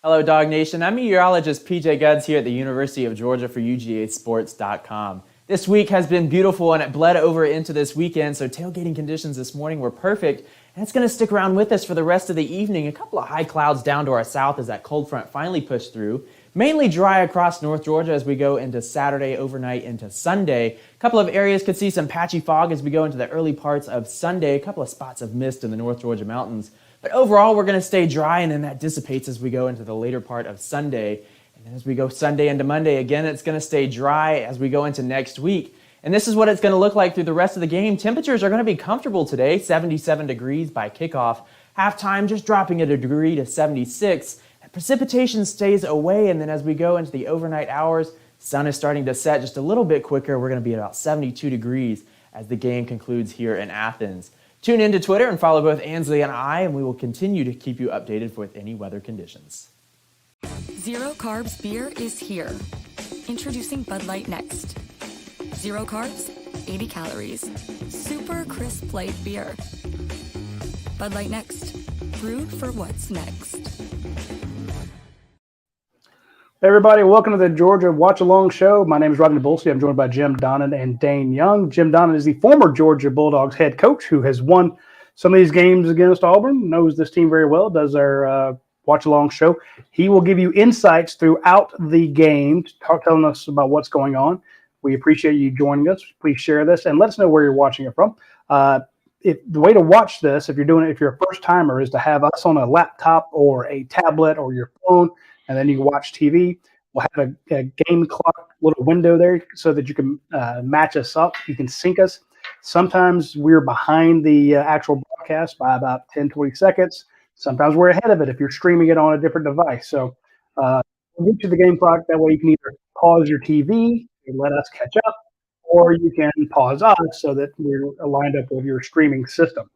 Hello, Dog Nation. I'm meteorologist PJ Guds here at the University of Georgia for UGASports.com. This week has been beautiful and it bled over into this weekend, so tailgating conditions this morning were perfect, and it's going to stick around with us for the rest of the evening. A couple of high clouds down to our south as that cold front finally pushed through. Mainly dry across North Georgia as we go into Saturday, overnight into Sunday. A couple of areas could see some patchy fog as we go into the early parts of Sunday. A couple of spots of mist in the North Georgia mountains. But overall, we're going to stay dry, and then that dissipates as we go into the later part of Sunday. And then as we go Sunday into Monday, again, it's going to stay dry as we go into next week. And this is what it's going to look like through the rest of the game. Temperatures are going to be comfortable today, 77 degrees by kickoff. Halftime, just dropping a degree to 76. Precipitation stays away, and then as we go into the overnight hours, sun is starting to set just a little bit quicker. We're going to be at about 72 degrees as the game concludes here in Athens. Tune in to Twitter and follow both Ansley and I, and we will continue to keep you updated with any weather conditions. Zero carbs beer is here. Introducing Bud Light Next. Zero carbs, 80 calories. Super crisp light beer. Bud Light Next. Brewed for what's next. Hey everybody, welcome to the Georgia Watch Along Show. My name is Radi Nabulsi. I'm joined by Jim Donnan and Dayne Young. Jim Donnan is the former Georgia Bulldogs head coach who has won some of these games against Auburn, knows this team very well, does our Watch Along Show. He will give you insights throughout the game, telling us about what's going on. We appreciate you joining us. Please share this and let us know where you're watching it from. The way to watch this, if you're a first timer, is to have us on a laptop or a tablet or your phone, and then you can watch TV. We'll have a game clock little window there so that you can match us up. You can sync us. Sometimes we're behind the actual broadcast by about 10, 20 seconds. Sometimes we're ahead of it if you're streaming it on a different device. So we'll get you the game clock. That way you can either pause your TV and let us catch up, or you can pause us so that we're aligned up with your streaming system.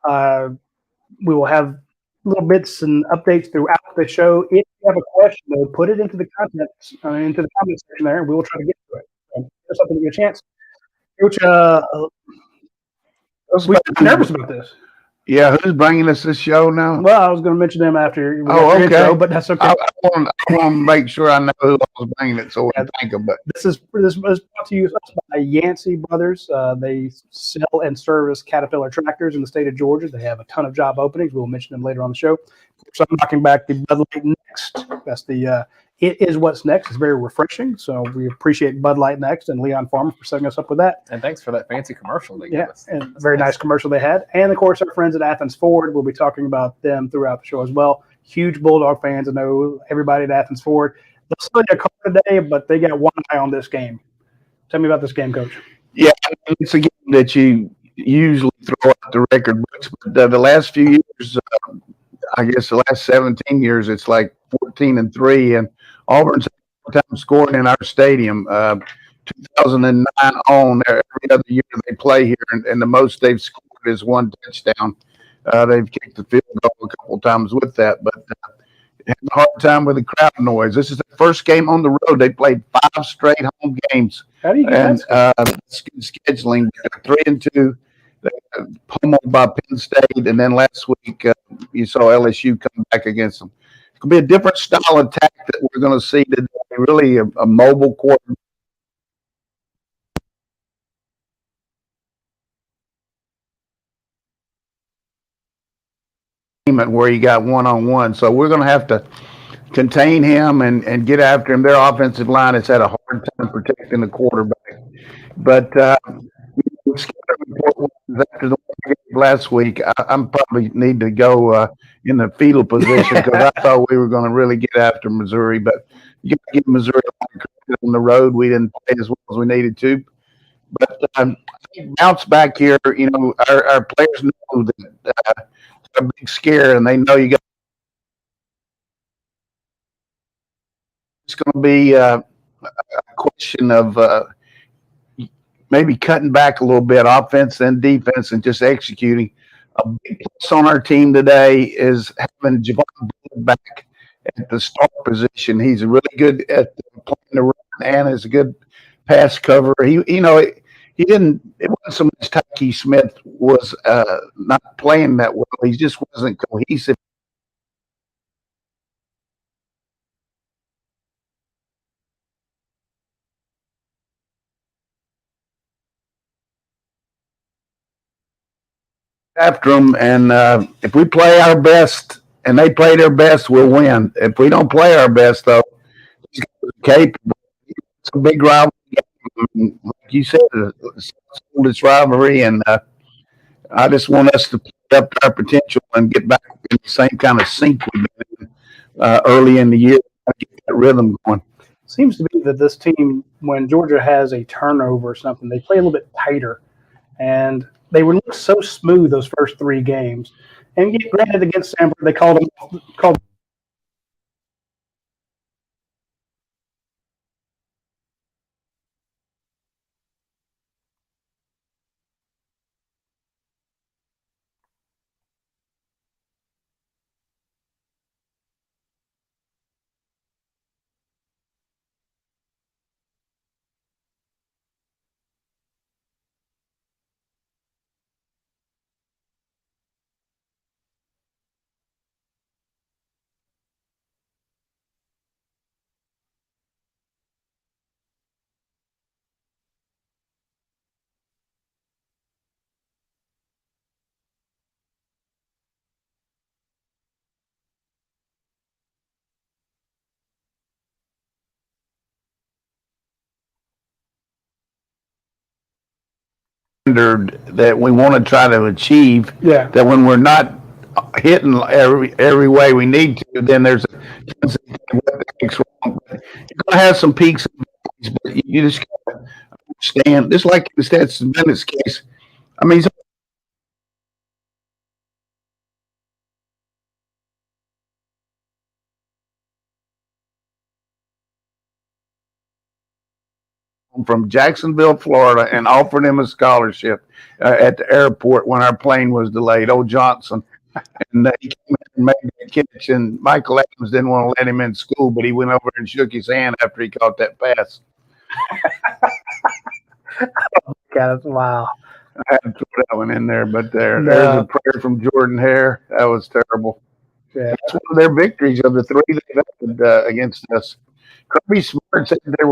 We will have little bits and updates throughout the show. If you have a question, though, put it into the comment section there, and we will try to get to it. So give something a chance. Coach, we're nervous about this. Yeah, who's bringing us this show now? Well, I was going to mention them after your intro, but that's okay. I want to make sure I know who I was bringing it so we can thank them. But this is brought to you by Yancey Brothers. They sell and service Caterpillar tractors in the state of Georgia. They have a ton of job openings. We'll mention them later on the show. So I'm knocking back the Bud Light Next. That's the It Is What's Next. It's very refreshing. So we appreciate Bud Light Next and Leon Farmer for setting us up with that. And thanks for that fancy commercial they gave us. And very nice commercial they had. And of course, our friends at Athens Ford. We'll be talking about them throughout the show as well. Huge Bulldog fans. I know everybody at Athens Ford. They'll sell you a car today, but they got one eye on this game. Tell me about this game, Coach. yeah, it's a game that you usually throw out the record books, but the last few years, I guess the last 17 years, it's like 14-3, and Auburn's had a time scoring in our stadium. 2009 on, every other year they play here, and the most they've scored is one touchdown. They've kicked the field goal a couple of times with that, but had a hard time with the crowd noise. This is the first game on the road. They played 5 straight home games. How do you get that? Scheduling 3-2. Pummeled by Penn State, and then last week you saw LSU come back against them. It's going to be a different style of attack that we're going to see today. Really a mobile quarterback. Where you got one-on-one. So we're going to have to contain him and get after him. Their offensive line has had a hard time protecting the quarterback. But after the last week, I'm probably need to go in the fetal position because I thought we were going to really get after Missouri. But you got to give Missouri a lot of credit on the road. We didn't play as well as we needed to. But I think bounce back here, you know, our players know that it's a big scare, and they know you got. It's going to be a question of maybe cutting back a little bit, offense and defense, and just executing. A big plus on our team today is having Javon back at the start position. He's really good at playing the run and is a good pass cover. He didn't. It wasn't so much Tyke Smith was not playing that well. He just wasn't cohesive. After them, and if we play our best and they play their best, we'll win. If we don't play our best, though, he's capable. It's a big rivalry. Like you said, it's the oldest rivalry, and I just want us to play up to our potential and get back in the same kind of sync we've been in early in the year. Get that rhythm going. Seems to be that this team, when Georgia has a turnover or something, they play a little bit tighter, and they would look so smooth those first 3 games. And granted, against Sanford, they called Standard that we want to try to achieve. Yeah. That when we're not hitting every way we need to, then there's a tendency to what makes wrong. You're gonna have some peaks and valleys, but you just gotta understand. Just like in the Stetson Bennett's case, I mean, from Jacksonville, Florida, and offered him a scholarship at the airport when our plane was delayed. Old Johnson, and he came and made that catch. And Michael Adams didn't want to let him in school, but he went over and shook his hand after he caught that pass. God, wow. I had to throw that one in there, but there's a prayer from Jordan Hare. That was terrible. Yeah. That's one of their victories of the 3 they've had against us. Kirby Smart said their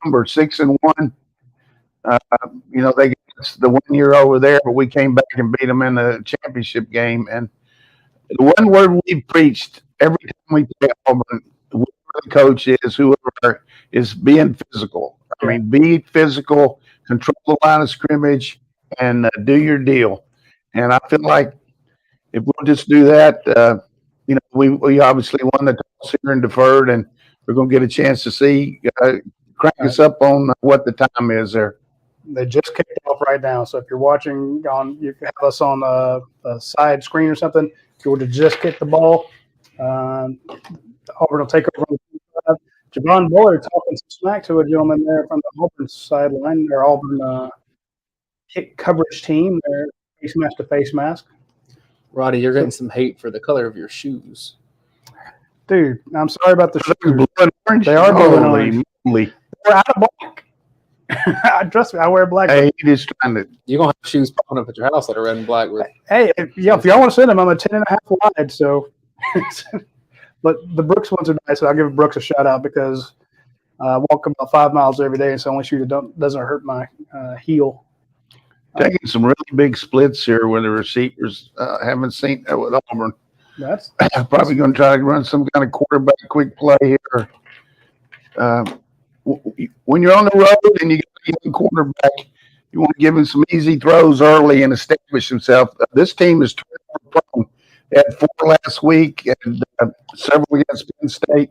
number 6-1. They got the 1 year over there, but we came back and beat them in the championship game. And the one word we've preached every time we play Auburn, whoever the coach is, whoever is being physical. I mean, be physical, control the line of scrimmage, and do your deal. And I feel like if we'll just do that, we obviously won the toss here and deferred, and we're going to get a chance to see, crank us up on what the time is there. They just kicked off right now. So if you're watching you have us on a side screen or something. Georgia just kicked the ball. Auburn will take over. Javon Bullard talking some smack to a gentleman there from the Auburn sideline. Their Auburn kick coverage team. Their face mask to face mask. Radi, you're getting some hate for the color of your shoes. Dude, I'm sorry about the shoes. Blue and orange. They are blue and orange. Moly. They're out of black. Trust me, I wear black. Hey, he just trying to. You're going to have shoes popping up at your house that are red and black. Hey, if y'all want to send them, I'm a 10.5 wide. So, but the Brooks ones are nice. So I'll give Brooks a shout out because I walk about 5 miles every day. It's the only shoe that doesn't hurt my heel. Taking some really big splits here where the receivers haven't seen that with Auburn. That's probably going to try to run some kind of quarterback quick play here. When you're on the road and you got a young quarterback, you want to give him some easy throws early and establish himself. This team is turnover prone. They had 4 last week and several against Penn State.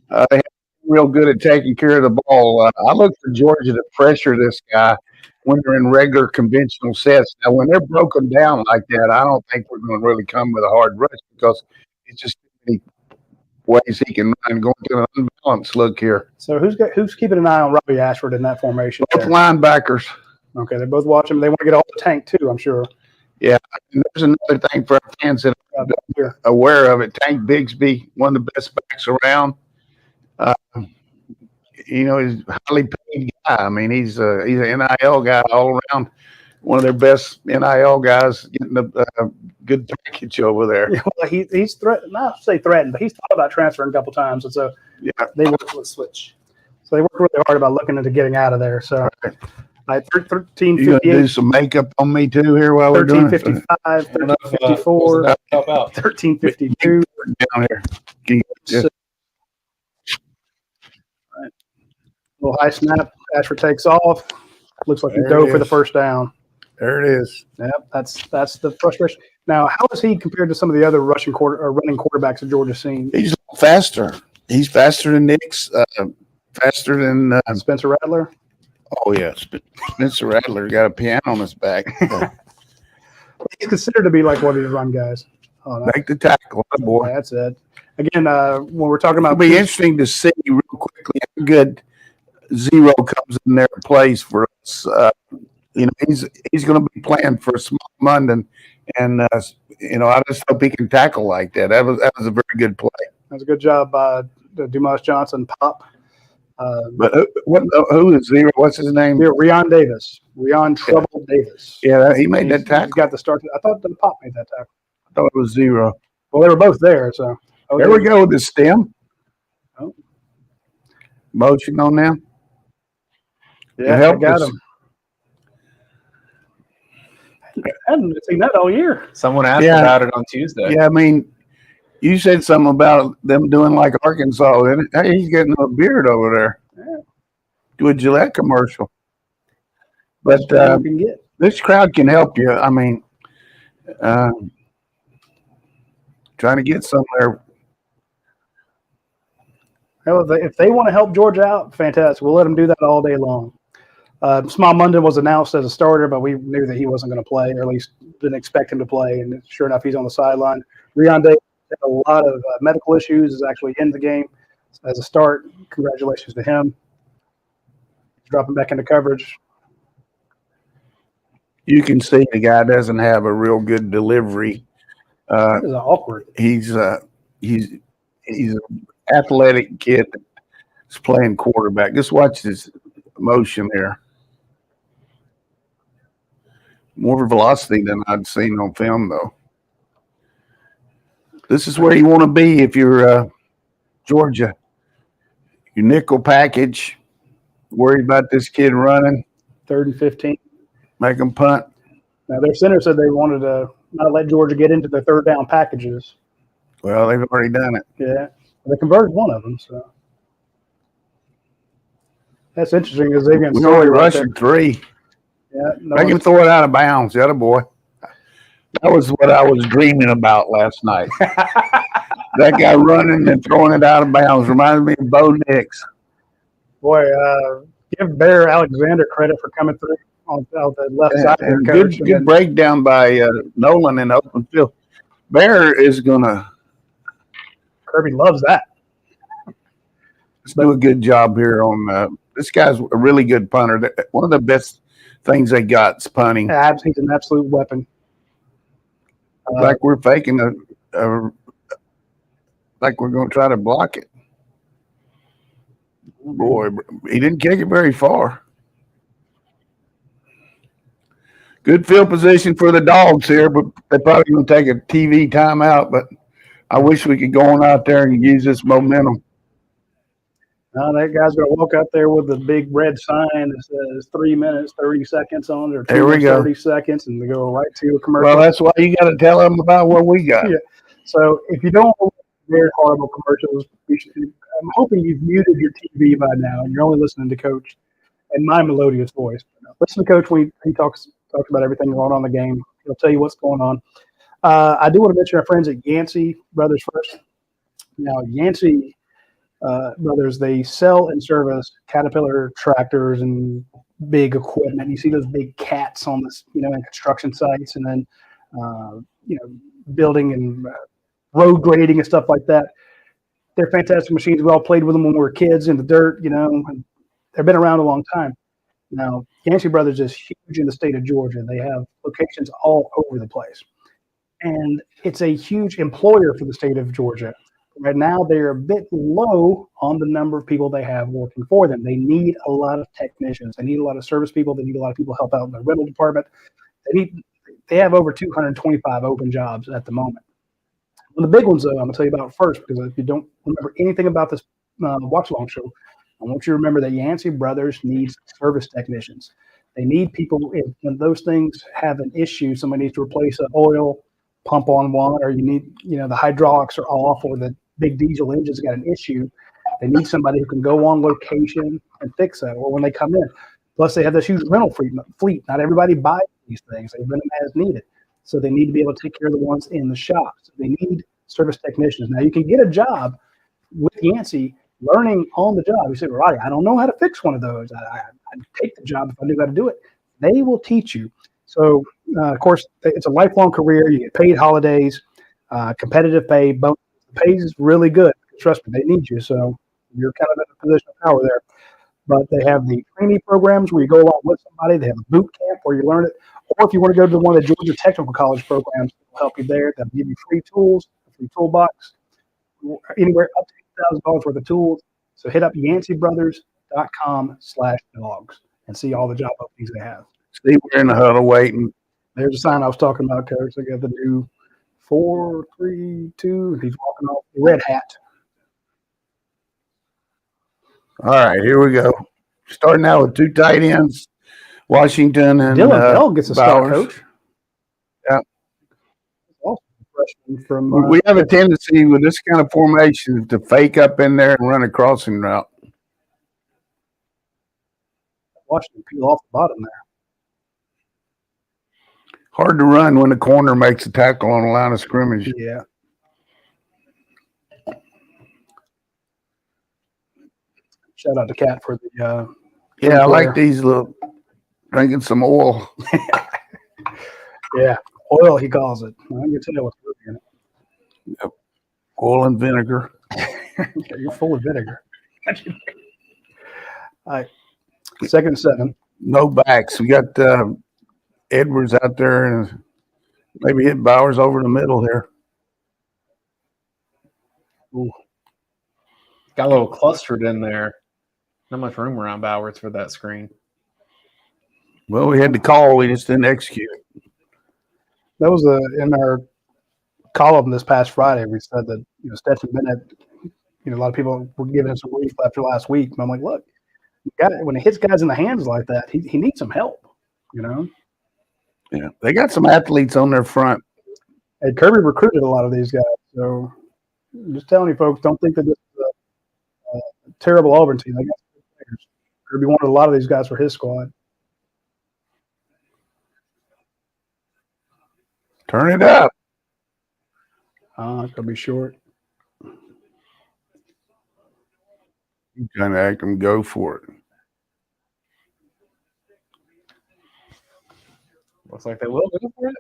They have real good at taking care of the ball. I look for Georgia to pressure this guy when they're in regular conventional sets. Now, when they're broken down like that, I don't think we're going to really come with a hard rush because it's just too many ways he can run going to an unbalanced look here. So who's keeping an eye on Robbie Ashford in that formation? Both linebackers. Okay, they're both watching. They want to get all the Tank too, I'm sure. Yeah, and there's another thing for our fans that are aware of it. Tank Bigsby, one of the best backs around. He's a highly paid guy. I mean, he's an NIL guy all around. One of their best NIL guys, getting a good package over there. Yeah, well, he's threatened, not to say threatened, but he's thought about transferring a couple times, and so they worked with switch. So they worked really hard about looking into getting out of there. So, Right. 1358. You gonna do some makeup on me too here while we're doing it? 1355, 1354, Help out. 1352. Down here. Can you just- Little high snap. Ashford takes off. Looks like he There dove it for the is. first down. There it is. Yep, that's the frustration. Now, how is he compared to some of the other running quarterbacks that Georgia's seen? He's faster. He's faster than Nix. Faster than. Spencer Rattler. Oh yeah, Spencer Rattler got a piano on his back. He's considered to be like one of these run guys. Oh, no. Make the tackle, boy. That's it. Again, when we're talking about It'll be interesting to see real quickly how good Zero comes in their place for us. He's going to be playing for Small London, and I just hope he can tackle like that. That was a very good play. that was a good job by Dumas Johnson, Pop. But who is Zero? What's his name? Rion Davis. Rion Trouble Davis. Yeah, he made that He's tackle. got the start. I thought the Pop made that tackle. I thought it was Zero. Well, they were both there, so. There we go with the stem. Oh. Motion on them. Yeah, help I got us. him. I haven't seen that all year. Someone asked Yeah. about it on Tuesday. Yeah, I mean, you said something about them doing like Arkansas. And hey, he's getting a beard over there. Yeah. Do a Gillette commercial. But You can get. this crowd can help you. I mean, trying to get somewhere. Well, if they want to help Georgia out, fantastic. We'll let them do that all day long. Small London was announced as a starter, but we knew that he wasn't going to play, or at least didn't expect him to play. And sure enough, he's on the sideline. Rion Davis had a lot of medical issues, is actually in the game as a start. Congratulations to him. Dropping back into coverage. You can see the guy doesn't have a real good delivery. This is awkward. He's an athletic kid that's playing quarterback. Just watch this motion here. More velocity than I'd seen on film, though. This is where you want to be if you're Georgia. Your nickel package, worried about this kid running, 3rd and 15. make him punt. Now, their center said they wanted to not let Georgia get into their third down packages. Well, they've already done it. Yeah. They converted one of them, so. That's interesting because they've been We only rushing 3. Yeah, no Make him one's- throw it out of bounds. The other boy. That was what I was dreaming about last night. That guy running and throwing it out of bounds reminded me of Bo Nix. Boy, give Bear Alexander credit for coming through on the left side. There, And coach. good breakdown by Nolan in open field. Bear is going to Kirby loves that. do a good job here on this guy's a really good punter. One of the best things they got is punting. He's an absolute weapon. Like we're faking like we're going to try to block it. Boy, he didn't kick it very far. Good field position for the Dogs here, but they're probably going to take a TV timeout. But I wish we could go on out there and use this momentum. That guy's going to walk out there with the big red sign that says 3 minutes, 30 seconds on it, or 2 There we minutes, go. 30 seconds, and they go right to a commercial. Well, that's why you got to tell them about what we got. Yeah. So if you don't want very horrible commercials, I'm hoping you've muted your TV by now and you're only listening to Coach and my melodious voice. Listen to Coach when he talks about everything going on in the game. He'll tell you what's going on. I do want to mention our friends at Yancey Brothers first. Now, Yancey Brothers, they sell and service Caterpillar tractors and big equipment. You see those big cats on this, in construction sites, and then, building and road grading and stuff like that. They're fantastic machines. We all played with them when we were kids in the dirt, and they've been around a long time. Now, Yancey Brothers is huge in the state of Georgia. They have locations all over the place. And it's a huge employer for the state of Georgia. Right now, they're a bit low on the number of people they have working for them. They need a lot of technicians. They need a lot of service people. They need a lot of people to help out in the rental department. They have over 225 open jobs at the moment. One of the big ones, though, I'm going to tell you about first, because if you don't remember anything about this watch-along show, I want you to remember that Yancey Brothers needs service technicians. They need people, when those things have an issue, somebody needs to replace an oil pump on one, or you need, the hydraulics are off, or the big diesel engine's got an issue. They need somebody who can go on location and fix that, or when they come in. Plus, they have this huge rental fleet. Not everybody buys these things. They rent them as needed. So they need to be able to take care of the ones in the shop. So they need service technicians. Now, you can get a job with Yancey learning on the job. You say, Radi, I don't know how to fix one of those. I'd take the job if I knew how to do it. They will teach you. So, of course, it's a lifelong career. You get paid holidays, competitive pay. Bonus. The pay is really good. Trust me, they need you. So you're kind of in a position of power there. But they have the trainee programs where you go along with somebody. They have a boot camp where you learn it. Or if you want to go to one of the Georgia Technical College programs, they'll help you there. They'll give you free tools, a free toolbox, anywhere up to $8,000 worth of tools. So hit up yanceyBrothers.com/dogs and see all the job openings they have. See, we're in the huddle waiting. There's a sign I was talking about, Coach. They got the new 4-3-2. He's walking off the red hat. All right, here we go. Starting out with two tight ends, Washington and Dylan Bell gets a start, Bowers. Coach. Yeah. Also a freshman from We have a tendency with this kind of formation to fake up in there and run a crossing route. Washington peel off the bottom there. Hard to run when the corner makes a tackle on the line of scrimmage. Yeah. Shout out to Cat for the Yeah, I like these little drinking some oil. Yeah, oil he calls it. I can tell what's really in it. Yep. Oil and vinegar. Yeah, you're full of vinegar. All right. 2nd and 7. No backs. We got Edwards out there and maybe hit Bowers over the middle there. Ooh. Got a little clustered in there. Not much room around Bowers for that screen. Well, we had the call. We just didn't execute it. That was in our column this past Friday. We said that Stetson Bennett. A lot of people were giving us a grief after last week. And I'm like, look, when it hits guys in the hands like that, he needs some help. Yeah, they got some athletes on their front. And Kirby recruited a lot of these guys. So I'm just telling you, folks, don't think that this is a terrible Auburn team. They got some players. Kirby wanted a lot of these guys for his squad. Turn it up. It's gonna be short. You kind of act them go for it. Looks like they will go for it.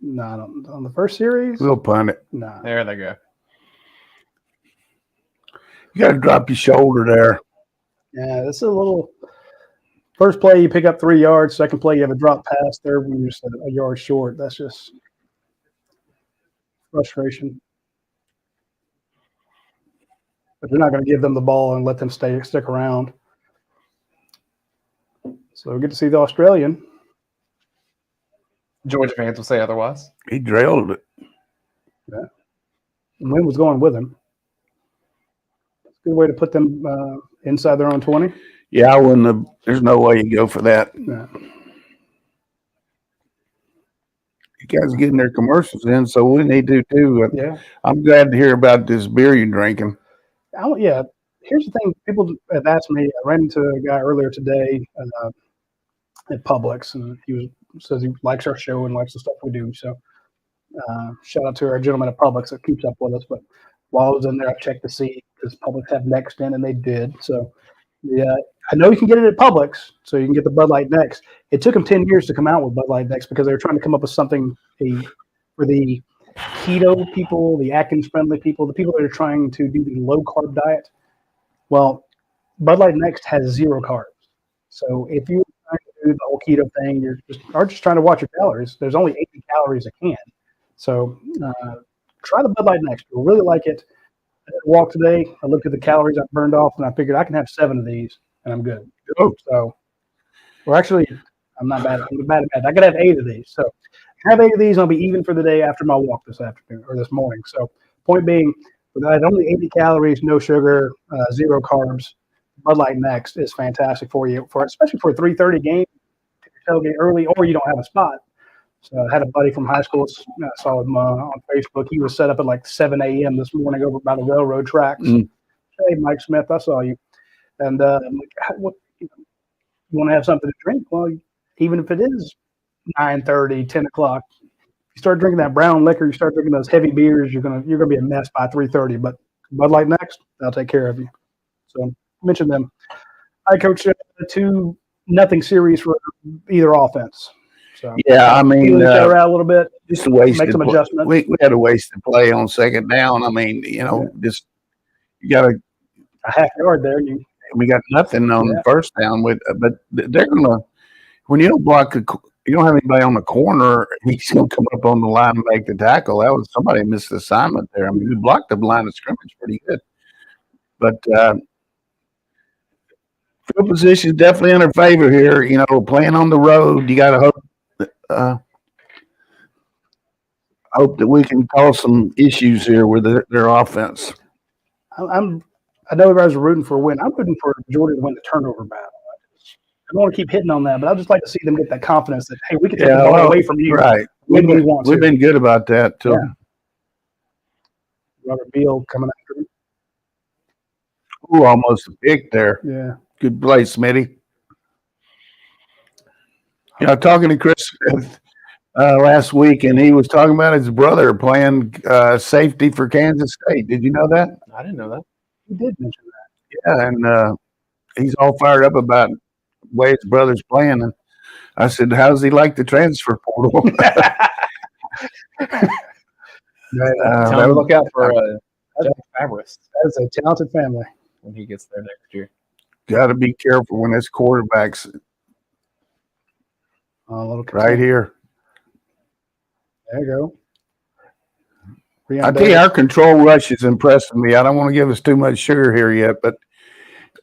Not on the first series. We'll punt it. No. There they go. You got to drop your shoulder there. Yeah, this is a little. First play, you pick up 3 yards. Second play, you have a drop pass. Third one, you're just a yard short. That's just frustration. But you're not going to give them the ball and let them stick around. So we get to see the Australian. Georgia fans will say otherwise. He drilled it. Yeah. And Wynn was going with him. It's a good way to put them inside their own 20. Yeah, I wouldn't have. There's no way you go for that. Yeah. You guys are getting their commercials in, so we need to too. Yeah. I'm glad to hear about this beer you're drinking. Yeah. Here's the thing. People have asked me. I ran into a guy earlier today at Publix, and he says he likes our show and likes the stuff we do. So shout out to our gentleman at Publix that keeps up with us. But while I was in there, I checked to see does Publix have Next in, and they did. So yeah, I know you can get it at Publix, so you can get the Bud Light Next. It took them 10 years to come out with Bud Light Next because they were trying to come up with something for the keto people, the Atkins-friendly people, the people that are trying to do the low-carb diet. Well, Bud Light Next has 0 carbs. So if you're trying to do the whole keto thing, you're just trying to watch your calories. There's only 80 calories a can. So try the Bud Light Next. You'll really like it. I did a walk today. I looked at the calories I burned off, and I figured I can have 7 of these, and I'm good. Oh. So, well, actually, I'm not bad. I'm bad at math. I could have 8 of these. So have 8 of these, and I'll be even for the day after my walk this afternoon or this morning. So point being, with that only 80 calories, no sugar, 0 carbs, Bud Light Next is fantastic for you, especially for a 3:30 game. Tailgate early, or you don't have a spot. So I had a buddy from high school. I saw him on Facebook. He was set up at like 7 a.m. this morning over by the railroad tracks. Hey, Mike Smith, I saw you. And I'm like, what, you want to have something to drink? Well, even if it is 9:30, 10 o'clock, you start drinking that brown liquor, you start drinking those heavy beers, you're gonna be a mess by 3:30. But Bud Light Next, I'll take care of you. So mention them. I coach 2-0 series for either offense. So Yeah, I mean, around a little bit, just a wasted make some adjustments. We had a wasted play on second down. I mean, just you got a half yard there. We got nothing on first down with, but they're gonna when you don't block you don't have anybody on the corner. He's gonna come up on the line and make the tackle. That was somebody missed the assignment there. I mean, we blocked the line of scrimmage pretty good, but field position is definitely in our favor here. Playing on the road, you got to hope that we can cause some issues here with their offense. I know everybody's rooting for a win. I'm rooting for Georgia to win the turnover battle. I don't want to keep hitting on that, but I'd just like to see them get that confidence that, hey, we can take the ball away from you. Right. We've been good about that, too. Yeah. Robert Beal coming after him. Ooh, almost a pick there. Yeah. Good play, Smitty. Talking to Chris last week, and he was talking about his brother playing safety for Kansas State. Did you know that? I didn't know that. He did mention that. Yeah, and he's all fired up about the way his brother's playing. And I said, how does he like the transfer portal? Look out for Jack Fabris. That is a talented family. When he gets there next year. Got to be careful when this quarterback's right here. There you go. I tell you, our control rush is impressing me. I don't want to give us too much sugar here yet, but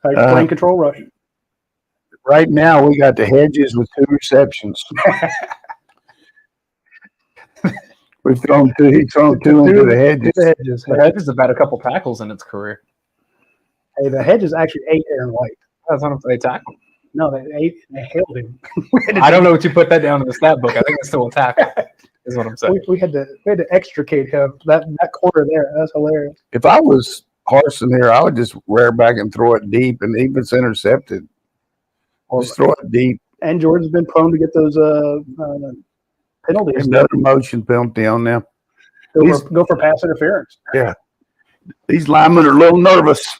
playing control rush. Right now, we got the Hedges with 2 receptions. We've thrown 2. He's thrown 2 into the Hedges. The Hedges have had a couple tackles in its career. Hey, the Hedges actually ate Aaron White. That's not they tackled. No, they held him. I don't know what you put that down in the stat book. I think it's still a tackle. Is what I'm saying. We had to extricate him. That corner there. That's hilarious. If I was Harsin here, I would just rear back and throw it deep, and if it's intercepted, just throw it deep. And Georgia's been prone to get those penalties. Another motion penalty on them. Go for pass interference. Yeah. These linemen are a little nervous.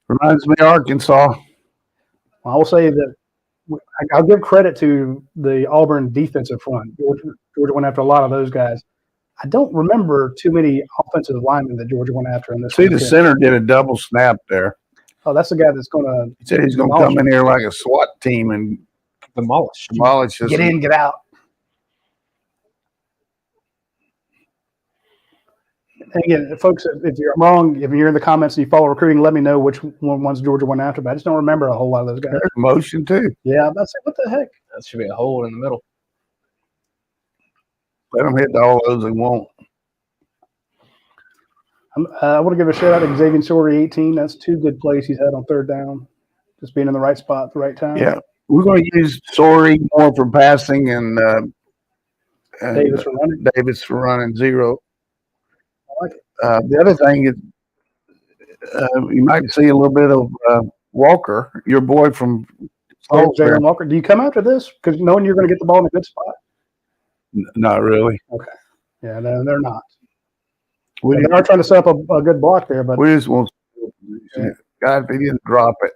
Reminds me of Arkansas. I will say that I'll give credit to the Auburn defensive front. Georgia went after a lot of those guys. I don't remember too many offensive linemen that Georgia went after in this. See, the center did a double snap there. Oh, that's the guy that's going to. He said he's going to come in here like a SWAT team and demolish. Get in, get out. And again, folks, if you're wrong, if you're in the comments and you follow recruiting, let me know which ones Georgia went after. But I just don't remember a whole lot of those guys. There's motion too. Yeah, I'm about to say, what the heck? That should be a hole in the middle. Let them hit all those they want. I want to give a shout out to Xavier Sorey, 18. That's 2 good plays he's had on 3rd down. Just being in the right spot at the right time. Yeah, we're going to use Sorey more for passing and Davis for running 0. I like it. The other thing is you might see a little bit of Walker, your boy from Jalen Walker. Do you come after this? Because knowing you're going to get the ball in a good spot? Not really. Okay. Yeah, no, they're not. They are trying to set up a good block there, but we just want God, if he didn't drop it.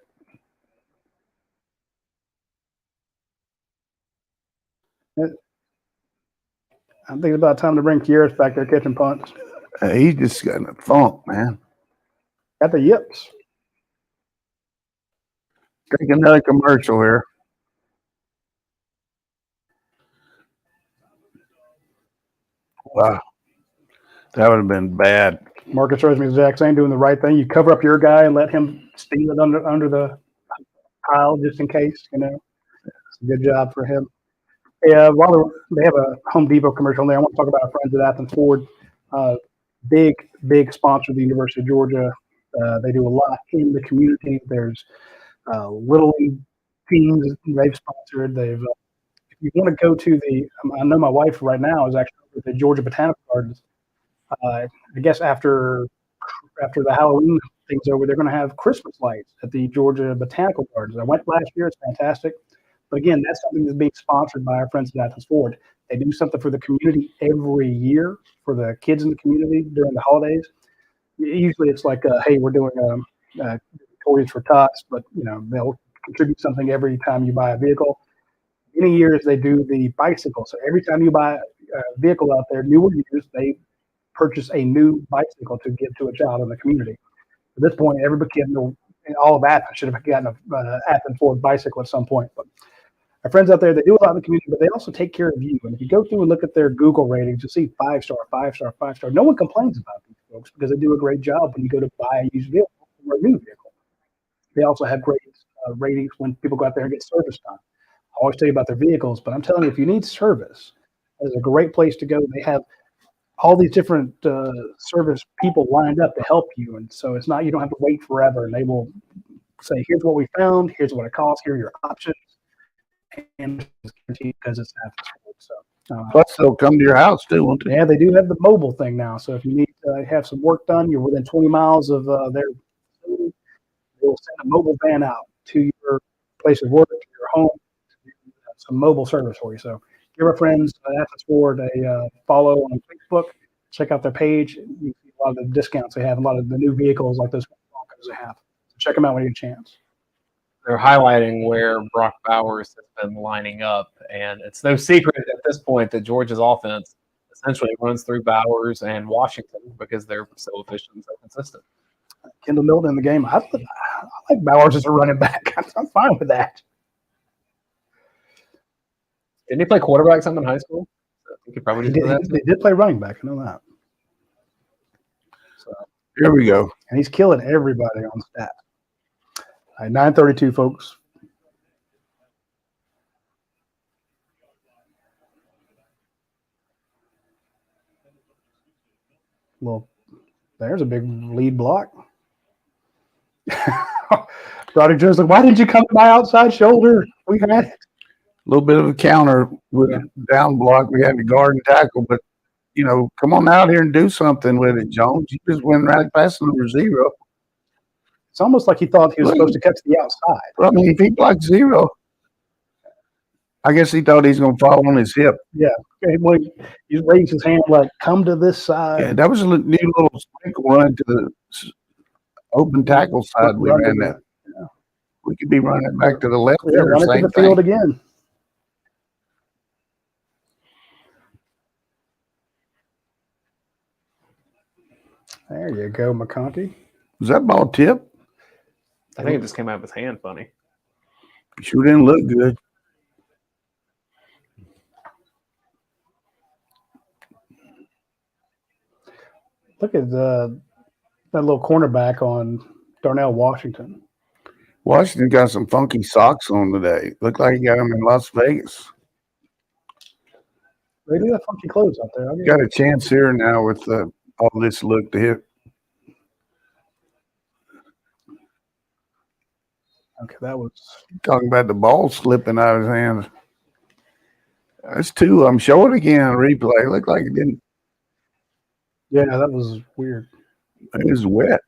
I think it's about time to bring Kieris back there catching punts. He just got in a funk, man. Got the yips. Take another commercial here. Wow. That would have been bad. Marcus throws me the exact same, doing the right thing. You cover up your guy and let him steal it under the pile just in case, you know. It's a good job for him. Yeah, while they have a Home Depot commercial in there, I want to talk about our friends at Athens Ford. Big sponsor of the University of Georgia. They do a lot in the community. There's Little League teams they've sponsored. If you want to go to I know my wife right now is actually over at the Georgia Botanical Gardens. I guess after the Halloween thing's over, they're going to have Christmas lights at the Georgia Botanical Gardens. I went last year; it's fantastic. But again, that's something that's being sponsored by our friends at Athens Ford. They do something for the community every year for the kids in the community during the holidays. Usually, it's like, hey, we're doing toys for tots, but you know they'll contribute something every time you buy a vehicle. Many years they do the bicycle. So every time you buy a vehicle out there, new or used, they purchase a new bicycle to give to a child in the community. At this point, every kid in all of Athens should have gotten an Athens Ford bicycle at some point. But our friends out there, they do a lot in the community, but they also take care of you. And if you go through and look at their Google ratings, you'll see 5-star, 5-star, 5-star. No one complains about these folks because they do a great job when you go to buy a used vehicle or a new vehicle. They also have great ratings when people go out there and get service done. I always tell you about their vehicles, but I'm telling you, if you need service, it's a great place to go. They have all these different service people lined up to help you. And so it's not, you don't have to wait forever. And they will say, here's what we found, here's what it costs, here are your options. And it's guaranteed because it's Athens Ford. So, Plus, they'll come to your house too, won't they? yeah, they do have the mobile thing now. So if you need to have some work done, you're within 20 miles of their facility, they'll send a mobile van out to your place of work, to your home, some mobile service for you. So give our friends at Athens Ford a follow on Facebook. Check out their page. You see a lot of the discounts they have, a lot of the new vehicles like those Broncos they have. So check them out when you get a chance. They're highlighting where Brock Bowers has been lining up, and it's no secret at this point that Georgia's offense essentially runs through Bowers and Washington because they're so efficient and so consistent. Kendall Milton in the game. I like Bowers as a running back. I'm fine with that. Didn't he play quarterback something in high school? I think he probably They did play running back. I know that. So Here we go. And he's killing everybody on stat. All right, 9:32, folks. Well, there's a big lead block. Radi Jones, like, why didn't you come to my outside shoulder? We had it. A little bit of a counter with a down block. We had to guard and tackle, but you know, come on out here and do something with it, Jones. You just went right past number 0. It's almost like he thought he was supposed to cut to the outside. Well, I mean, if he blocked 0, I guess he thought he's going to fall on his hip. Yeah. When he raised his hand, like, come to this side. Yeah, that was a new little sprinkle run to the open tackle side. We ran that. Yeah. We could be running back to the left Yeah, there. run it to the field again. There you go, McConkey. Was that ball tip? I think it just came out of his hand funny. Sure didn't look good. Look at that little cornerback on Darnell Washington. Washington got some funky socks on today. Looked like he got them in Las Vegas. They do have funky clothes out there. Got a chance here now with all this look to hit. Okay, that was Talking about the ball slipping out of his hands. That's 2 of them. Show it again on replay. Looked like it didn't. yeah, that was weird. It was wet.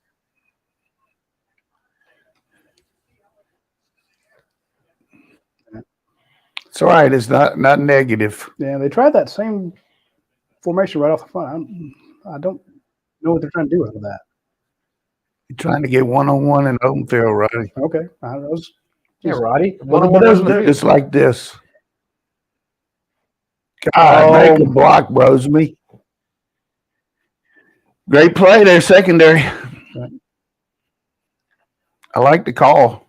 It's all right. It's not negative. Yeah, they tried that same formation right off the front. I don't know what they're trying to do with that. You're trying to get 1-on-1 in open field, Roddy. Okay, I was Yeah, Roddy. Just like this. God, make a block, Brosby. Great play there, secondary. I like the call.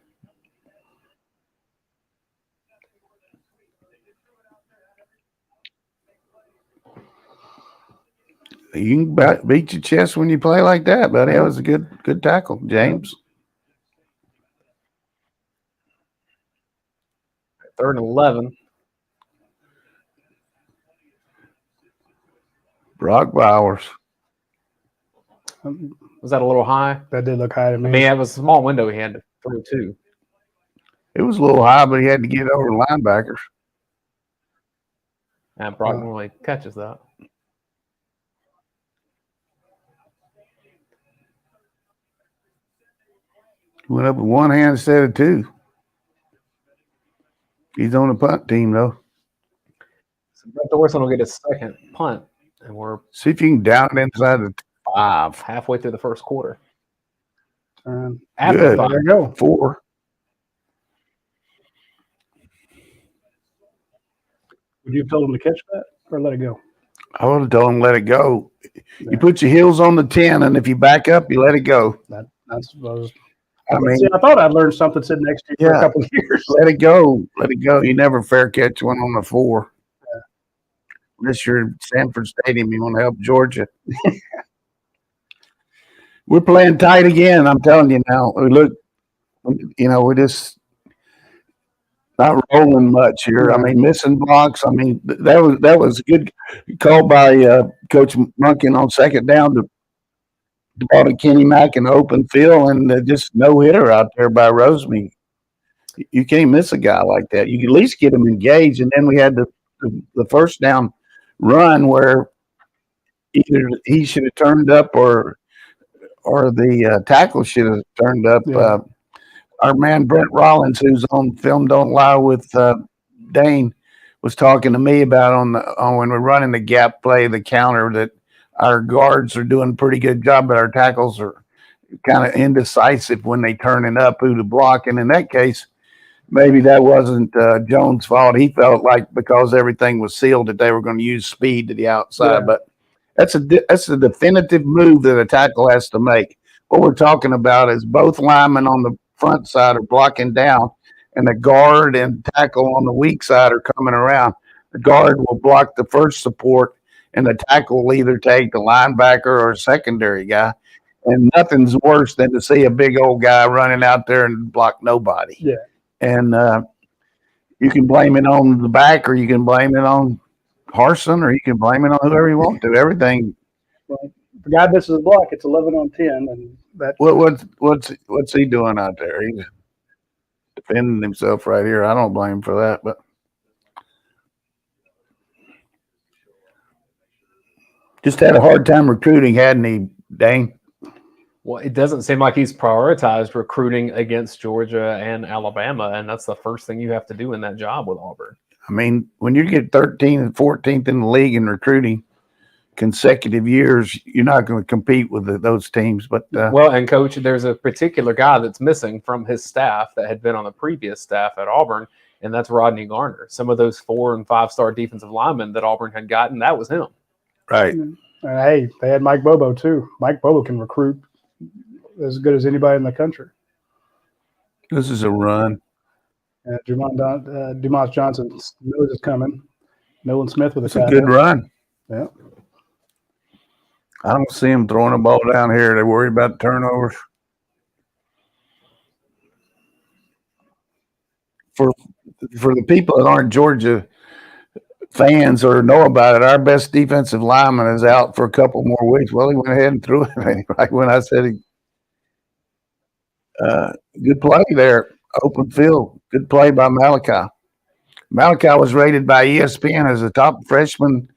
You can beat your chest when you play like that, buddy. That was a good tackle, James. 3rd and 11. Brock Bowers. Was that a little high? That did look high to me. I mean, it was a small window he had to throw too. It was a little high, but he had to get over the linebackers. And Brock normally catches that. Went up with one hand instead of two. He's on the punt team, though. So Brett Dorson will get his second punt, and we're See if you can down it inside the 5. halfway through the first quarter. Good. After 5. There you go. 4. Would you have told him to catch that or let it go? I would have told him let it go. You put your heels on the 10, and if you back up, you let it go. That's what I was. I mean, See, I thought I'd learned something sitting next to you for a couple of years. let it go. Let it go. You never fair catch one on the 4. Unless you're at Sanford Stadium, you want to help Georgia. We're playing tight again. I'm telling you now. Look, we're just not rolling much here. I mean, missing blocks. I mean, that was a good call by Coach Munkin on second down to ball to Kenny Mack in the open field, and just no hitter out there by Rosemead. You can't miss a guy like that. You can at least get him engaged. And then we had the first down run where either he should have turned up or the tackle should have turned up. Yeah. Our man Brent Rollins, who's on Film Don't Lie with Dayne, was talking to me about on when we're running the gap play, the counter, that our guards are doing a pretty good job, but our tackles are kind of indecisive when they turning up who to block. And in that case, maybe that wasn't Jones' fault. He felt like because everything was sealed that they were going to use speed to the outside. Yeah. But that's a definitive move that a tackle has to make. What we're talking about is both linemen on the front side are blocking down, and the guard and tackle on the weak side are coming around. The guard will block the first support, and the tackle will either take the linebacker or a secondary guy. And nothing's worse than to see a big old guy running out there and block nobody. Yeah. And you can blame it on the back, or you can blame it on Harson, or you can blame it on whoever you want to. Everything. Well, if the guy misses a block, it's 11 on 10, and that. What's he doing out there? He's defending himself right here. I don't blame him for that, but just had a hard time recruiting, hadn't he, Dayne? Well, it doesn't seem like he's prioritized recruiting against Georgia and Alabama, and that's the first thing you have to do in that job with Auburn. I mean, when you get 13th and 14th in the league in recruiting consecutive years, you're not going to compete with those teams. But well, and Coach, there's a particular guy that's missing from his staff that had been on the previous staff at Auburn, and that's Rodney Garner. Some of those 4- and 5-star defensive linemen that Auburn had gotten, that was him. Right. Hey, they had Mike Bobo too. Mike Bobo can recruit as good as anybody in the country. This is a run. Dumas Johnson knows it's coming. Nolan Smith with It's a good run. Yeah. I don't see him throwing a ball down here. They're worried about turnovers. For the people that aren't Georgia fans or know about it, our best defensive lineman is out for a couple more weeks. Well, he went ahead and threw it right when I said good play there, open field. Good play by Malachi. Malachi was rated by ESPN as the top freshman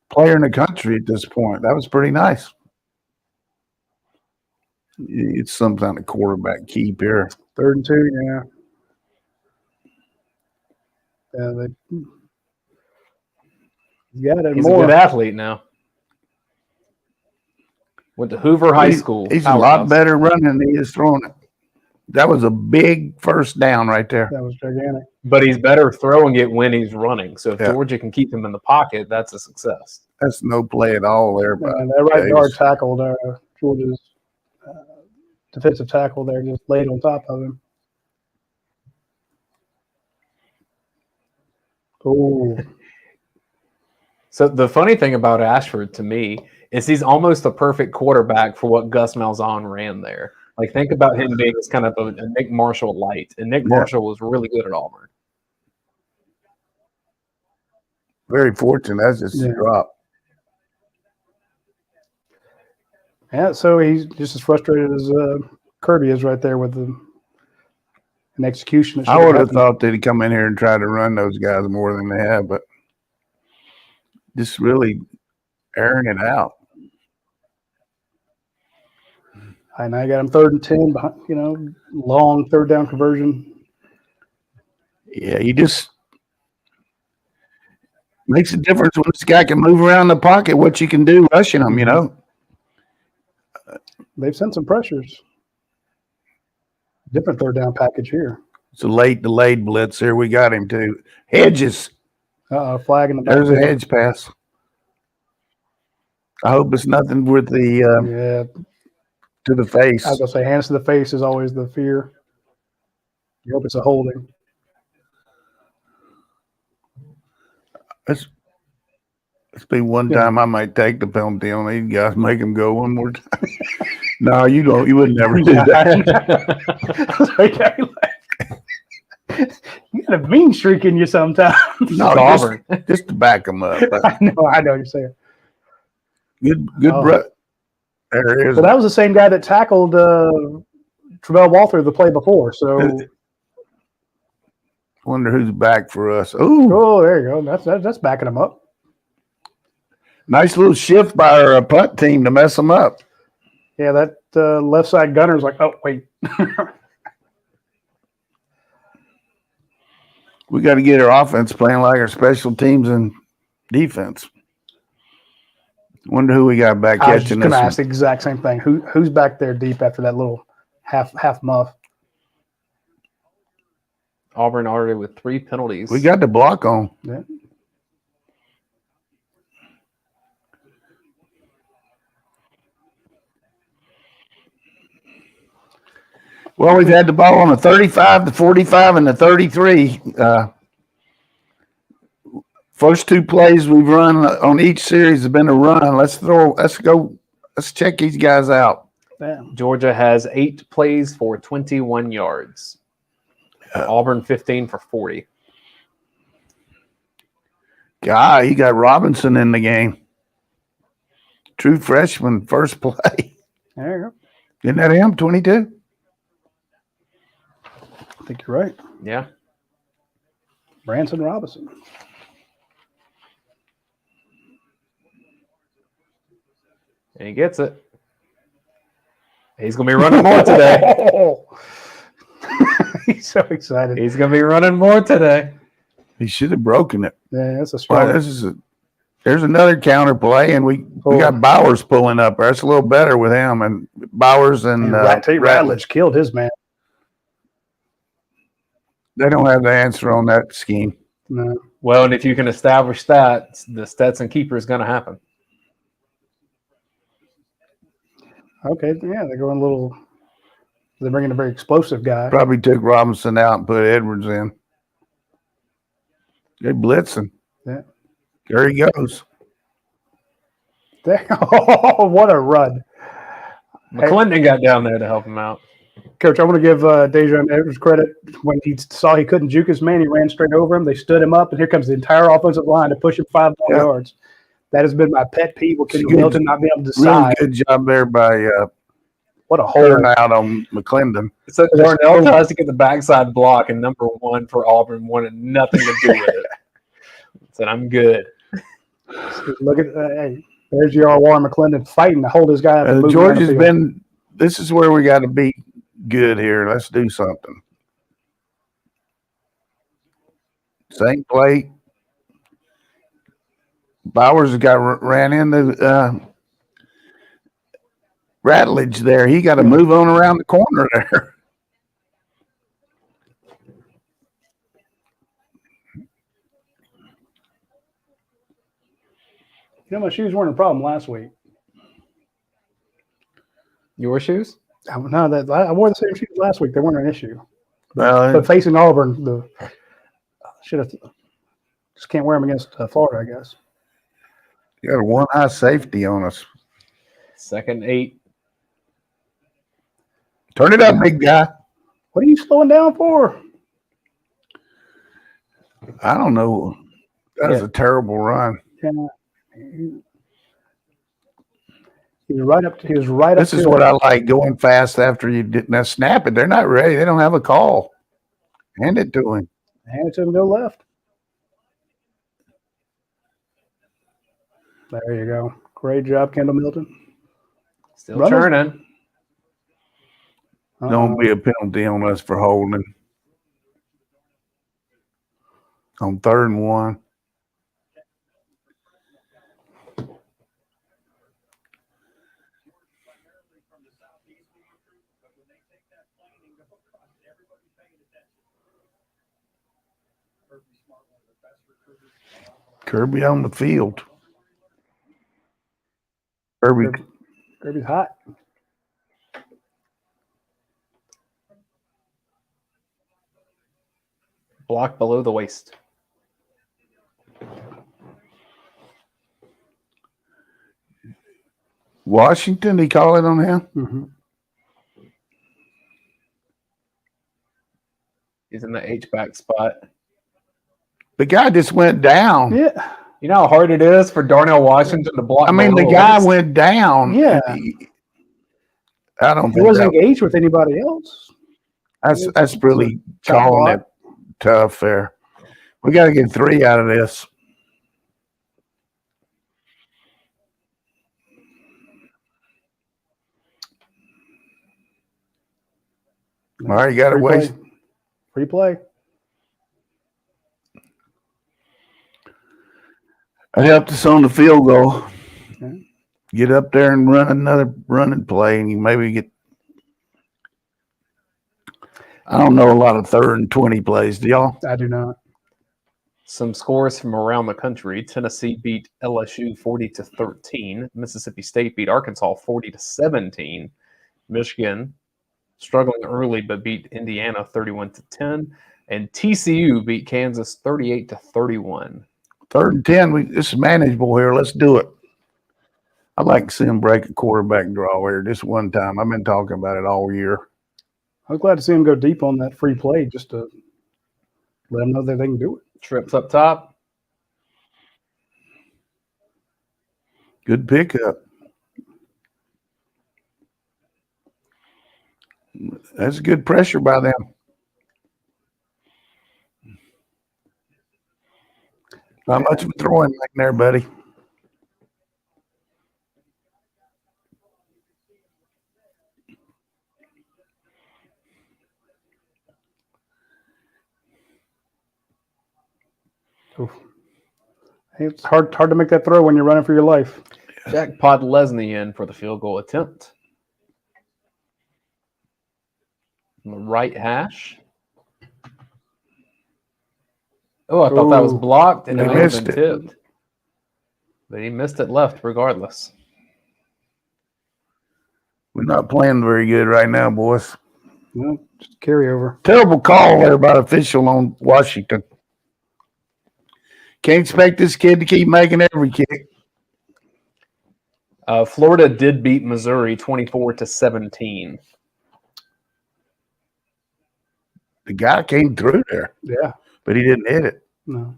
player in the country at this point. That was pretty nice. It's some kind of quarterback keep here. 3rd and 2, yeah. Yeah, He's a good athlete now. Went to Hoover High School. He's a lot better running than he is throwing it. That was a big first down right there. That was gigantic. But he's better throwing it when he's running. So if Georgia can keep him in the pocket, that's a success. That's no play at all there. And that right guard tackle there, Georgia's defensive tackle there, just laid on top of him. Oh. So the funny thing about Ashford to me is he's almost a perfect quarterback for what Gus Malzahn ran there. Like, think about him being this kind of a Nick Marshall light, and Nick Marshall was really good at Auburn. Very fortunate. That's just a drop. Yeah, so he's just as frustrated as Kirby is right there with an execution. I would have thought they'd come in here and try to run those guys more than they have, but just really airing it out. I know I got him 3rd and 10, long 3rd down conversion. Yeah, you just makes a difference when this guy can move around the pocket, what you can do rushing him, They've sent some pressures. Different 3rd down package here. It's a late delayed blitz here. We got him too. Hedges. Flag in the back. There's a hedge pass. I hope it's nothing with the to the face. I was going to say hands to the face is always the fear. You hope it's a holding. Let's be one time I might take the penalty on these guys, make them go one more time. No, you don't. You would never do that. You got a mean streak in you sometimes. No, just to back them up. I know what you're saying. Good, bro. There it is. So that was the same guy that tackled Travell Walter the play before. So wonder who's back for us. Oh, there you go. That's backing him up. Nice little shift by our punt team to mess them up. Yeah, that left side gunner's like, oh, wait. We got to get our offense playing like our special teams and defense. Wonder who we got back catching this. I was just going to ask the exact same thing. Who's back there deep after that little half muff? Auburn already with 3 penalties. We got the block on. Yeah. Well, we've had the ball on the 35, the 45, and the 33. First 2 plays we've run on each series have been a run. Let's check these guys out. Damn. Georgia has 8 plays for 21 yards. Auburn 15 for 40. God, you got Robinson in the game. True freshman, first play. There you go. Isn't that him, 22? I think you're right. Yeah. Branson Robinson. And he gets it. He's going to be running more today. He's so excited. He's going to be running more today. He should have broken it. Yeah, that's a strong. Well, there's another counter play, and we got Bowers pulling up. That's a little better with him. And Bowers and Ratledge killed his man. They don't have the answer on that scheme. No. Well, and if you can establish that, the Stetson keeper is going to happen. Okay, yeah, they're going a little. They're bringing a very explosive guy. Probably took Robinson out and put Edwards in. They're blitzing. Yeah. There he goes. There. Oh, what a run. McClendon got down there to help him out. Coach, I want to give Dejan Edwards credit. When he saw he couldn't juke his man, he ran straight over him. They stood him up, and here comes the entire offensive line to push him 5 more yards. That has been my pet peeve with Kenny Milton not being able to decide. Really good job there by what a hole out on McClendon. So Darnell tries to get the backside block, and number 1 for Auburn wanted nothing to do with it. Said, I'm good. Look at hey, there's your Warren McClendon fighting to hold his guy up. Georgia's been – this is where we got to be good here. Let's do something. Same play. Bowers ran into Ratledge there. He got to move on around the corner there. You know, my shoes weren't a problem last week. Your shoes? No, I wore the same shoes last week. They weren't an issue. Well, but facing Auburn, just can't wear them against Florida, I guess. You got a one high safety on us. 2nd and 8. Turn it up, big guy. What are you slowing down for? I don't know. That was a terrible run. Yeah. He was right up. He was right up. This is what I like, going fast after you did. Now snap it. They're not ready. They don't have a call. Hand it to him. Hand it to him. Go left. There you go. Great job, Kendall Milton. Still turning. Don't be a penalty on us for holding. On 3rd and 1. Kirby on the field. Kirby's hot. Block below the waist. Washington, he call it on him? Mm-hmm. He's in the H-back spot. The guy just went down. Yeah. You know how hard it is for Darnell Washington to block? I mean, the guy went down. Yeah. I don't He think wasn't engaged with anybody else. that's really calling it tough there. We got to get 3 out of this. All right, you got to waste. Free play. It helped us on the field goal. Okay. Get up there and run another running play, and you maybe get. I don't know a lot of 3rd and 20 plays. Do y'all? I do not. Some scores from around the country. Tennessee beat LSU 40-13. Mississippi State beat Arkansas 40-17. Michigan struggling early but beat Indiana 31-10. And TCU beat Kansas 38-31. 3rd and 10. This is manageable here. Let's do it. I'd like to see him break a quarterback draw here just one time. I've been talking about it all year. I'm glad to see him go deep on that free play just to let them know that they can do it. Trips up top. Good pickup. That's good pressure by them. Not much of a throwing back there, buddy. Oof. Hey, it's hard to make that throw when you're running for your life. Jack Podlesny in for the field goal attempt. On the right hash. Oh, I thought that was blocked and it may have been tipped. But he missed it left regardless. We're not playing very good right now, boys. No, just carryover. Terrible call there by the official on Washington. Can't expect this kid to keep making every kick. Florida did beat Missouri 24-17. The guy came through there. Yeah. But he didn't hit it. No.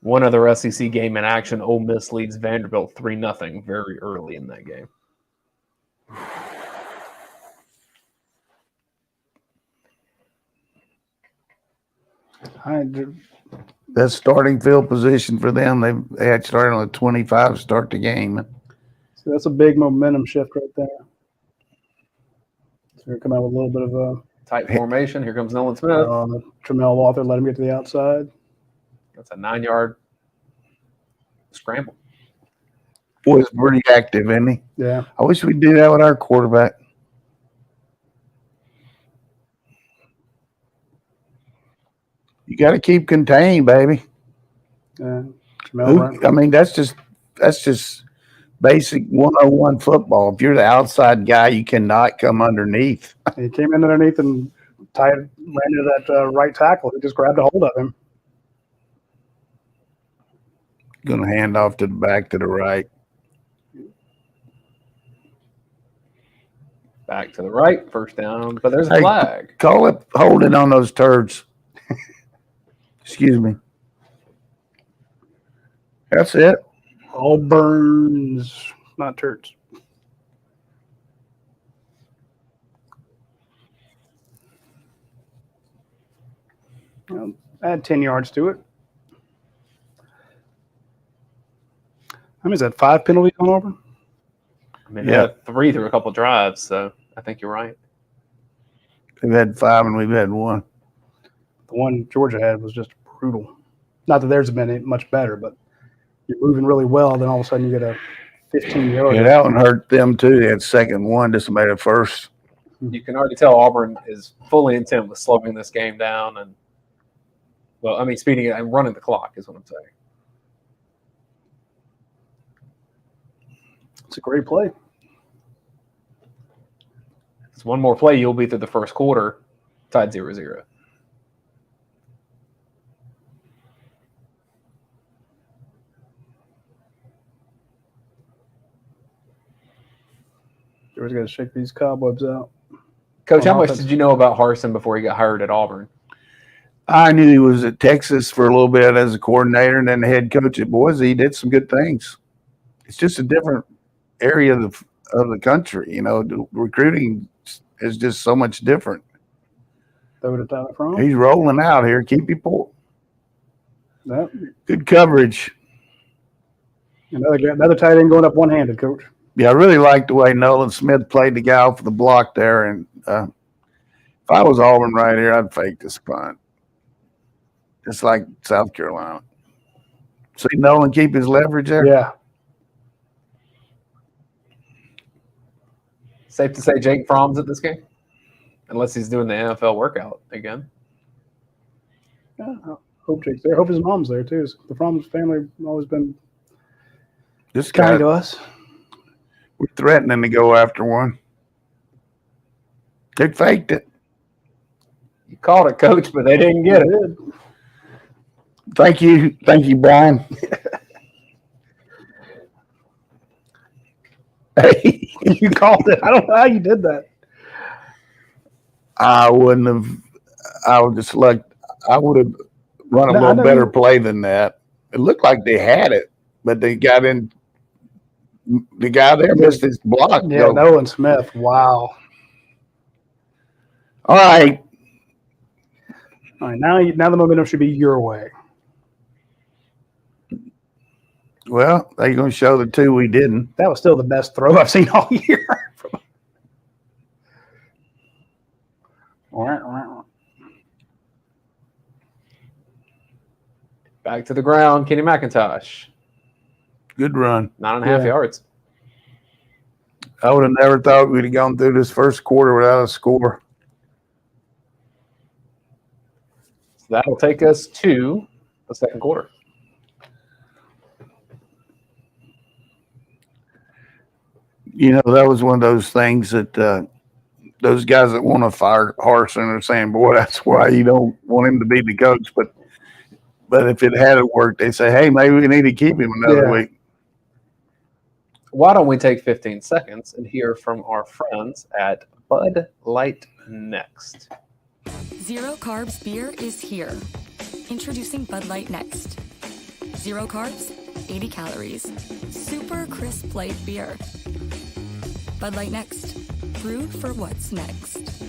One other SEC game in action. Ole Miss leads Vanderbilt 3-0 very early in that game. That's starting field position for them. They had started on the 25 to start the game. So that's a big momentum shift right there. So here come out with a little bit of a tight formation. Here comes Nolan Smith. Tramel Walther let him get to the outside. That's a 9-yard scramble. Boy's pretty active, isn't he? Yeah. I wish we'd do that with our quarterback. You got to keep contained, baby. Yeah. I mean, that's just basic 101 football. If you're the outside guy, you cannot come underneath. He came in underneath and ran into that right tackle. He just grabbed a hold of him. Going to hand off to the back to the right. Back to the right, first down, but there's a Hey, flag. Call it holding on those turds. Excuse me. That's it. Auburn's not turds. Well, add 10 yards to it. How many is that? 5 penalties on Auburn? I mean, they had 3 through a couple drives, so I think you're right. We've had 5 and we've had 1. The one Georgia had was just brutal. Not that theirs have been much better, but you're moving really well, then all of a sudden you get a 15-yard. Yeah, that one hurt them too. They had 2nd and 1, just made it first. You can already tell Auburn is fully intent with slowing this game down and, well, I mean, speeding it and running the clock is what I'm saying. It's a great play. It's one more play, you'll be through the first quarter, tied 0-0. Georgia's got to shake these cobwebs out. Coach, how much did you know about Harsin before he got hired at Auburn? I knew he was at Texas for a little bit as a coordinator and then the head coach at Boise. He did some good things. It's just a different area of the country. You know, the recruiting is just so much different. That would have done it from. He's rolling out here. Keep you pulled. Yep. Good coverage. Another tight end going up one-handed, Coach. Yeah, I really liked the way Nolan Smith played the guy off the block there. And if I was Auburn right here, I'd fake this punt. Just like South Carolina. See Nolan keep his leverage there? Yeah. Safe to say Jake Fromm's at this game? Unless he's doing the NFL workout again. Yeah, I hope Jake's there. I hope his mom's there, too. The Fromm's family have always been This kind guy, to us. we're threatening to go after one. They faked it. You called it, Coach, but they didn't get it. Thank you, Brian. Hey, You called it. I don't know how you did that. I wouldn't have. I would just like. I would have run a No, I little know better you- play than that. It looked like they had it, but they got in. The guy there missed his block. Yeah, Nolan Smith. Wow. All right. All right, now the momentum should be your way. Well, they're going to show the 2 we didn't. That was still the best throw I've seen all year. Back to the ground, Kenny McIntosh. Good run. 9.5 yards. I would have never thought we'd have gone through this first quarter without a score. So that'll take us to the second quarter. You know, that was one of those things that those guys that want to fire Harsin are saying, boy, that's why you don't want him to be the coach. But if it had worked, they say, hey, maybe we need to keep him another week. Why don't we take 15 seconds and hear from our friends at Bud Light Next? Zero carbs beer is here. Introducing Bud Light Next. 0 carbs, 80 calories. Super crisp light beer. Bud Light Next. Brewed for what's next.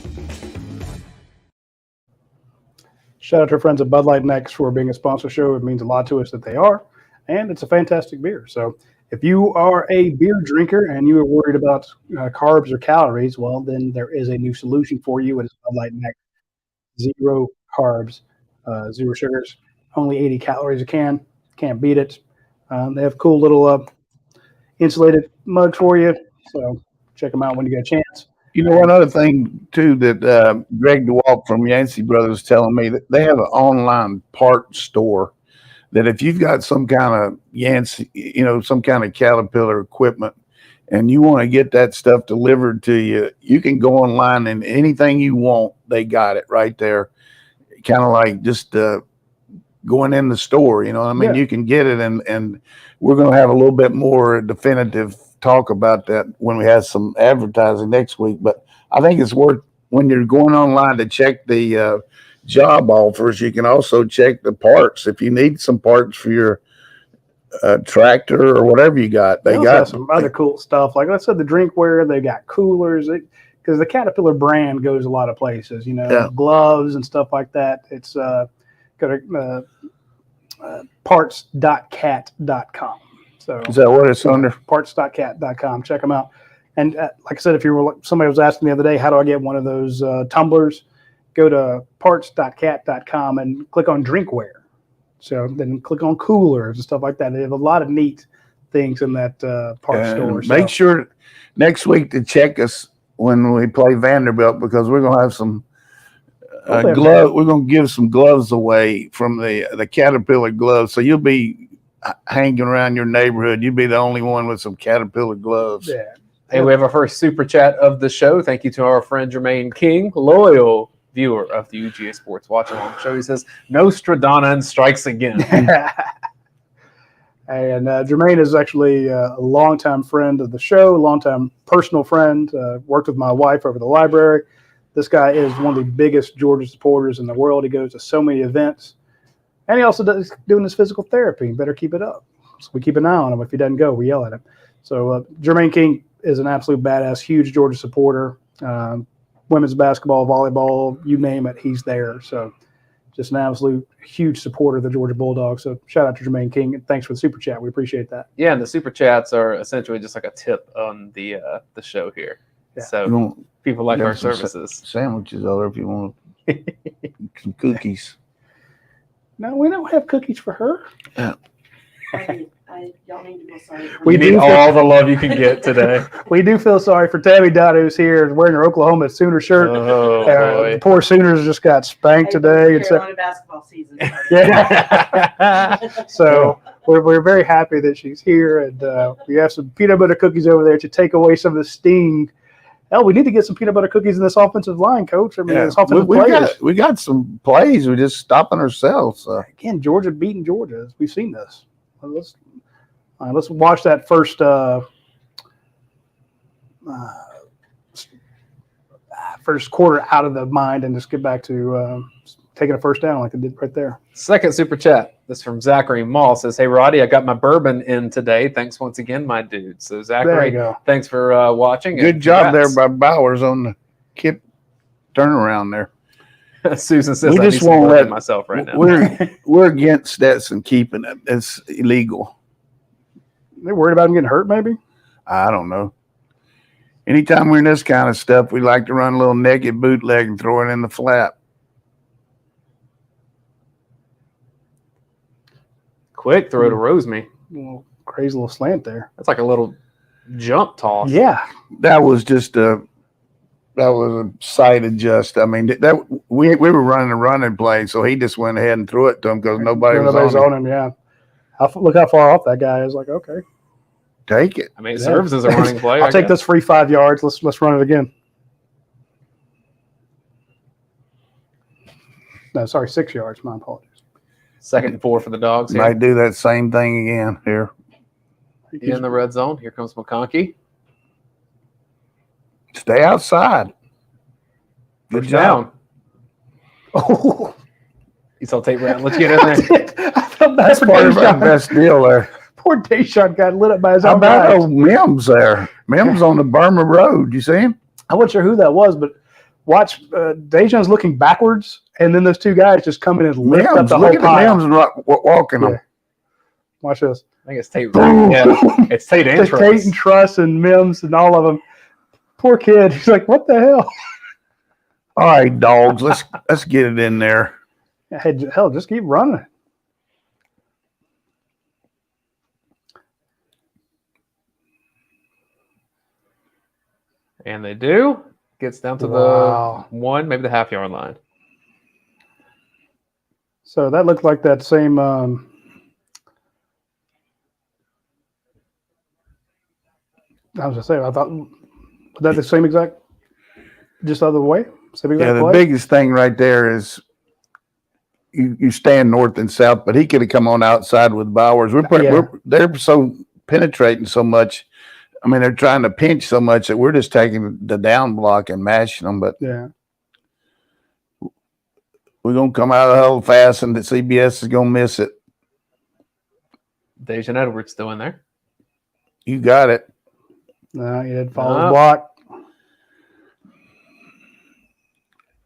Shout out to our friends at Bud Light Next for being a sponsor show. It means a lot to us that they are, and it's a fantastic beer. So if you are a beer drinker and you are worried about carbs or calories, well, then there is a new solution for you. It is Bud Light Next. 0 carbs, 0 sugars, only 80 calories a can. Can't beat it. They have cool little insulated mugs for you. So check them out when you get a chance. You know, one other thing, too, that Greg DeWalt from Yancey Brothers was telling me, that they have an online part store that if you've got some kind of Yancey, you know, some kind of Caterpillar equipment and you want to get that stuff delivered to you, you can go online and anything you want, they got it right there. Kind of like just going in the store. You know, I mean, Yeah. you can get it, and we're going to have a little bit more definitive talk about that when we have some advertising next week. But I think it's worth, when you're going online to check the job offers, you can also check the parts. If you need some parts for your tractor or whatever you got, They also have some other cool stuff. Like I said, the drinkware, they got coolers. Because the Caterpillar brand goes a lot of places, you know, Yeah. gloves and stuff like that. It's got a parts.cat.com. So Is that what it's under? Parts.cat.com. Check them out. And like I said, if you were, somebody was asking the other day, how do I get one of those tumblers? Go to parts.cat.com and click on drinkware. So then click on coolers and stuff like that. They have a lot of neat things in that parts store. Make sure next week to check us when we play Vanderbilt, because we're going to have some gloves. We're going to give some gloves away from the Caterpillar gloves. So you'll be hanging around your neighborhood. You'll be the only one with some Caterpillar gloves. Yeah. Hey, we have our first super chat of the show. Thank you to our friend Jermaine King, loyal viewer of the UGA Sports Watch Along show. He says, Nostradamus strikes again. And Jermaine is actually a longtime friend of the show, longtime personal friend, worked with my wife over the library. This guy is one of the biggest Georgia supporters in the world. He goes to so many events. And he also does doing his physical therapy. Better keep it up. So we keep an eye on him. If he doesn't go, we yell at him. So Jermaine King is an absolute badass, huge Georgia supporter. Women's basketball, volleyball, you name it, he's there. So just an absolute huge supporter of the Georgia Bulldogs. So shout out to Jermaine King. And thanks for the super chat. We appreciate that. Yeah, and the super chats are essentially just like a tip on the show here. Yeah. So people like our some services. sandwiches over if you want some cookies. No, we don't have cookies for her. Y'all need to feel sorry for We me. need all the love you can get today. We do feel sorry for Tabby Dodd, who's here wearing her Oklahoma Sooner shirt. Oh, boy. Poor Sooners just got spanked Hey, today. the Carolina basketball season started. Yeah. So we're very happy that she's here, and we have some peanut butter cookies over there to take away some of the sting. Hell, we need to get some peanut butter cookies in this offensive line, Coach. I mean, this offensive players. We got some plays. We're just stopping ourselves. Again, Georgia beating Georgia. We've seen this. Let's watch that first first quarter out of the mind and just get back to taking a first down like I did right there. Second super chat. This is from Zachary Mall. Says, hey, Roddy, I got my bourbon in today. Thanks once again, my dude. So, There you Zachary, go. thanks for watching. Good and job there congrats. by Bowers on the kip turnaround there. Susan says, We I just need some won't bourbon let- myself right now. We're against Stetson keeping it. It's illegal. They're worried about him getting hurt, maybe? I don't know. Anytime we're in this kind of stuff, we like to run a little naked bootleg and throw it in the flap. Quick throw to Roseme. Crazy little slant there. That's like a little jump toss. Yeah. That was just a side adjust. I mean, that we were running a running play, so he just went ahead and threw it to him because nobody's on him. Yeah. Look how far off that guy is. Like, okay. Take it. I mean, it serves as a running play. I'll take this free 5 yards. Let's run it again. No, sorry, 6 yards. My apologies. Second and 4 for the Dogs here. Might do that same thing again here. In the red zone. Here comes McConkey. Stay outside. Good First job. down. Oh, You saw tape around. Let's get in there. I felt bad That's for part of our Deshaun. best deal there. Poor Deshaun got lit up by his How own about guy. old Mims there? Mims on the Burma Road. You see him? I wasn't sure who that was, but watch Deshaun's looking backwards, and then those two guys just come in and lift up Mims. the Look whole at the pile. Mims walking them. Yeah. Watch this. I think it's Tate. Yeah, it's Tate and Tate Truss. and Truss and Mims and all of them. Poor kid. He's like, what the hell? All right, dogs. Let's get it in there. Hey, hell, just keep running. And they do. Gets down to Wow. the 1, maybe the half-yard line. So that looked like that same. I was gonna say, I thought was that the same exact, just the other way. Same exact Yeah, the play? biggest thing right there is you stand north and south, but he could have come on outside with Bowers. They're so penetrating so much. I mean, they're trying to pinch so much that we're just taking the down block and mashing them. But Yeah. we're gonna come out of the hole fast, and the CBS is gonna miss it. Dejan Edwards still in there. You got it. No, he did follow his block.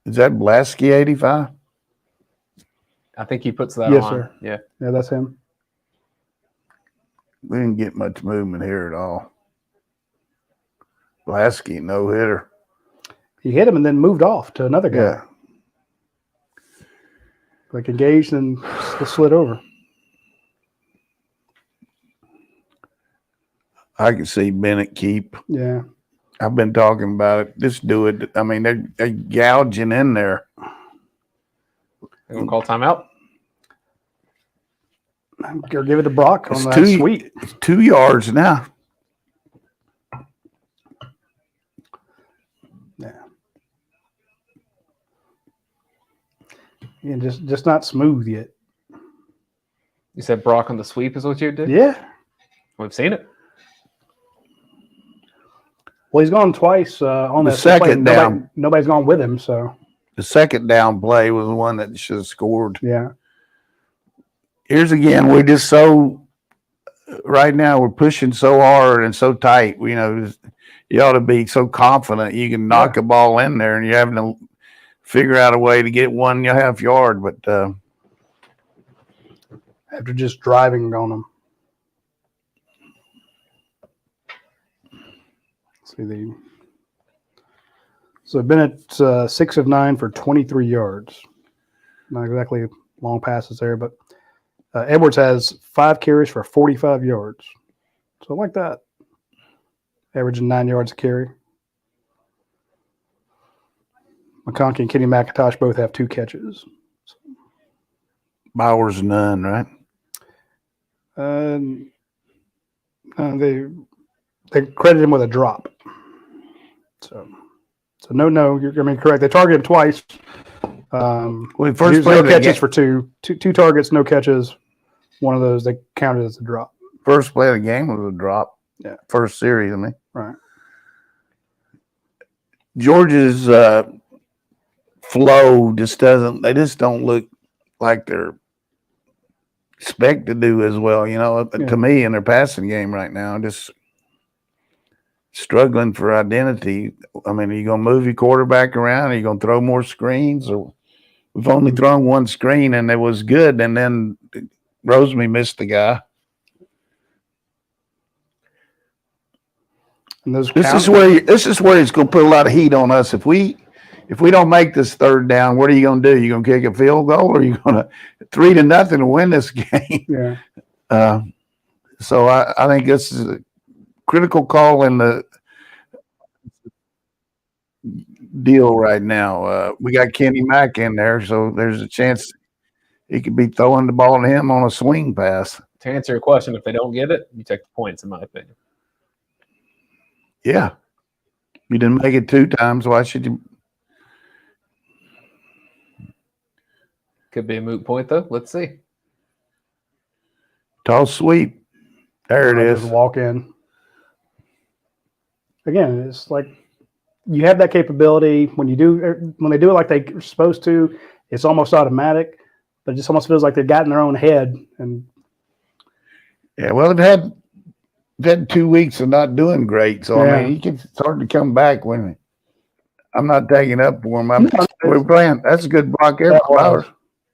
Is that Blasky 85? I think he puts that Yes, on. sir. Yeah. Yeah, that's him. We didn't get much movement here at all. Blasky, no hitter. He hit him and then moved off to another guy. Yeah. Like engaged and slid over. I can see Bennett keep. Yeah. I've been talking about it. Just do it. I mean, they're gouging in there. They're gonna call timeout. Or give it to Brock on It's that sweep. It's 2 yards now. Yeah. And just not smooth yet. You said Brock on the sweep is what you did? Yeah. We've seen it. Well, he's gone twice on The that second play. down. Nobody's gone with him, so The second down play was the one that should have scored. yeah. Here's again, we're just so right now we're pushing so hard and so tight. You know, you ought to be so confident you can knock a ball in there, and you're having to figure out a way to get 1.5 yard. But After just driving on him. So Bennett's 6 of 9 for 23 yards. Not exactly long passes there, but Edwards has 5 carries for 45 yards. So like that. Averaging 9 yards a carry. McConkey and Kenny McIntosh both have 2 catches. Bowers none, right? They credited him with a drop. So no. You're correct. They targeted him twice. We first no played catches for two targets, no catches. One of those they counted as a drop. First play of the game was a drop. Yeah. First series, I mean. Right. Georgia's flow just doesn't. They just don't look like they're expect to do as well. You know, to me, in their passing game right now, just struggling for identity. I mean, are you going to move your quarterback around? Are you going to throw more screens? Or we've only thrown one screen, and it was good. And then Rosemy missed the guy. And those This is where it's going to put a lot of heat on us. If we don't make this third down, what are you going to do? You going to kick a field goal, or are you going to 3-0 to win this game? Yeah. So I think this is a critical call in the deal right now. We got Kenny Mack in there, so there's a chance he could be throwing the ball to him on a swing pass. To answer your question, if they don't get it, you take the points, in my opinion. Yeah. You didn't make it 2 times. Why should you? Could be a moot point, though. Let's see. Toss sweep. There it is. Just walk in. Again, it's like you have that capability when they do it like they're supposed to. It's almost automatic, but it just almost feels like they've got in their own head. And yeah, well, they've had 2 weeks of not doing great, so I mean, it's hard to come back when I'm not taking up for him. We're playing. That's a good block there.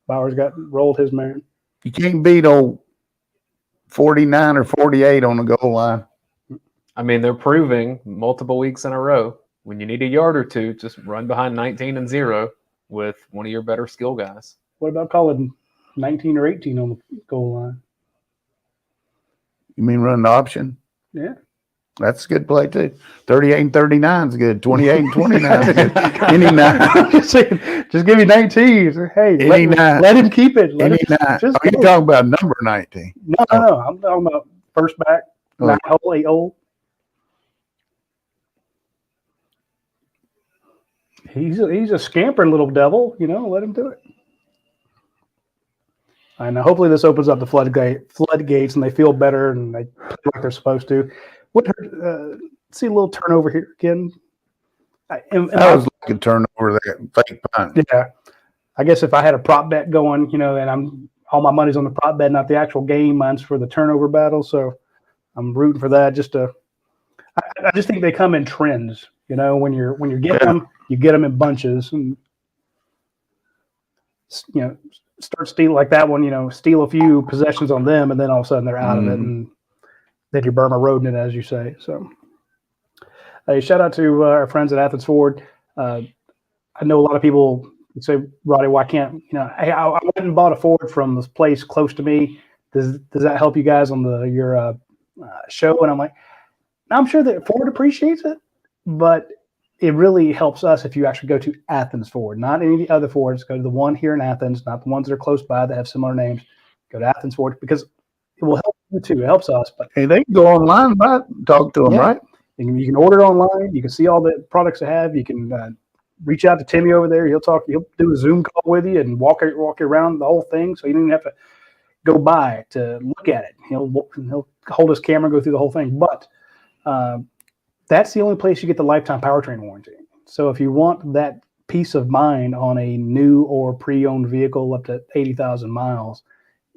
Bowers rolled his man. You can't beat old 49 or 48 on the goal line. I mean, they're proving multiple weeks in a row when you need a yard or two, just run behind 19-0 with one of your better skill guys. What about calling 19 or 18 on the goal line? You mean run the option? Yeah. That's a good play, too. 38-39 is good. 28-29 is good. Any nine. Just give me 19. Hey, let him keep it. Any nine. Are you talking about number 19? No. I'm talking about first back, 9 hole, 8 hole. He's a scampering little devil, let him do it. And hopefully this opens up the floodgates, and they feel better and they play like they're supposed to. What see a little turnover here again? That was like a turnover, that fake punt. Yeah, I guess if I had a prop bet going, and all my money's on the prop bet, not the actual game. Mine's for the turnover battle, so I'm rooting for that. I just think they come in trends. When you're getting them, you get them in bunches, and start stealing like that one. Steal a few possessions on them, and then all of a sudden they're out of it, and then you're Burma roading it, as you say. So, a shout out to our friends at Athens Ford. I know a lot of people would say, Roddy, why can't Hey, I went and bought a Ford from this place close to me. Does that help you guys on your show? And I'm like, I'm sure that Ford appreciates it, but it really helps us if you actually go to Athens Ford, not any of the other Fords. Go to the one here in Athens, not the ones that are close by that have similar names. Go to Athens Ford because it will help you too. It helps us. But hey, they can go online, right? Talk to them, right? You can order it online. You can see all the products they have. You can reach out to Timmy over there. He'll do a Zoom call with you and walk you around the whole thing. So you don't even have to go by to look at it. He'll hold his camera and go through the whole thing. But that's the only place you get the lifetime powertrain warranty. So if you want that peace of mind on a new or pre-owned vehicle up to 80,000 miles,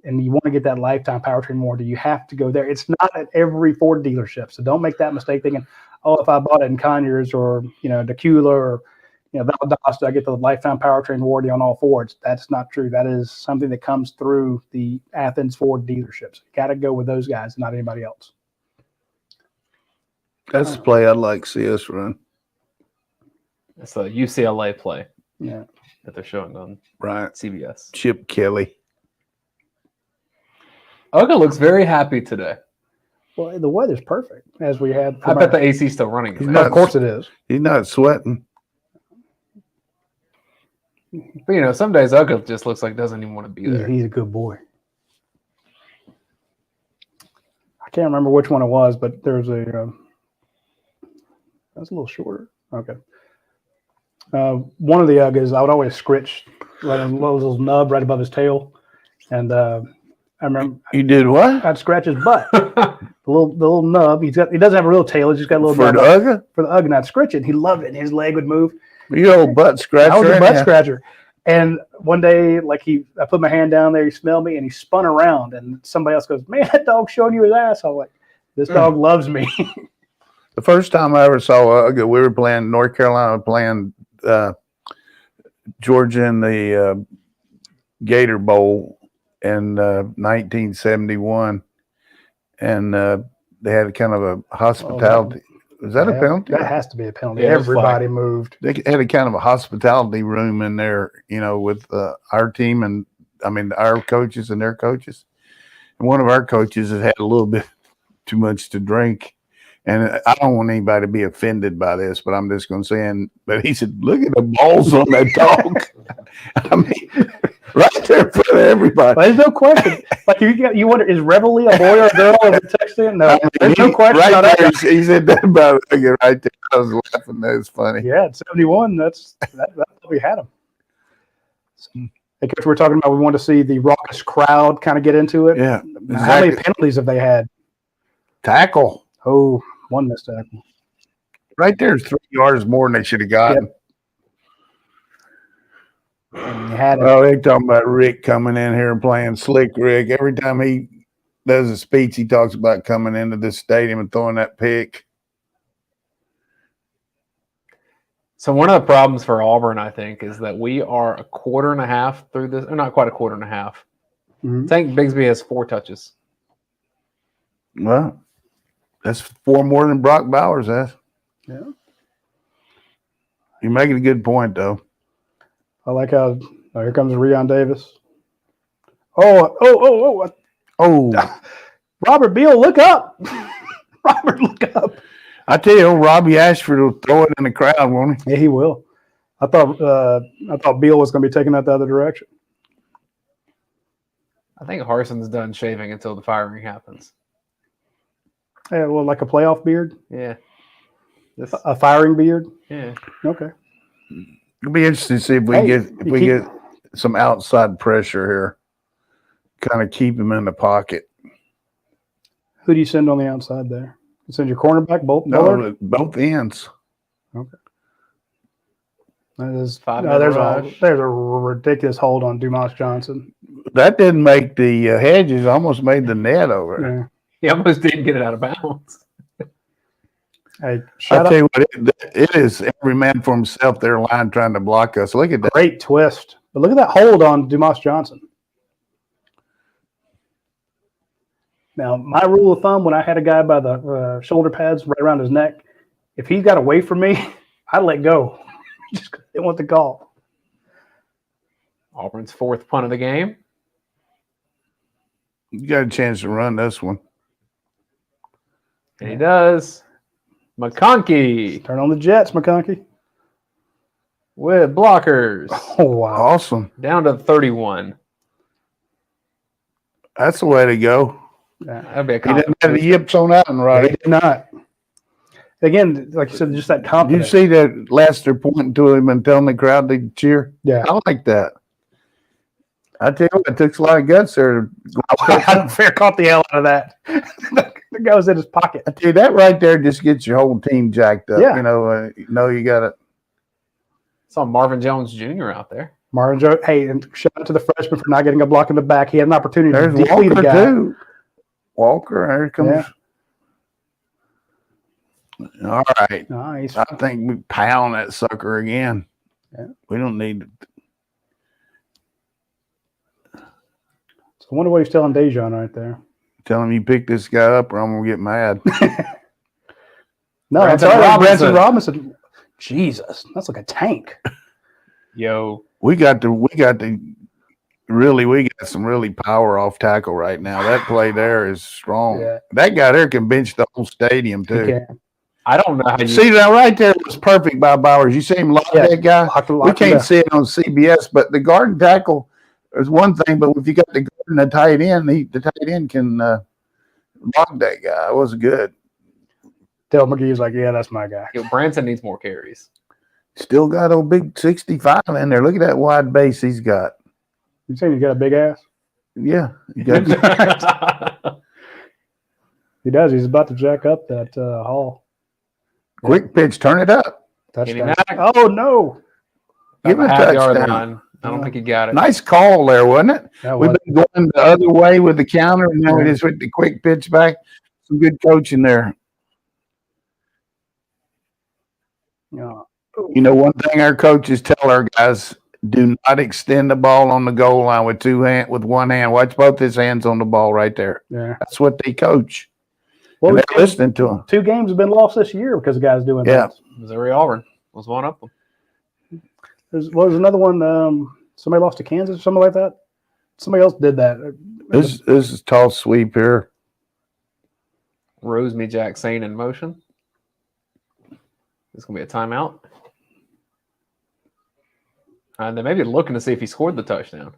and you want to get that lifetime powertrain warranty, you have to go there. It's not at every Ford dealership. So don't make that mistake thinking, if I bought it in Conyers or, Decula or, Valdosta, I get the lifetime powertrain warranty on all Fords. That's not true. That is something that comes through the Athens Ford dealerships. You got to go with those guys, not anybody else. That's the play I'd like to see us run. It's a UCLA play. Yeah. That they're showing on CBS. Chip Kelly. Uga looks very happy today. Well, the weather's perfect, as we had. I bet the AC's still running. Of course it is. He's not sweating. But, some days Uga just looks like doesn't even want to be there. He's a good boy. I can't remember which one it was, but there's a that's a little shorter. Okay. One of the Ugas, I would always scritch right on a little nub right above his tail. And I remember. You did what? I'd scratch his butt. the little nub. He doesn't have a real tail. He's just got a little for nub. the Uga? For the Uga, and I'd scratch it. And he loved it. And his leg would move. You old butt scratcher. I was a butt scratcher. And one day, I put my hand down there, he smelled me, and he spun around. And somebody else goes, "Man, that dog's showing you his ass." I was like, "This dog loves me." The first time I ever saw Uga, we were playing North Carolina, playing Georgia in the Gator Bowl in 1971, and they had kind of a hospitality. Was that a penalty? That has to be a penalty. Yeah, everybody moved. They had a kind of a hospitality room in there, with our team and our coaches and their coaches. And one of our coaches had a little bit too much to drink. And I don't want anybody to be offended by this, but I'm just going to say, but he said, "Look at the balls on that dog." Right there in front of everybody. But there's no question. Like you wonder, is Reveille a boy or a girl? Is it texting? No, there's no question. Right there, he said that about it right there. I was laughing. That was funny. Yeah, at 71, that we had him. Hey, Coach, we're talking about we want to see the raucous crowd kind of get into it. Yeah. Exactly. How many penalties have they had? Tackle. Oh, one missed tackle. Right there is 3 yards more than they should have gotten. Yep. And you had it. Oh, they talking about Rick coming in here and playing slick Rick. Every time he does a speech, he talks about coming into this stadium and throwing that pick. So one of the problems for Auburn, I think, is that we are a quarter and a half through this, or not quite a quarter and a half. Mm-hmm. Tank Bigsby has 4 touches. Well, that's 4 more than Brock Bowers has. Yeah. You're making a good point, though. I like how here comes Rion Davis. Oh. Robert Beal, look up. Robert, look up. I tell you, Robbie Ashford will throw it in the crowd, won't he? Yeah, he will. I thought Beal was going to be taking that the other direction. I think Harson's done shaving until the firing happens. Yeah, well, like a playoff beard? Yeah. A firing beard? Yeah. Okay. It'll be interesting to see if we get some outside pressure here. kind of keep him in the pocket. Who do you send on the outside there? You send your cornerback, Bullard? No, both ends. Okay. That is, 5 no, man there's rush. there's a ridiculous hold on Dumas Johnson. That didn't make the hedges. Almost made the net over there. Yeah. He almost didn't get it out of bounds. Hey, I shout tell out. you what, it is every man for himself. Their line trying to block us. Look at that. Great twist. But look at that hold on Dumas Johnson. Now, my rule of thumb when I had a guy by the shoulder pads right around his neck, if he got away from me, I'd let go. Just 'cause they want the call. Auburn's 4th punt of the game. You got a chance to run this one. And he does. McConkey Turn on the Jets, McConkey. with blockers. Oh, wow. Awesome. Down to 31. That's the way to go. Yeah. That'd be a He didn't have the compliment. yips on that one, He right? did not. Again, like you said, just that Did you confidence. see that Lester pointing to him and telling the crowd to cheer? Yeah. I like that. I tell you what, it took a lot of guts there. Fair caught the hell out of that. The guy was in his pocket. I tell you, that right there just gets your whole team jacked up. Yeah. You know you got it. Saw Marvin Jones Jr. out there. Marvin Jones. Hey, and shout out to the freshman for not getting a block in the back. He had an opportunity There's to deplete Walker a guy. too. Walker, here comes. Yeah. All right. Nice. I think we pound that sucker again. Yeah. We don't need it. So I wonder what he's telling Dejon right there. Tell him you pick this guy up or I'm gonna get mad. No, Branson that's all right. Branson Robinson. Robinson. Jesus, that's like a tank. Yo. we got some really power off tackle right now. That play there is strong. Yeah. That guy there can bench the whole stadium He too. can. I don't know how you See that right there was perfect by Bowers. You see him lock Yeah. that guy? Locked We him can't down. see it on CBS, but the guard and tackle is one thing. But if you got the guard and the tight end, the tight end can block that guy. It was good. Del McGee was like, yeah, that's my guy. Yo, Branson needs more carries. Still got a big 65 in there. Look at that wide base he's got. You saying he's got a big ass? Yeah, he got He does. He's about to jack up that hall. quick pitch. Turn it up. Touchdown. Mack. Oh, no. Give him a Half-yard touchdown. line. I don't think he got it. Nice call there, wasn't it? That We've was, been going the other way with the counter, and now we just went the quick pitch back. Some good coaching there. yeah. You know, one thing our coaches tell our guys: do not extend the ball on the goal line with one hand. Watch both his hands on the ball right there. Yeah. That's what they coach. Well, And they're listening to them. 2 games have been lost this year because the guys doing Yeah. that. Missouri Auburn was one of them. There's another one. Somebody lost to Kansas or something like that. Somebody else did that. This is toss sweep here. Rosemy Jack Sane in motion. It's going to be a timeout. And they may be looking to see if he scored the touchdown.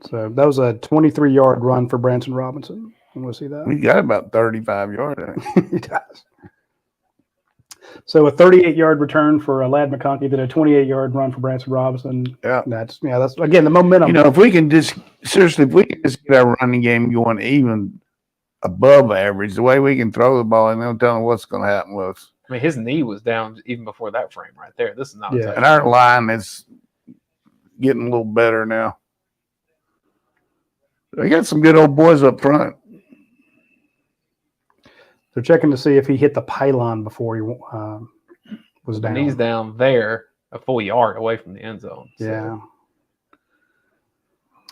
So that was a 23-yard run for Branson Robinson. You want to see that? We got about 35 yards. I think. He does. So a 38-yard return for Lad McConkey, then a 28-yard run for Branson Robinson. Yeah. That's again the momentum. You know, if we can just get our running game going even above average, the way we can throw the ball, and no telling what's going to happen with us. I mean, his knee was down even before that frame right there. This is not a Yeah. touchdown. And our line is getting a little better now. They got some good old boys up front. They're checking to see if he hit the pylon before he was The down. knee's down there, a full yard away from the end zone. So Yeah.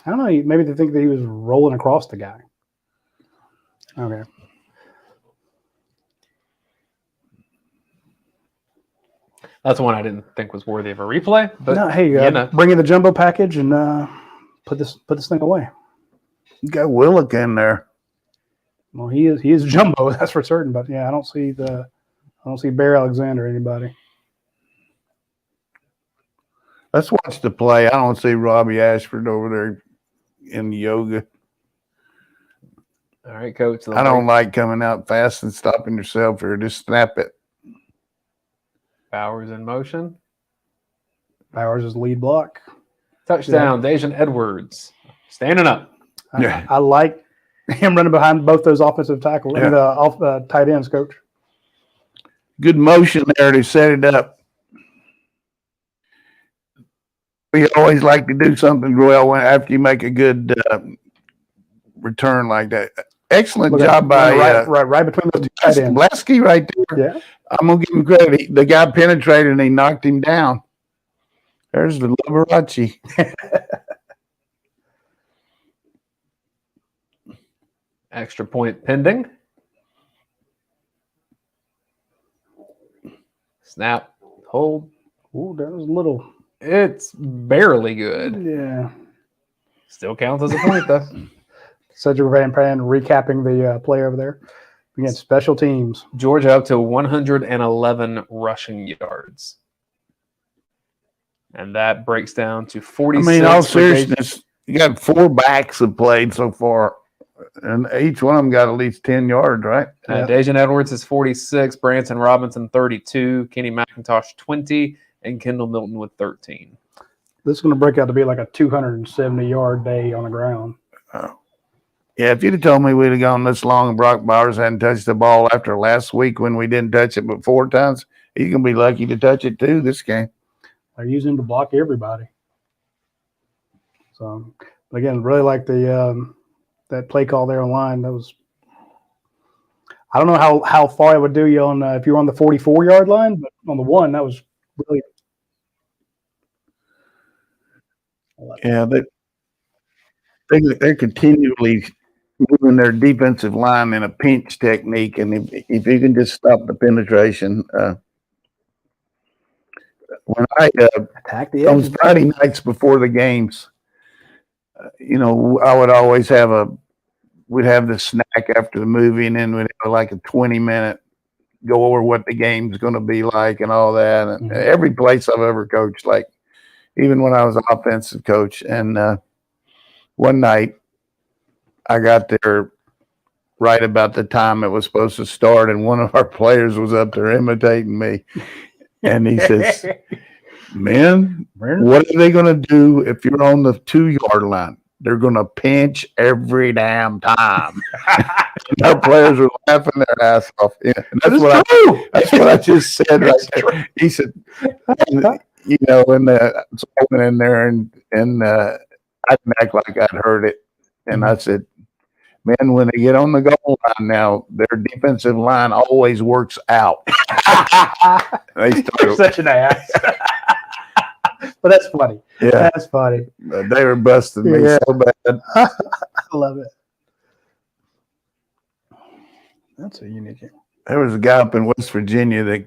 I don't know. Maybe they think that he was rolling across the guy. Okay. that's one I didn't think was worthy of a replay. But No, hey, you know, bring in the jumbo package and put this thing away. You got Willick in there. Well, he is jumbo, that's for certain. But yeah, I don't see Bear Alexander or anybody. Let's watch the play. I don't see Robbie Ashford over there in yoga. All right, Coach. I don't like coming out fast and stopping yourself here. Just snap it. Bowers in motion. Bowers is lead block. Touchdown, Dayne Edwards. Standing up. Yeah. I like him running behind both those offensive tackles. I mean, tight ends, Coach. Good motion there to set it up. We always like to do something well after you make a good return like that. Excellent job by right between those two tight ends. Blaski right there. Yeah. I'm gonna give him credit. The guy penetrated and he knocked him down. There's the Liberace. Extra point pending. Snap. Hold. Ooh, that was a little. It's barely good. Yeah. Still counts as a point, though. Cedric Van Pan recapping the play over there. Again, special teams. Georgia up to 111 rushing yards. And that breaks down to 46. I mean, all seriousness, you got 4 backs have played so far, and each one of them got at least 10 yards, right? Dayne Edwards is 46, Branson Robinson 32, Kenny McIntosh 20, and Kendall Milton with 13. This is going to break out to be like a 270-yard day on the ground. Yeah, if you'd have told me we'd have gone this long and Brock Bowers hadn't touched the ball after last week when we didn't touch it but 4 times, he's going to be lucky to touch it too this game. They're using him to block everybody. So, again, really like the that play call there online. That was – I don't know how far it would do you on if you were on the 44-yard line, but on the 1, that was really – Yeah, they're continually moving their defensive line in a pinch technique, and if you can just stop the penetration when I attack the those Friday nights before the games, I would always we'd have the snack after the movie, and then we'd have like a 20-minute go over what the game's going to be like and all that. And every place I've ever coached, like even when I was an offensive coach, and one night I got there right about the time it was supposed to start, and one of our players was up there imitating me. And he says, "Man, what are they going to do if you're on the 2-yard line? They're going to pinch every damn time." Our players were laughing their ass off. Yeah, and that's what I just said right there. He said, and I went in there and I didn't act like I'd heard it. And I said, "Man, when they get on the goal line now, their defensive line always works out." You're such an ass. But that's funny. Yeah. That's funny. They were busting me so bad. I love it. That's a unique game. There was a guy up in West Virginia that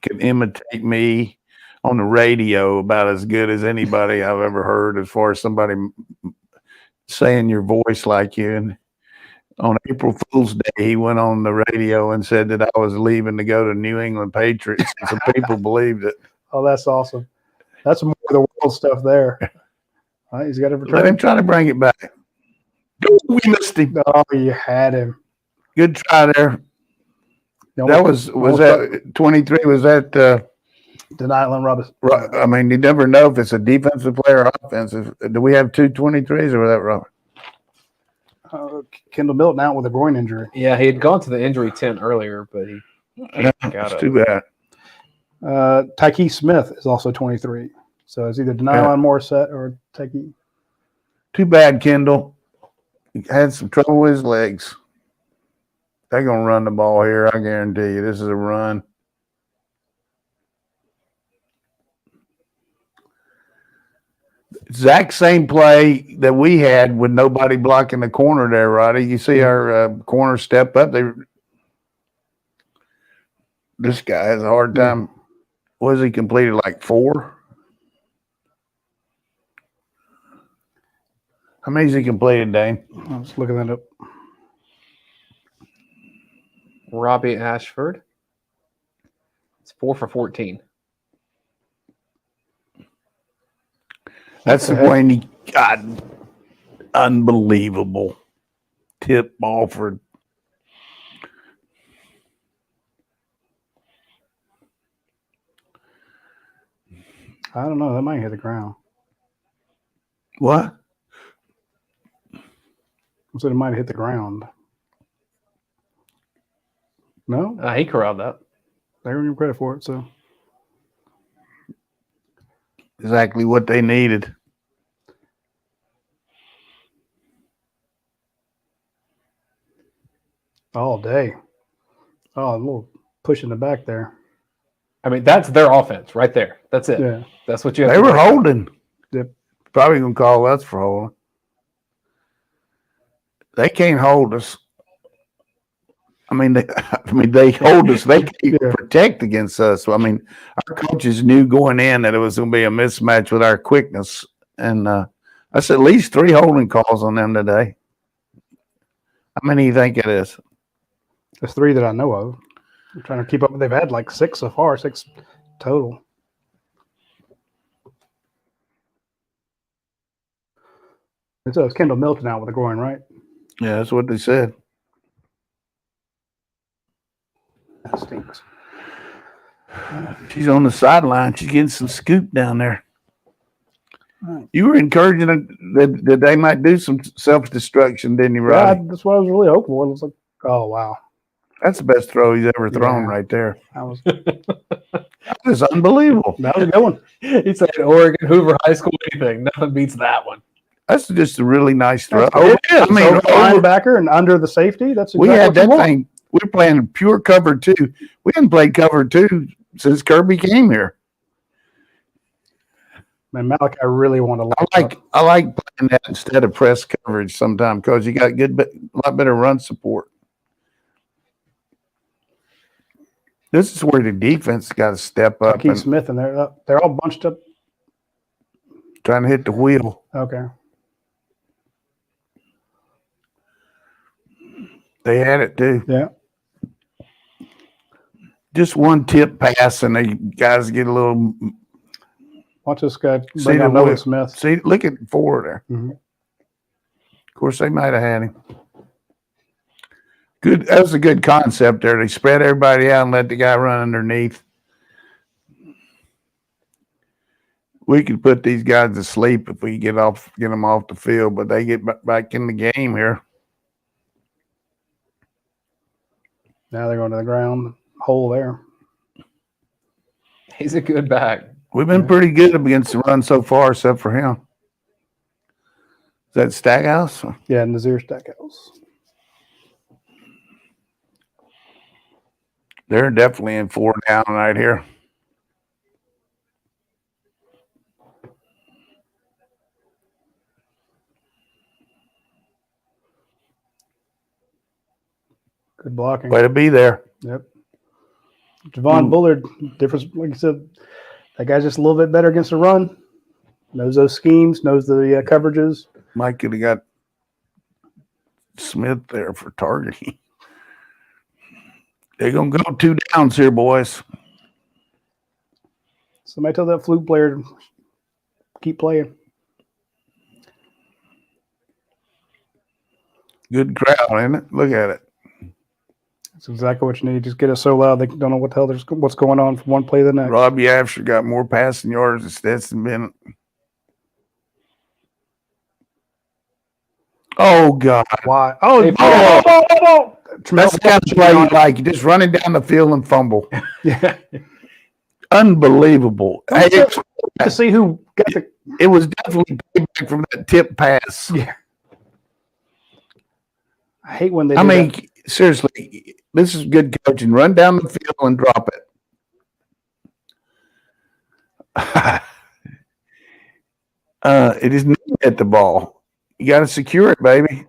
could imitate me on the radio about as good as anybody I've ever heard as far as somebody saying your voice like you. And on April Fool's Day, he went on the radio and said that I was leaving to go to New England Patriots. And some people believed it. Oh, that's awesome. That's more of the world stuff there. All right, he's got to return. Let him try to bring it back. We missed him. Oh, you had him. Good try there. That was that 23? Was that Denial Robinson? I mean, you never know if it's a defensive player or offensive. Do we have 2 23s or was that Robert? Kendall Milton out with a groin injury. Yeah, he had gone to the injury tent earlier, but he got it. Too bad. Tyke Smith is also 23. So it's either Denial Morissette or Tyke. Too bad, Kendall. He had some trouble with his legs. They're going to run the ball here, I guarantee you. This is a run. Exact same play that we had with nobody blocking the corner there, Roddy. You see our corner step up. This guy has a hard time. Was he completed like 4? How many has he completed, Dane? I was looking that up. Robbie Ashford. It's 4 for 14. That's the point. God, unbelievable. tip ball for. I don't know. That might hit the ground. What? I said it might hit the ground. No, He corralled that. they were giving credit for it. So Exactly what they needed. all day. Oh, a little push in the back there. I mean, that's their offense right there. That's it. Yeah. That's what you have They to were do. holding. Yep. Probably gonna call us for holding. They can't hold us. I mean, they hold us. They can't protect against us. I mean, our coaches knew going in that it was going to be a mismatch with our quickness, and that's at least 3 holding calls on them today. How many do you think it is? There's 3 that I know of. I'm trying to keep up. They've had like 6 so far, 6 total. It's Kendall Milton out with a groin, right? Yeah, that's what they said. That stinks. She's on the sideline. She's getting some scoop down there. Right. You were encouraging that they might do some self-destruction, didn't you, Roddy? Yeah, that's what I was really hoping for. It was like, oh, wow. That's the best throw he's ever thrown right there. That was unbelievable. That was a good one. He said Oregon, Hoover High School, anything. Nothing beats that one. That's just a really nice throw. It is. I mean, Over the linebacker and under the safety. That's exactly we had what you that want. thing. We were playing pure cover 2. We hadn't played cover 2 since Kirby came here. Man, Malik, I really want to I like playing that instead of press coverage sometimes because you got a lot better run support. This is where the defense got to step up Keith and Smith and they're all bunched up. trying to hit the wheel. Okay. They had it too. Yeah. Just one tip pass and the guys get a little. Watch this guy bring on Noah Smith. See, look at Ford there. Mm-hmm. Of course, they might have had him. Good. That was a good concept there. They spread everybody out and let the guy run underneath. We could put these guys to sleep if we get them off the field, but they get back in the game here. Now they're going to the ground. Hole there. He's a good back. We've been pretty good against the run so far, except for him. Is that Stackhouse? Yeah, Nazir Stackhouse. They're definitely in 4 down right here. Good blocking. Way to be there. Yep. Javon Bullard, difference, like you said, that guy's just a little bit better against the run. Knows those schemes, knows the coverages. Mike could have got Smith there for targeting. They're going to go 2 downs here, boys. Somebody tell that fluke player to keep playing. Good crowd, isn't it? Look at it. That's exactly what you need. Just get it so loud they don't know what the hell what's going on from one play to the next. Robbie Afsher got more passing yards than Stetson Bennett. Oh, God. Why? Oh, That's the kind of play you like. You just running down the field and fumble. Yeah. Unbelievable. To see who got the. It was definitely payback from that tip pass. Yeah. I hate when they. I mean, seriously, this is good coaching. Run down the field and drop it. It is not at the ball. You got to secure it, baby.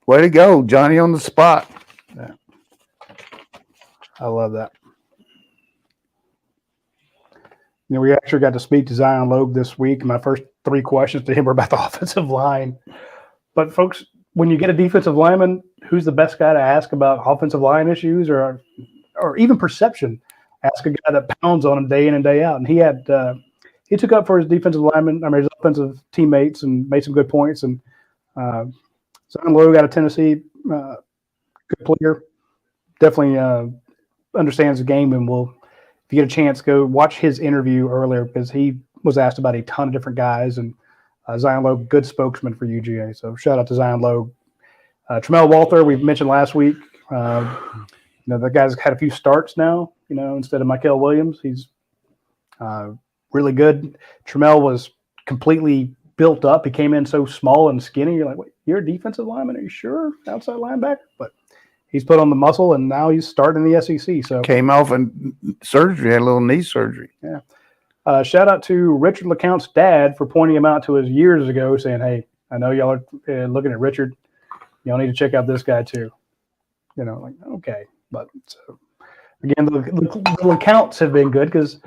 Way to go, Johnny on the spot. Yeah. I love that. You know, we actually got to speak to Zion Logue this week. My first 3 questions to him were about the offensive line. But, folks, when you get a defensive lineman, who's the best guy to ask about offensive line issues or even perception? Ask a guy that pounds on him day in and day out. And he took up for his defensive lineman, his offensive teammates and made some good points. And Zion Logue out of Tennessee, good player. Definitely understands the game, and will, if you get a chance, go watch his interview earlier because he was asked about a ton of different guys, and Zion Logue, good spokesman for UGA. So shout out to Zion Logue. Tramel Walther, we mentioned last week. The guy's had a few starts now, instead of Michael Williams. He's really good. Tramel was completely built up. He came in so small and skinny. You're like, wait, you're a defensive lineman? Are you sure? Outside linebacker? But he's put on the muscle, and now he's starting in the SEC. So came off in surgery, had a little knee surgery. Yeah. Shout out to Richard LeCount's dad for pointing him out to us years ago, saying, hey, I know y'all are looking at Richard. Y'all need to check out this guy too. Okay. But so, again, the LeCounts have been good because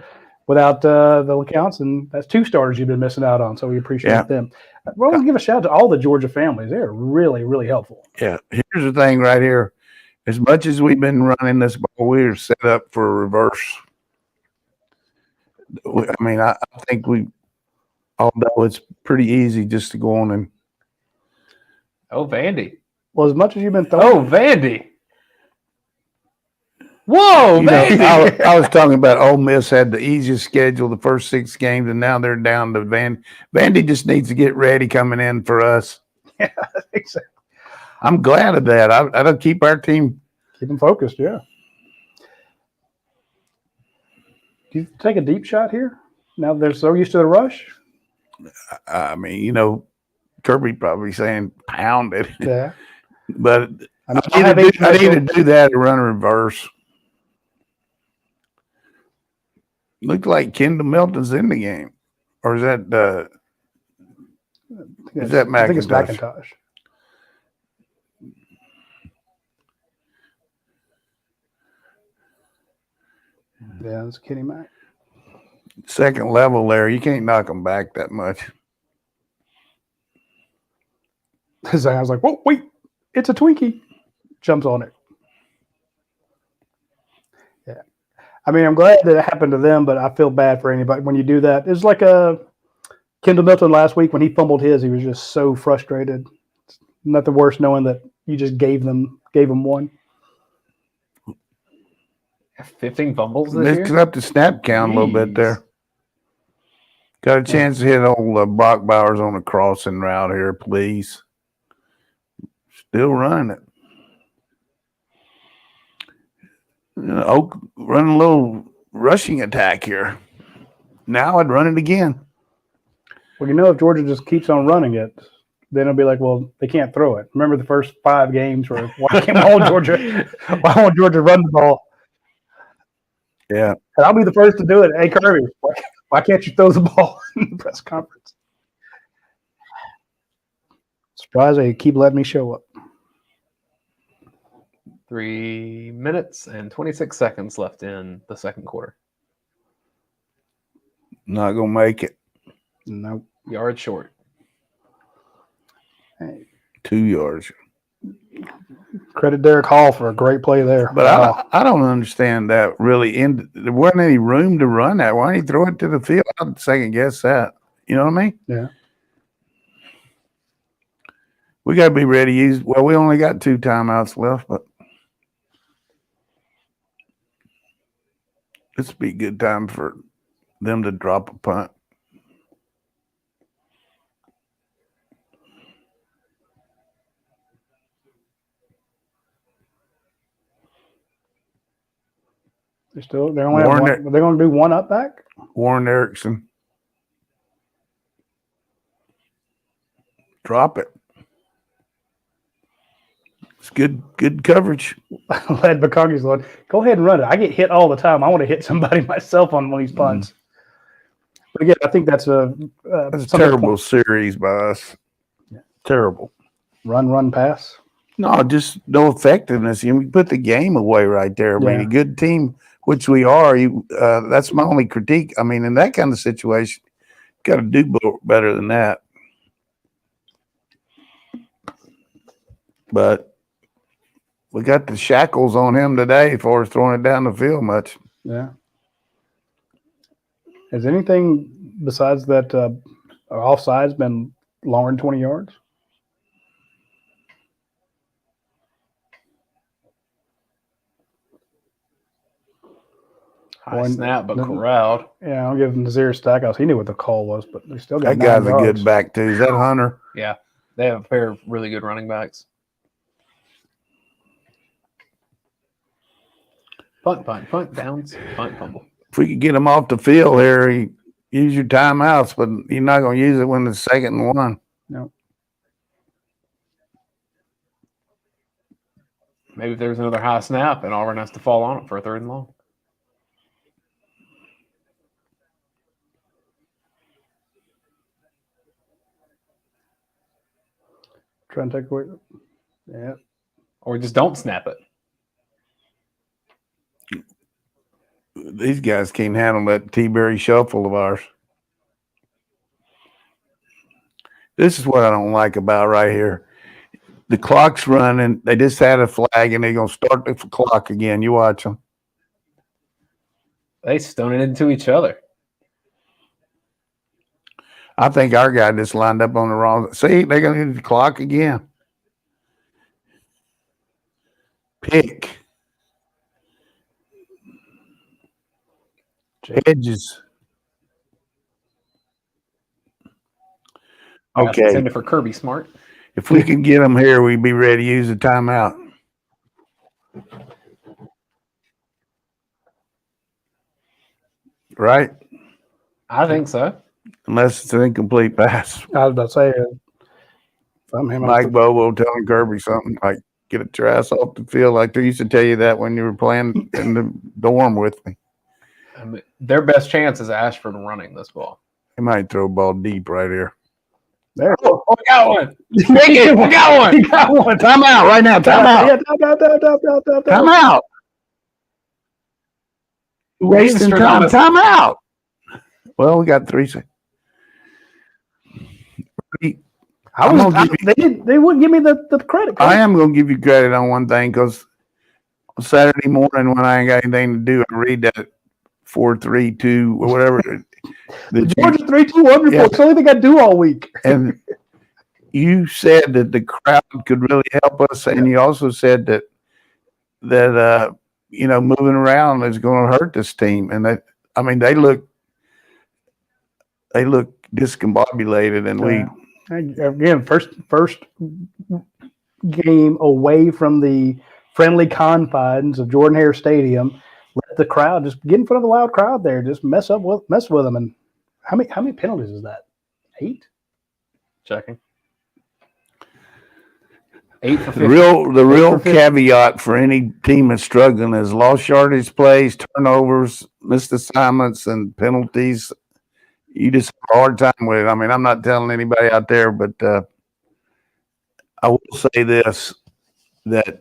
without the LeCounts, and that's 2 starters you've been missing out on. So we appreciate them. I want to give a shout out to all the Georgia families. They're really, really helpful. Yeah. Here's the thing right here. As much as we've been running this ball, we're set up for a reverse. I think although it's pretty easy just to go on and. Oh, Vandy. Well, as much as you've been throwing. Oh, Vandy. Whoa, Vandy. I was talking about Ole Miss had the easiest schedule the first 6 games, and now they're down to Vandy just needs to get ready coming in for us. Yeah, exactly. I'm glad of that. That'll keep our team. Keep them focused, yeah. Do you take a deep shot here? Now they're so used to the rush? Kirby probably saying pound it. Yeah. But I need to do that or run a reverse. Looked like Kendall Milton's in the game. Or is that McIntosh? I think it's McIntosh. Yeah, it's Kenny Mack. Second level there. You can't knock them back that much. I was like, whoa, wait, it's a Twinkie. Jumps on it. Yeah. I'm glad that it happened to them, but I feel bad for anybody when you do that. It's like Kendall Milton last week when he fumbled his. He was just so frustrated. It's nothing worse knowing that you just gave him one. 15 fumbles this year? Mixing up the snap count a little bit there. Got a chance to hit old Brock Bowers on a crossing route here, please. Still running it. Oak running a little rushing attack here. Now I'd run it again. Well, if Georgia just keeps on running it, then it'll be like, well, they can't throw it. Remember the first 5 games where why won't Georgia run the ball? Yeah. And I'll be the first to do it. Hey, Kirby, why can't you throw the ball in the press conference? Surprised they keep letting me show up. 3 minutes and 26 seconds left in the second quarter. Not going to make it. Nope. Yard short. Hey. 2 yards. Credit Derek Hall for a great play there. But I don't understand that really. There wasn't any room to run that. Why didn't he throw it to the field? I'd second guess that. You know what I mean? Yeah. We got to be ready. We only got 2 timeouts left, but this would be a good time for them to drop a punt. They're going to do one up back. Warren Erickson. Drop it. It's good coverage. Led Bakogi's Lord. Go ahead and run it. I get hit all the time. I want to hit somebody myself on one of these punts. But again, I think that's a terrible series by us. Yeah. Terrible. Run, pass. No, just no effectiveness. You put the game away right there. I mean, a good team, which we are. That's my only critique. I mean, in that kind of situation, you got to do better than that. But we got the shackles on him today for throwing it down the field much. Yeah. Has anything besides that offsides been longer than 20 yards? High snap, but corralled. Yeah, I'll give him Nazir Stackhouse. He knew what the call was, but they still got That 9 guy's a yards. good back, too. Is that Hunter? Yeah, they have a pair of really good running backs. Punt, downs, punt, fumble. If we could get him off the field here, use your timeouts, but you're not going to use it when it's 2nd and 1. No. Maybe if there's another high snap and Auburn has to fall on it for a 3rd and long. Trying to take away. Yeah. Or just don't snap it. These guys can't handle that T-Berry shuffle of ours. This is what I don't like about right here. The clock's running. They just had a flag, and they're going to start the clock again. You watch them. They stone it into each other. I think our guy just lined up on the wrong. See, they're going to hit the clock again. Pick. Hedges. Okay. Intended for Kirby Smart. If we can get them here, we'd be ready to use the timeout. Right? I think so. Unless it's an incomplete pass. I was about to say, him, Mike Bobo telling Kirby something like, get your ass off the field. Like they used to tell you that when you were playing in the dorm with me. I mean, their best chance is Ashford running this ball. He might throw a ball deep right here. There. Oh, we got one. Make it. We got one. He got one. Time out right now. Time out. Yeah, Time out. Wasting time. Time out. Well, we got 3 seconds. They wouldn't give me the credit. I am going to give you credit on one thing because Saturday morning when I ain't got anything to do, I read that 4-3-2 or whatever. The Georgia 3-2-1 report. It's the only thing I do all week. And you said that the crowd could really help us, and you also said that moving around is going to hurt this team. And they look discombobulated, and again, first game away from the friendly confines of Jordan-Hare Stadium. Let the crowd just get in front of a loud crowd there, just mess with them. And how many penalties is that? 8? Checking. 8 for 50. The real caveat for any team that's struggling is lost yardage plays, turnovers, missed assignments, and penalties. You just have a hard time with it. I mean, I'm not telling anybody out there, but I will say this, that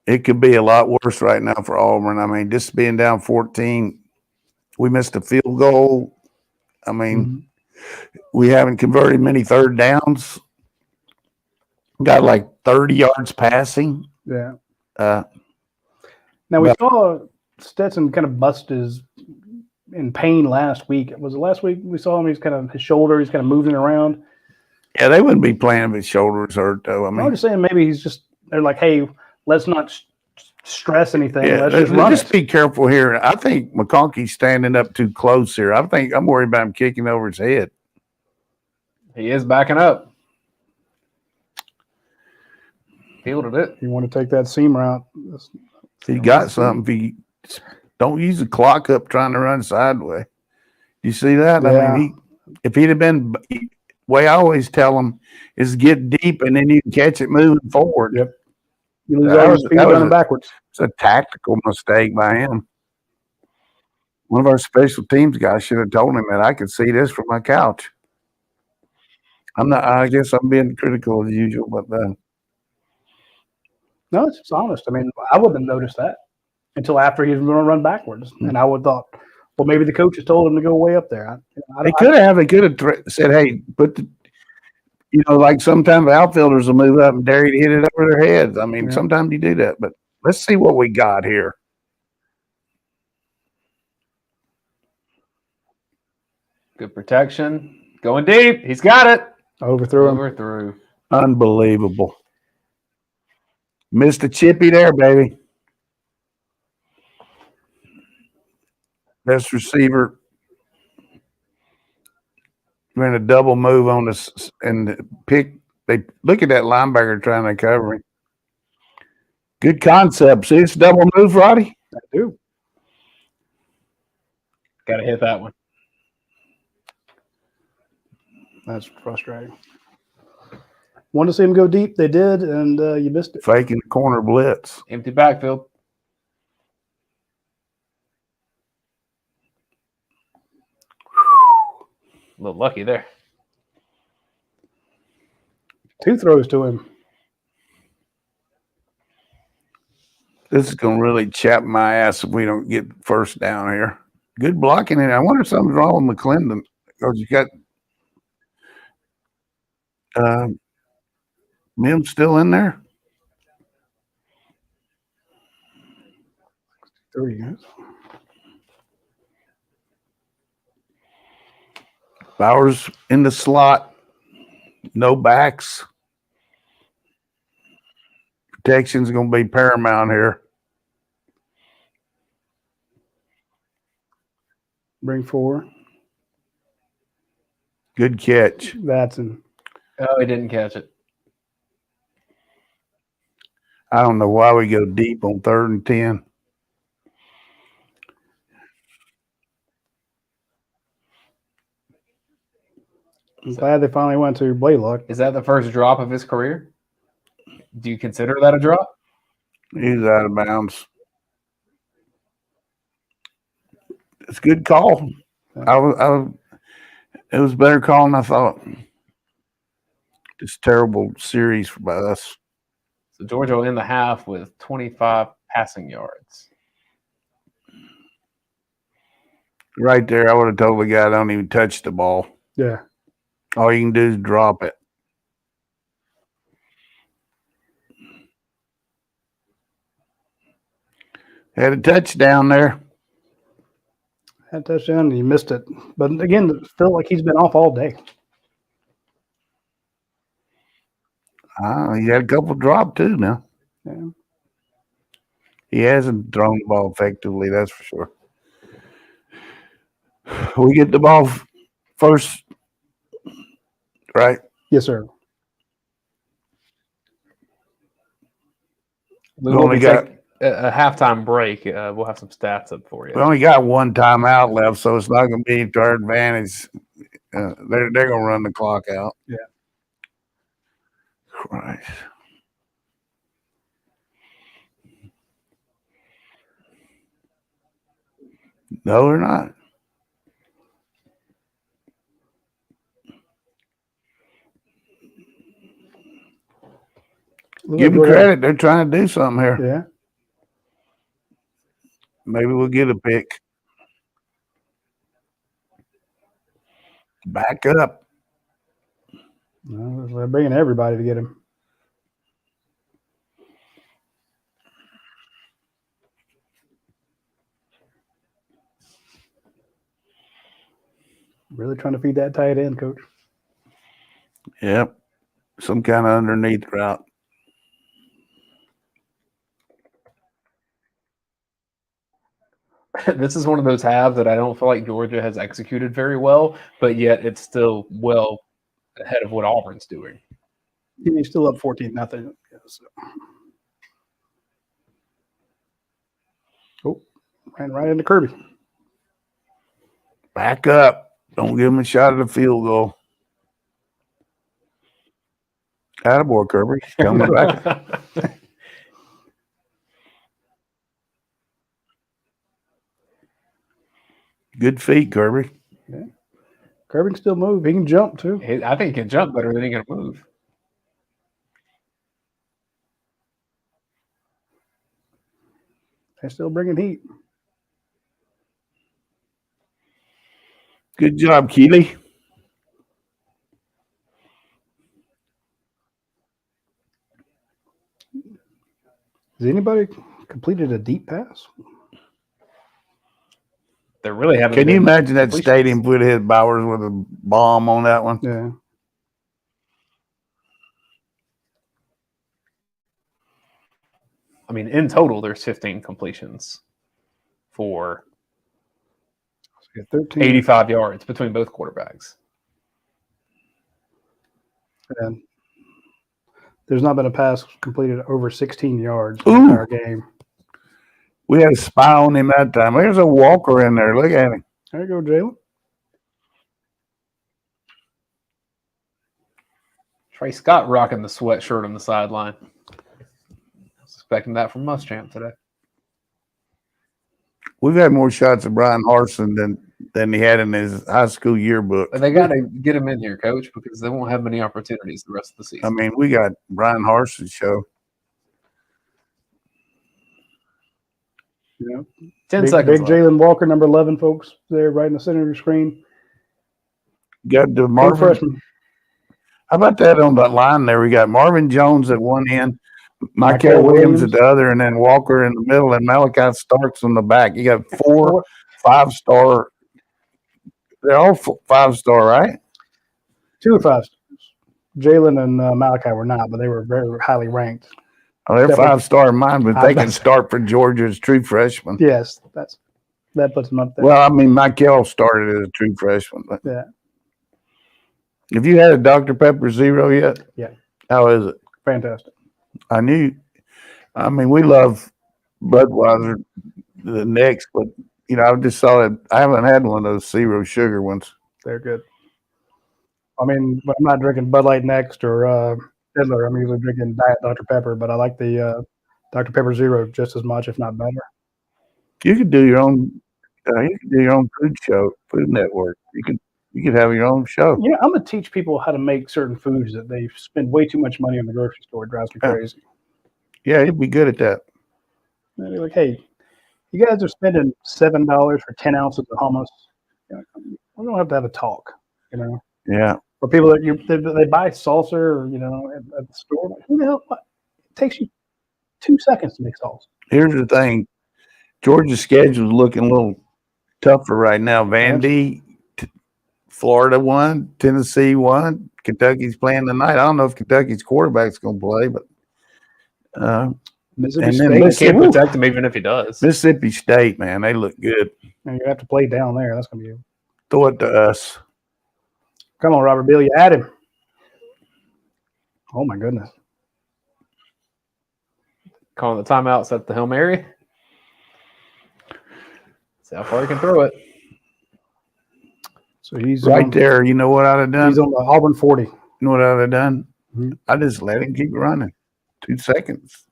it could be a lot worse right now for Auburn. I mean, just being down 14, we missed a field goal. I mean, we haven't converted many 3rd downs. Got like 30 yards passing. Yeah. Now we saw Stetson kind of bust his in pain last week. Was it last week we saw him? He's kind of his kind of moving around. Yeah, they wouldn't be playing if his shoulders hurt though. I mean, I'm just saying maybe they're like, hey, let's not stress anything. Yeah, let's just run. Just be careful here. I think McConkey's standing up too close here. I'm worried about him kicking over his head. He is backing up. Fielded it. You want to take that seam route? He got something. Don't use the clock up trying to run sideways. You see that? Yeah. I mean, if he'd have been, way I always tell him is get deep and then you can catch it moving forward. Yep. You lose all your speed running backwards. It's a tactical mistake by him. One of our special teams guys should have told him that I could see this from my couch. I guess I'm being critical as usual, but no, it's just honest. I mean, I wouldn't have noticed that until after he was going to run backwards, and I would have thought, well, maybe the coach has told him to go way up there. They could have said, "Hey, like sometimes outfielders will move up and dare you to hit it over their heads." I mean, sometimes you do that, but let's see what we got here. Good protection. Going deep. He's got it. Overthrew him. Unbelievable. Missed a chippy there, baby. Best receiver. Ran a double move on this and pick. They look at that linebacker trying to cover him. Good concept. See, it's double move, Roddy. I do. Got to hit that one. That's frustrating. Wanted to see him go deep. They did, and you missed it. Faking the corner blitz. Empty backfield. A little lucky there. 2 throws to him. This is going to really chap my ass if we don't get first down here. Good blocking, and I wonder if something's wrong with McClendon. Because you got Mims still in there. 3 guys. Bowers in the slot. No backs. Protection's going to be paramount here. Bring 4. Good catch. That's in. Oh, he didn't catch it. I don't know why we go deep on 3rd and 10. I'm glad they finally went to Blaylock. Is that the first drop of his career? Do you consider that a drop? He's out of bounds. It's a good call. It was a better call than I thought. This terrible series by us. So Georgia will end the half with 25 passing yards. Right there, I would have told the guy don't even touch the ball. Yeah. All you can do is drop it. Had a touchdown there. Had a touchdown and he missed it. But again, it felt like he's been off all day. He had a couple drop too now. Yeah. He hasn't thrown the ball effectively, that's for sure. We get the ball first, right? Yes, sir. We We will only take a halftime break. We'll have some stats up for you. We only got one timeout left, so it's not going to be to our advantage. They're going to run the clock out. Yeah. Christ. No, they're not. Give them credit. They're trying to do something here. Yeah. Maybe we'll get a pick. Back up. Well, they're bringing everybody to get him. Really trying to feed that tight end, coach. Yep. Some kind of underneath route. This is one of those halves that I don't feel like Georgia has executed very well, but yet it's still well ahead of what Auburn's doing. He's still up 14-0. Yeah, so. Oh, ran right into Kirby. Back up. Don't give him a shot at a field goal. Attaboy, Kirby. Coming back. Good feet, Kirby. Yeah. Kirby can still move. He can jump, too. I think he can jump better than he can move. They're still bringing heat. Good job, Keeley. Has anybody completed a deep pass? They're really having. Can you imagine that stadium would have hit Bowers with a bomb on that one? Yeah. I mean, in total, there's 15 completions for 13. 85 yards between both quarterbacks. And there's not been a pass completed over 16 yards in Ooh. the entire game. We had a spy on him that time. There's a Walker in there. Look at him. There you go, Jalen. Trey Scott rocking the sweatshirt on the sideline. I was expecting that from Muschamp today. We've had more shots of Brian Harsin than he had in his high school yearbook. But they got to get him in here, Coach, because they won't have many opportunities the rest of the season. I mean, we got Brian Harsin's show. Yeah. 10 seconds Big left. Jalen Walker, number 11, folks, there right in the center of your screen. Got the Big Marvin. freshman. How about that on that line there? We got Marvin Jones at one end, Michael Michael Williams Williams at the other, and then Walker in the middle, and Malachi Starks on the back. You got 4 5-star. They're all 5-star, right? 2 or 5 stars. Jalen and Malachi were not, but they were very highly ranked. Oh, they're Definitely. 5-star in mine, but I they was can about to- start for Georgia as true freshmen. Yes, that puts them up there. Well, I mean, Michael started as a true freshman. But Yeah. have you had a Dr. Pepper Zero yet? Yeah. How is it? Fantastic. I mean, we love Budweiser the next, but, I just saw it. I haven't had one of those zero sugar ones. They're good. I mean, but I'm not drinking Bud Light Next or Fiddler. I'm usually drinking Diet Dr. Pepper, but I like the Dr. Pepper Zero just as much, if not better. You could do your own. You could do your own food show, Food Network. You could have your own show. Yeah, I'm gonna teach people how to make certain foods that they spend way too much money on the grocery store. It drives me Yeah. crazy. Yeah, you'd be good at that. And they're like, hey, you guys are spending $7 for 10 ounces of hummus. We don't have to have a talk, Yeah. Or people that they buy salsa, or at the store. Like, who the hell? What? It takes you 2 seconds to make salsa. Here's the thing. Georgia's schedule is looking a little tougher right now. Vandy, Florida won, Tennessee won, Kentucky's playing tonight. I don't know if Kentucky's quarterback's going to play, but Mississippi And then State. Miss- Can't Woo. protect him even if he does. Mississippi State, man, they look good. And you have to play down there. That's gonna be. Throw it to us. Come on, Robert Bill, you had him. Oh my goodness. Calling the timeout, set the Hail Mary. See how far he can throw it. So he's Right there. You know what I'd have done? He's on the Auburn 40. You know what I'd have done? Mhm. I just let him keep running. 2 seconds.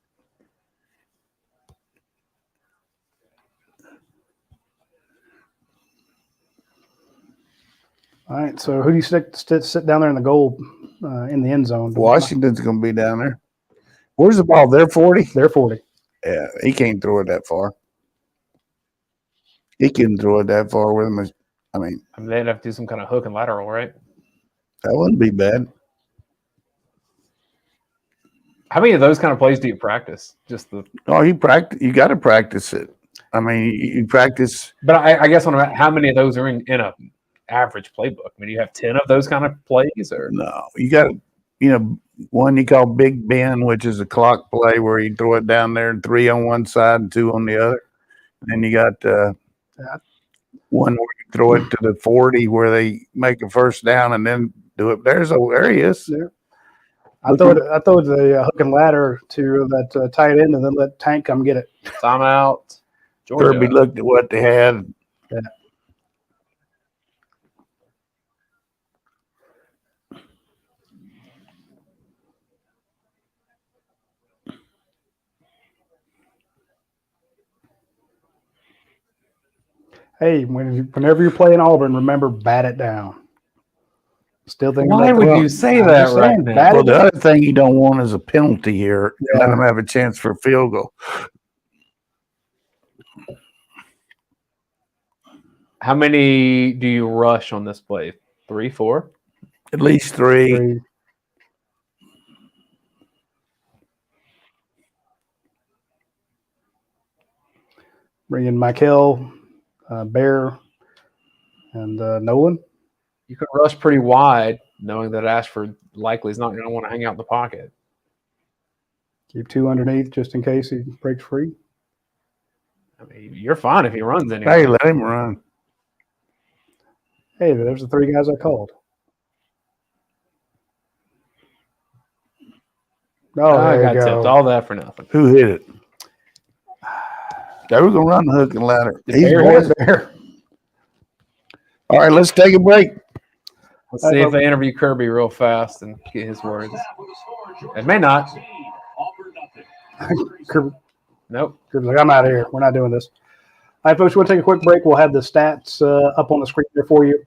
All right. So who do you sit down there in the goal in the end zone? Washington's going to be down there. Where's the ball? They're 40? They're 40. Yeah, he can't throw it that far. He couldn't throw it that far with him. I mean, They'd have to do some kind of hook and lateral, right? that wouldn't be bad. How many of those kind of plays do you practice? Just the. Oh, you practice. You got to practice it. I mean, you practice. But I guess how many of those are in a average playbook? I mean, do you have 10 of those kind of plays, or No, you got one you call Big Ben, which is a clock play where you throw it down there and 3 on one side and 2 on the other. And then you got one where you throw it to the 40 where they make a first down and then do it. There he is. Yeah. I throw the hook and ladder to that tight end and then let Tank come get it. timeout? Georgia. Kirby looked at what they had. Yeah. Hey, whenever you're playing Auburn, remember, bat it down. Still thinking Why about would that. you say I'm that just right saying, now? bat Well, it the down. other thing you don't want is a penalty here. Yeah. Let them have a chance for a field goal. How many do you rush on this play? 3, 4? At least 3. Three. Bring in Michael, Bear, and Nolan. You could rush pretty wide, knowing that Ashford likely is not going to want to hang out in the pocket. Keep 2 underneath just in case he breaks free. I mean, you're fine if he runs anyway. Hey, let him run. Hey, there's the three guys I called. Oh, I there got you tipped. go. All that for nothing. Who hit it? They were going to run the hook and ladder. The He's Bear going. hit it. There. All right, let's take a break. Let's see if they interview Kirby real fast and get his words. It may not. Nope. Kirby's like, I'm out of here. We're not doing this. All right, folks, we'll take a quick break. We'll have the stats up on the screen there for you.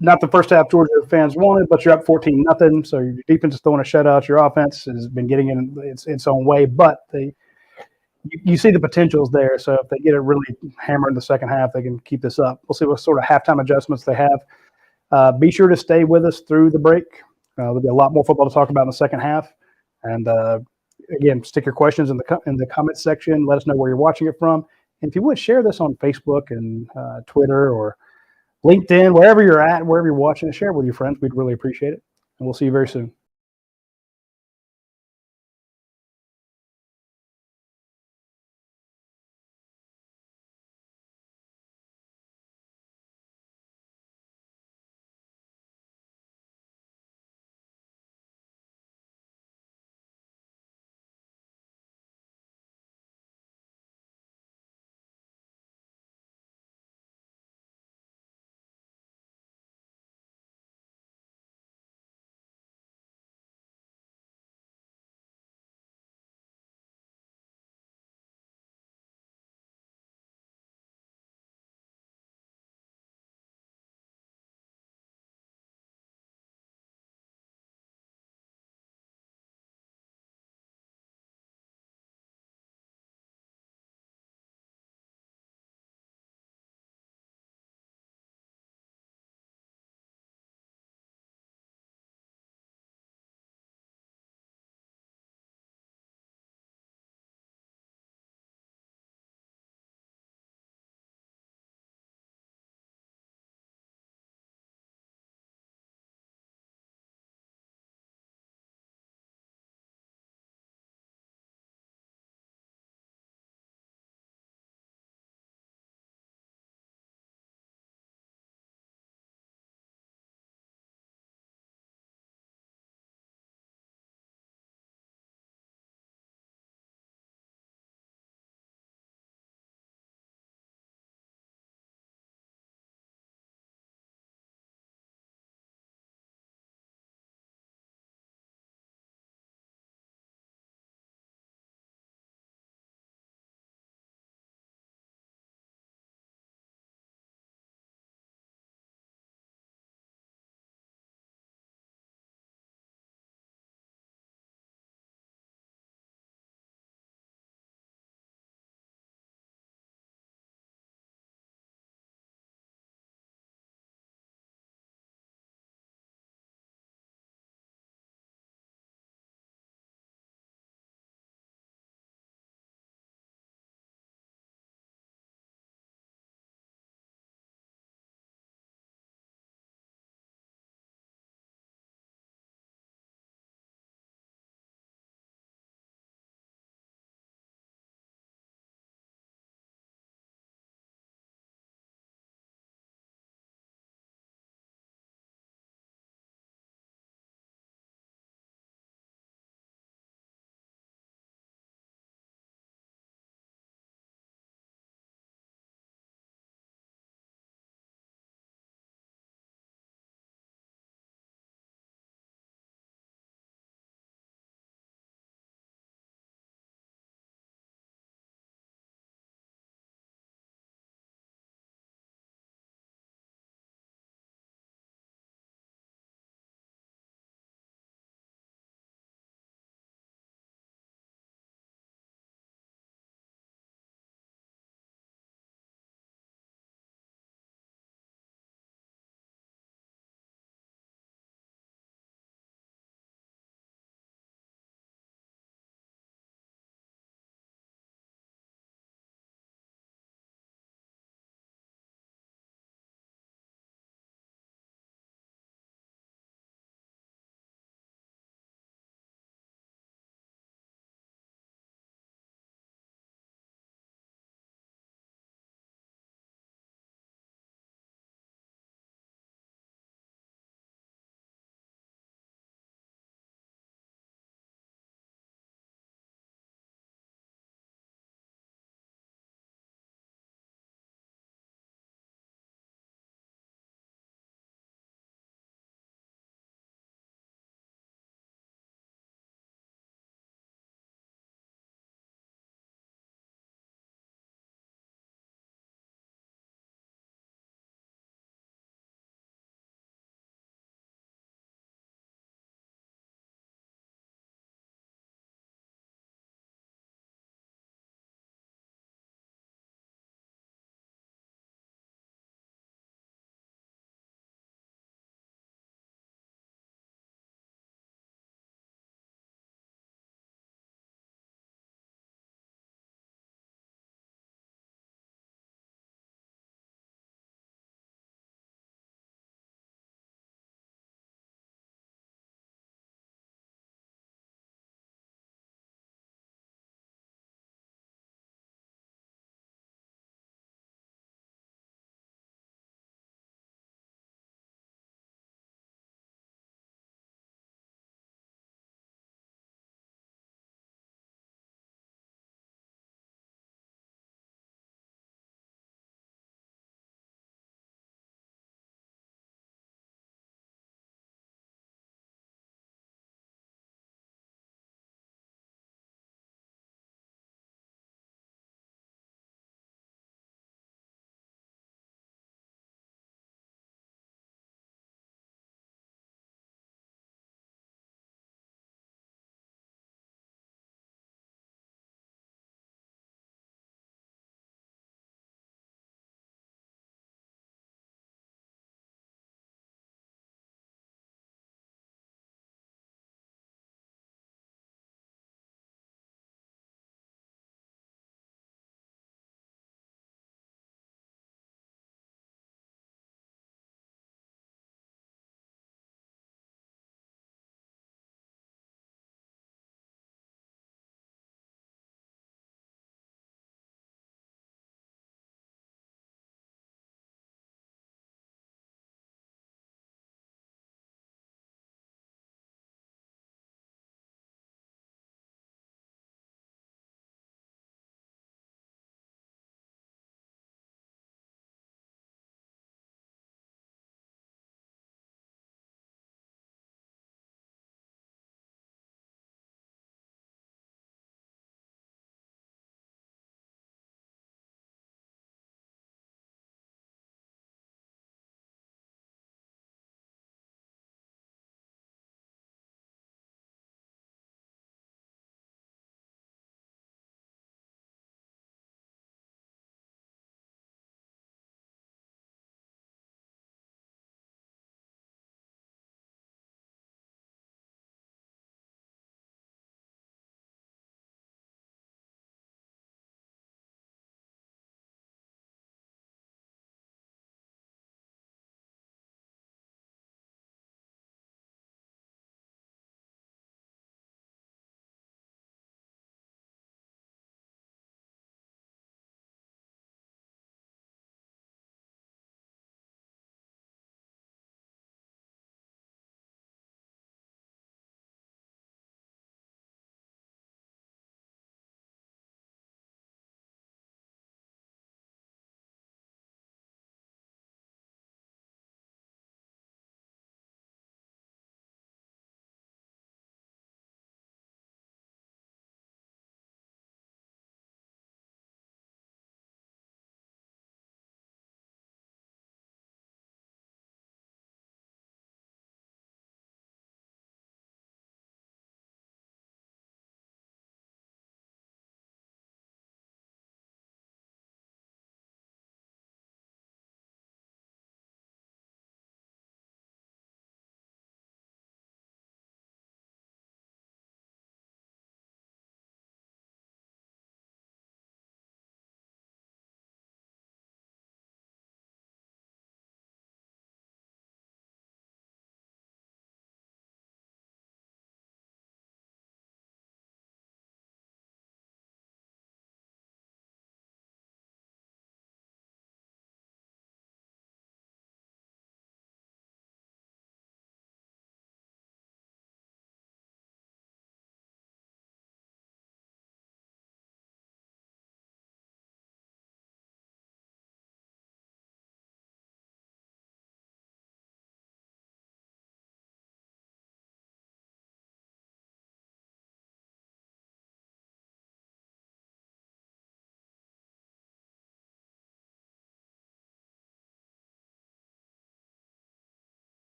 Not the first half Georgia fans wanted, but you're up 14-0. So your defense is throwing a shutout. Your offense has been getting in its own way, but you see the potentials there. So if they get it really hammered in the second half, they can keep this up. We'll see what sort of halftime adjustments they have. Be sure to stay with us through the break. There'll be a lot more football to talk about in the second half. And again, stick your questions in the comments section. Let us know where you're watching it from. And if you would, share this on Facebook and Twitter or LinkedIn, wherever you're at, wherever you're watching it, share it with your friends. We'd really appreciate it. And we'll see you very soon.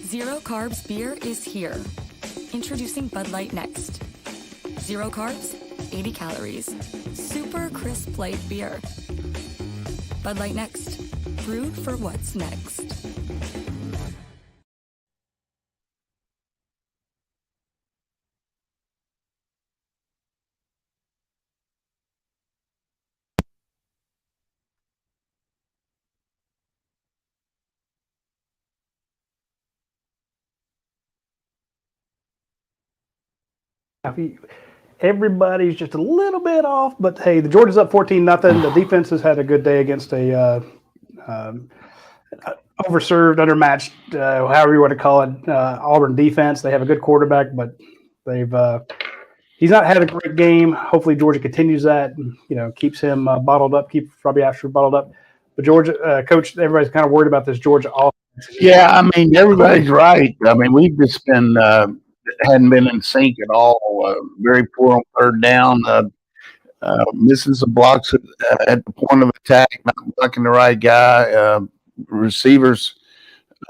Zero carbs beer is here. Introducing Bud Light Next. Zero carbs, 80 calories. Super crisp light beer. Bud Light Next. Brewed for what's next. Everybody's just a little bit off, but hey, the Georgia's up 14-0. The defense has had a good day against a overserved, undermatched, however you want to call it, Auburn defense. They have a good quarterback, but he's not had a great game. Hopefully, Georgia continues that. And, keeps him bottled up. Keep Robbie Ashford bottled up. But Georgia, coach, everybody's kind of worried about this Georgia offense. Yeah, I mean, everybody's right. I mean, we've just been hadn't been in sync at all. Very poor on third down. Missing some blocks at the point of attack, not blocking the right guy. Receivers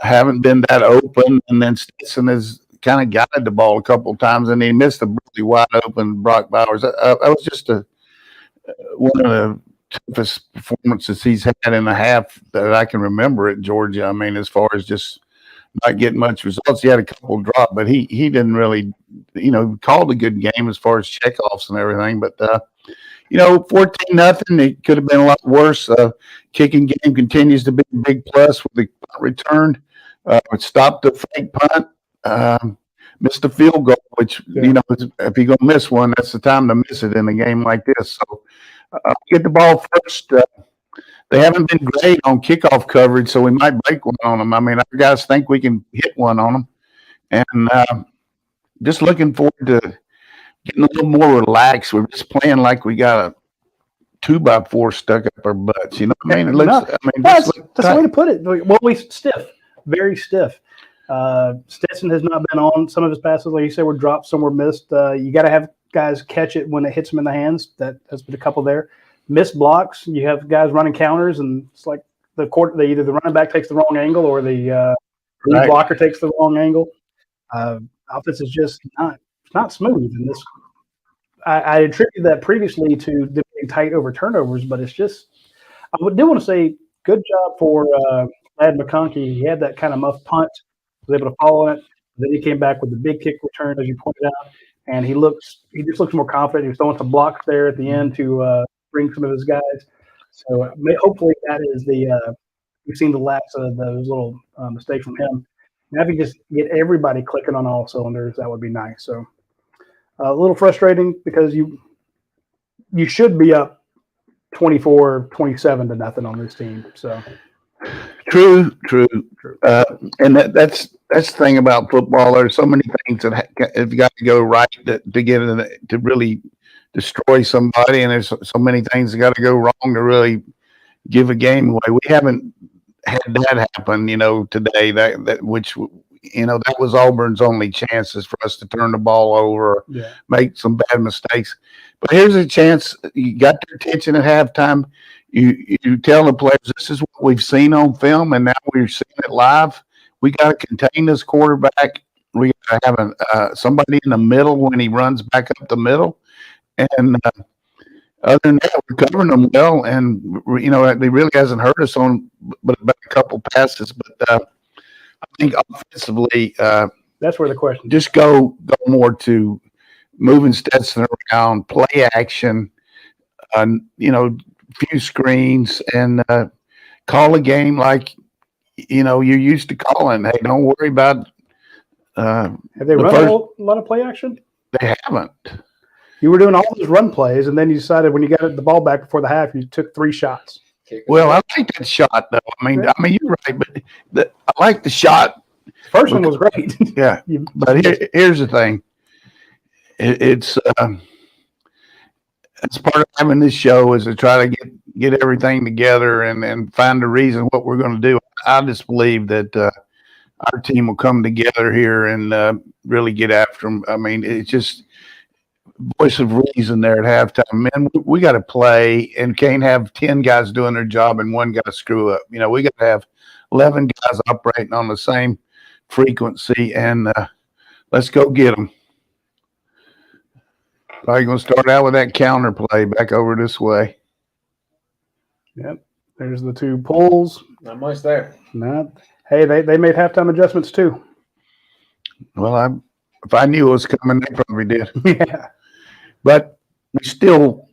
haven't been that open, and then Stetson has kind of guided the ball a couple of times, and he missed a really wide open Brock Bowers. That was just one of the toughest performances he's had in a half that I can remember at Georgia. I mean, as far as just not getting much results, he had a couple drop, but he didn't really, called a good game as far as checkoffs and everything. But 14-0. It could have been a lot worse. Kicking game continues to be a big plus with the punt return. It stopped the fake punt. Missed a field goal, which if you're gonna miss one, that's the time to miss it in a game like this. So get the ball first. They haven't been great on kickoff coverage, so we might break one on them. I mean, our guys think we can hit one on them. And just looking forward to getting a little more relaxed. We're just playing like we got a 2x4 stuck up our butts. You know what I mean? It looks, that's the way to put it. Well, we stiff, very stiff. Stetson has not been on some of his passes. Like you said, were dropped, some were missed. You got to have guys catch it when it hits them in the hands. That has been a couple there. Missed blocks. You have guys running counters, and it's like either the running back takes the wrong angle or the lead blocker takes the wrong angle. Offense is just not smooth. And this, I attribute that previously to them being tight over turnovers, but it's just. I do want to say good job for Lad McConkey. He had that kind of muff punt, was able to follow it. Then he came back with the big kick return, as you pointed out, and he just looks more confident. He was throwing some blocks there at the end to bring some of his guys. So hopefully that is we've seen the last of those little mistakes from him. Now, if you just get everybody clicking on all cylinders, that would be nice. So a little frustrating because you should be up 24-27 to 0 on this team. So true. And that's the thing about football. There's so many things that have got to go right to get to really destroy somebody, and there's so many things that got to go wrong to really give a game away. We haven't had that happen, today. That was Auburn's only chances for us to turn the ball over, make some bad mistakes. But here's a chance. You got their attention at halftime. You tell the players, this is what we've seen on film, and now we're seeing it live. We got to contain this quarterback. We got to have somebody in the middle when he runs back up the middle. And other than that, we're covering them well. And, it really hasn't hurt us on but about a couple passes. But I think offensively, that's where the question just go more to moving Stetson around, play action, few screens, and call a game like you're used to calling. Hey, don't worry about. Have they run a lot of play action? They haven't. You were doing all those run plays, and then you decided when you got the ball back before the half, you took 3 shots. Well, I like that shot, though. I mean, you're right, but I like the shot. First one was great. Yeah, but here's the thing. It's part of having this show is to try to get everything together and find a reason what we're going to do. I just believe that our team will come together here and really get after them. I mean, it's just voice of reason there at halftime. Man, we got to play and can't have 10 guys doing their job and one guy screw up. We got to have 11 guys operating on the same frequency, and let's go get them. Probably going to start out with that counter play back over this way. Yep. There's the two pulls. Not much there. Hey, they made halftime adjustments too. Well, if I knew it was coming, they probably did. Yeah. But we still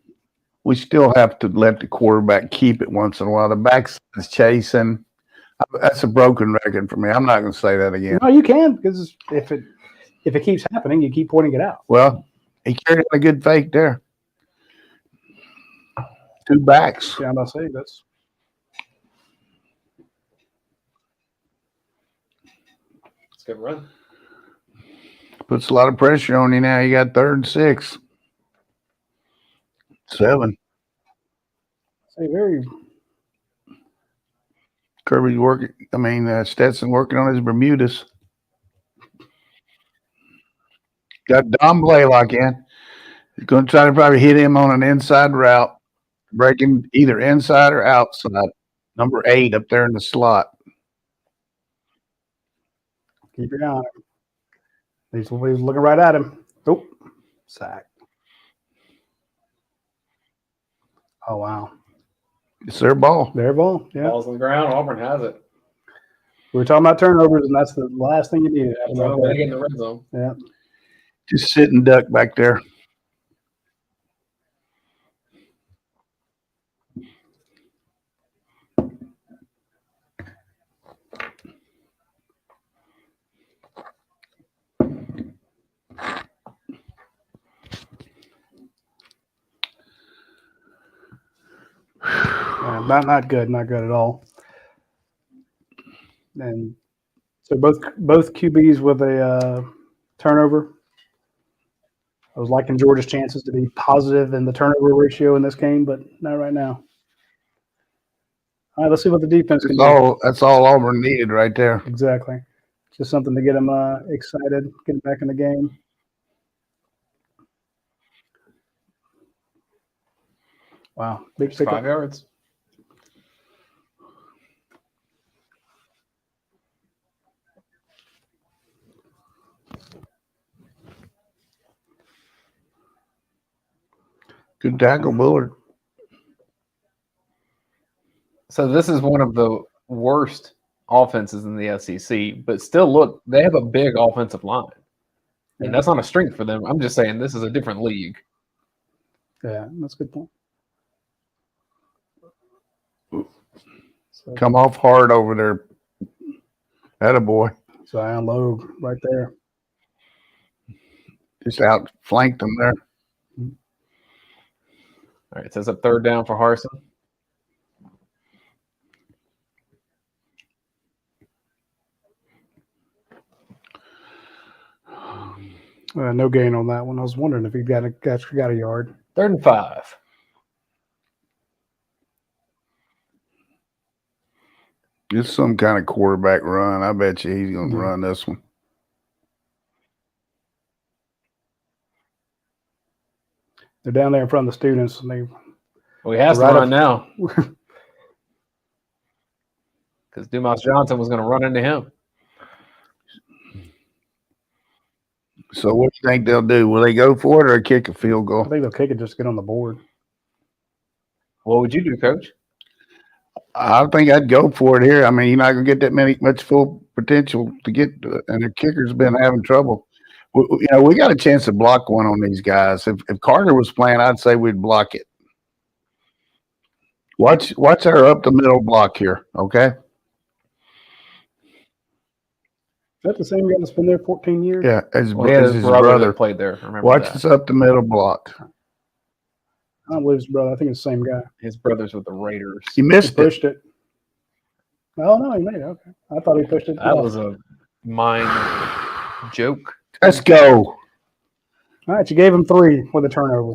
have to let the quarterback keep it once in a while. The backside's chasing. That's a broken record for me. I'm not going to say that again. No, you can, because if it keeps happening, you keep pointing it out. Well, he carried out a good fake there. Two backs. Yeah, I'm about to say that's. It's a good run. Puts a lot of pressure on you now. You got 3rd and 6. 7. Say very. Kirby's working. Stetson working on his Bermudas. Got Don Blaylock in. He's going to try to probably hit him on an inside route, breaking either inside or outside. Number 8 up there in the slot. Keep your eye on him. He's looking right at him. Oh, sack. Oh, wow. It's their ball. Their ball. Yeah. Ball's on the ground. Auburn has it. We were talking about turnovers, and that's the last thing you need. So they get in the red zone. Yeah. Just sit and duck back there. Not good at all. And so both QBs with a turnover. I was liking Georgia's chances to be positive in the turnover ratio in this game, but not right now. All right, let's see what the defense can do. That's all Auburn needed right there. Exactly. Just something to get them excited, getting back in the game. Wow, big pickup. 5 yards. Good tackle, Bullard. So this is one of the worst offenses in the SEC, but still, look, they have a big offensive line. And that's not a strength for them. I'm just saying this is a different league. Yeah, that's a good point. So, Come off hard over there. Attaboy. Zion Logue right there. Just outflanked them there. All right, it says up 3rd down for Harsin. No gain on that one. I was wondering if he got a yard. 3rd and 5. It's some kind of quarterback run. I bet you he's going to run this one. They're down there in front of the students, and He has to run now because Dumas Johnson was going to run into him. So what do you think they'll do? Will they go for it or kick a field goal? I think they'll kick it just to get on the board. What would you do, Coach? I think I'd go for it here. I mean, you're not going to get that much full potential to get, and the kicker's been having trouble. We got a chance to block one on these guys. If Carter was playing, I'd say we'd block it. Watch our up the middle block here, okay? Is that the same guy that's been there 14 years? Yeah, his His brother played there. Remember Watch that. this up the middle block. I don't believe his brother. I think it's the same guy. His brother's with the Raiders. He missed He pushed it. Oh, no, he made it. Okay. I thought he pushed it. That was a mind joke. Let's go. All right, you gave him 3 with a turnover.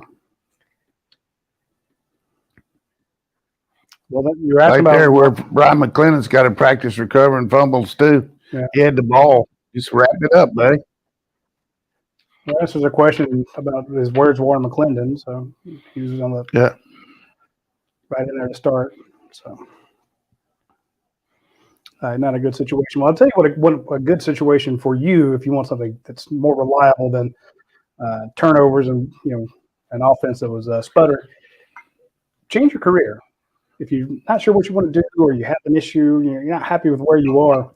Well, you're asking Right about there where Brian McClendon's got to practice recovering fumbles too. Yeah. He had the ball. Just wrap it up, buddy. Well, this was a question about his words, Warren McClendon. So he was on the right in there to start. So Not a good situation. Well, I'll tell you what a good situation for you if you want something that's more reliable than turnovers and an offense that was sputter. Change your career. If you're not sure what you want to do or you have an issue, you're not happy with where you are,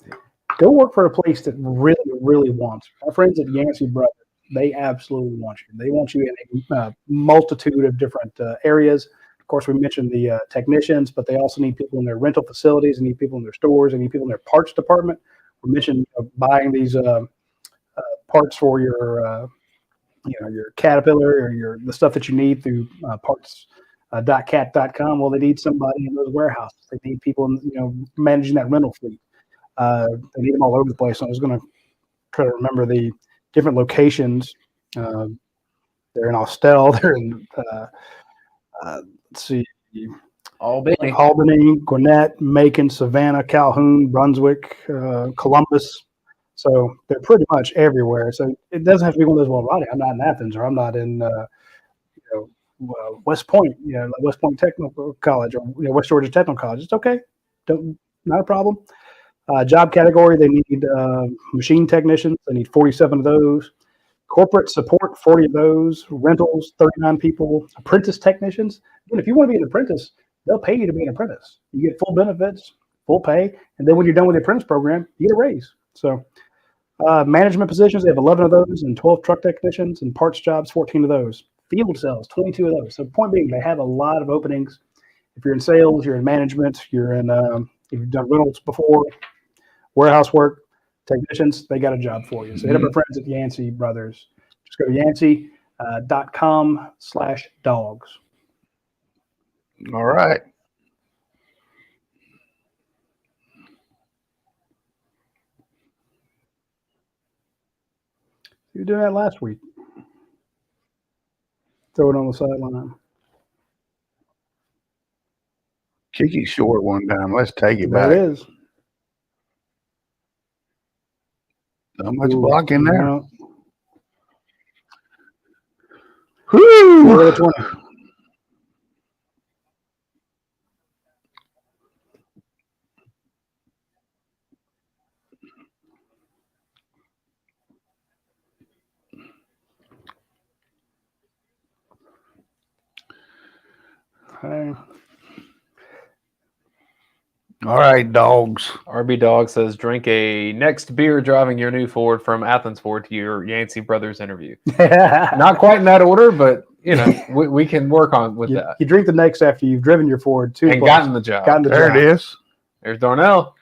go work for a place that really, really wants you. Our friends at Yancey Brothers, they absolutely want you. They want you in a multitude of different areas. Of course, we mentioned the technicians, but they also need people in their rental facilities. They need people in their stores. They need people in their parts department. We mentioned buying these parts for your Caterpillar or the stuff that you need through parts.cat.com. Well, they need somebody in those warehouses. They need people, managing that rental fleet. They need them all over the place. So I was going to try to remember the different locations. They're in Austell. They're in, let's see, Albany, Gwinnett, Macon, Savannah, Calhoun, Brunswick, Columbus. So they're pretty much everywhere. So it doesn't have to be one of those, well, Roddy, I'm not in Athens or I'm not in, West Point, like West Point Technical College or West Georgia Technical College. It's okay. Not a problem. Job category, they need machine technicians. They need 47 of those. Corporate support, 40 of those. Rentals, 39 people. Apprentice technicians. Again, if you want to be an apprentice, they'll pay you to be an apprentice. You get full benefits, full pay, and then when you're done with the apprentice program, you get a raise. So management positions, they have 11 of those, and 12 truck technicians, and parts jobs, 14 of those. Field sales, 22 of those. So point being, they have a lot of openings. If you're in sales, you're in management, you're in if you've done rentals before, warehouse work, technicians, they got a job for you. So hit up our friends at Yancey Brothers. Just go to Yancey.com/dogs. All right. You were doing that last week. Throw it on the sideline. Kick it short one time. Let's take it There back. it is. Not much blocking there. No. Whoo! 20. Okay. All right, dogs. RB Dog says, drink a next beer driving your new Ford from Athens Ford to your Yancey Brothers interview. Not quite in that order, but, we can work on with that. You drink the next after you've driven your Ford to And gotten the job. There it is. There's Darnell.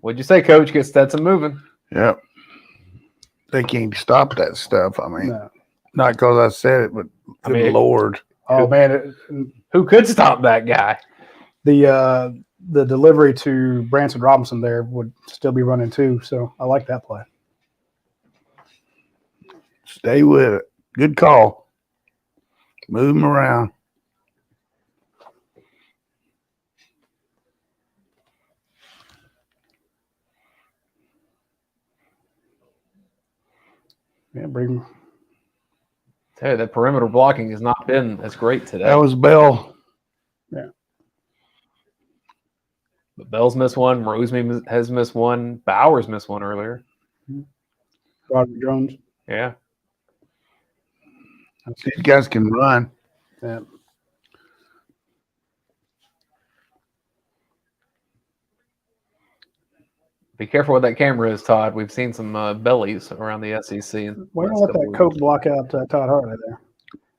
What'd you say, Coach? Get Stetson moving. Yep. They can't stop that stuff. I mean, No. not because I said it, but good Lord. Oh, man. Who could stop that guy? The delivery to Branson Robinson there would still be running too. So I like that play. Stay with it. Good call. Move them around. Yeah, bring. Hey, that perimeter blocking has not been as great today. That was Bell. Yeah. But Bell's missed one. Roseme has missed one. Bowers missed one earlier. Robert Jones. Yeah. These guys can run. Yeah. Be careful with that camera is, Todd. We've seen some bellies around the SEC. Why don't let that coach block out Todd Hartley there?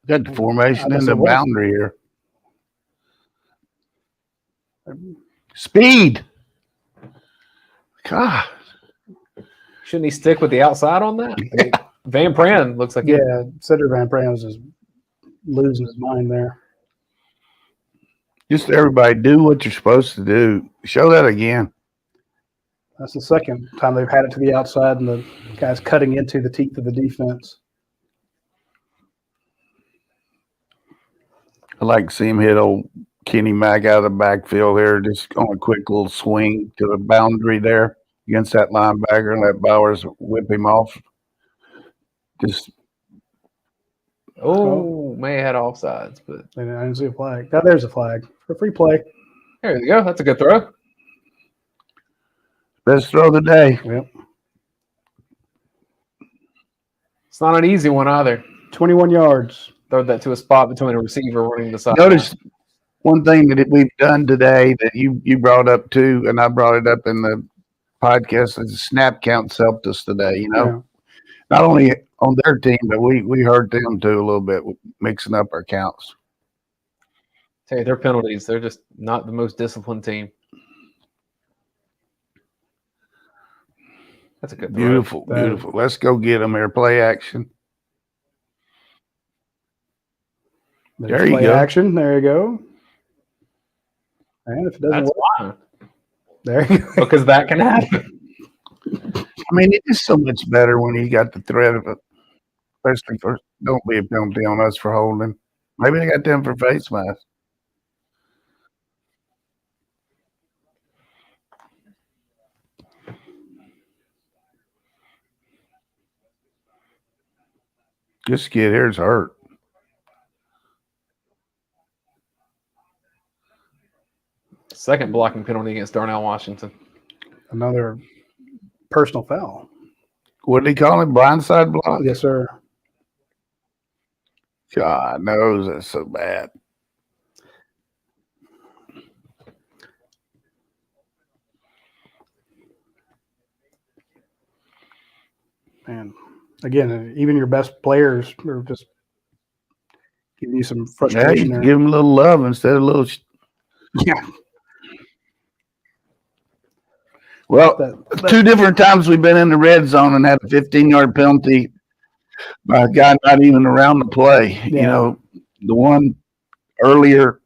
Got the formation and the boundary here. Speed. God. Shouldn't he stick with the outside on that? I mean, Van Pran looks like Cedric Van Pran was just losing his mind there. Just everybody do what you're supposed to do. Show that again. That's the second time they've had it to the outside, and the guy's cutting into the teeth of the defense. I like to see him hit old Kenny Mack out of the backfield here, just on a quick little swing to the boundary there against that linebacker and let Bowers whip him off. Just may have had offsides, but I didn't see a flag. Now there's a flag for free play. there you go. That's a good throw. Best throw of the day. Yep. It's not an easy one either. 21 yards. Throw that to a spot between a receiver running the side. Notice one thing that we've done today that you brought up too, and I brought it up in the podcast, is snap counts helped us today. You know, Yeah. not only on their team, but we hurt them too a little bit, mixing up our counts. Tell you, their penalties, they're just not the most disciplined team. That's a good throw. Beautiful, beautiful. Let's go get them here. Play action. There you play go. Action. There you go. And if it doesn't That's work, why. there you go. Because that can happen. I mean, it is so much better when you got the threat of it, especially for don't be a penalty on us for holding. Maybe they got them for face mask. This kid here's hurt. Second blocking penalty against Darnell Washington. Another personal foul. What did he call it? Blindside block? Yes, sir. God knows that's so bad. Man, again, even your best players are just giving you some Yeah, frustration you there. give him a little love instead of a little. Yeah. Well, That- two different times we've been in the red zone and had a 15-yard penalty by a guy not even around the play. Yeah. You know, the one earlier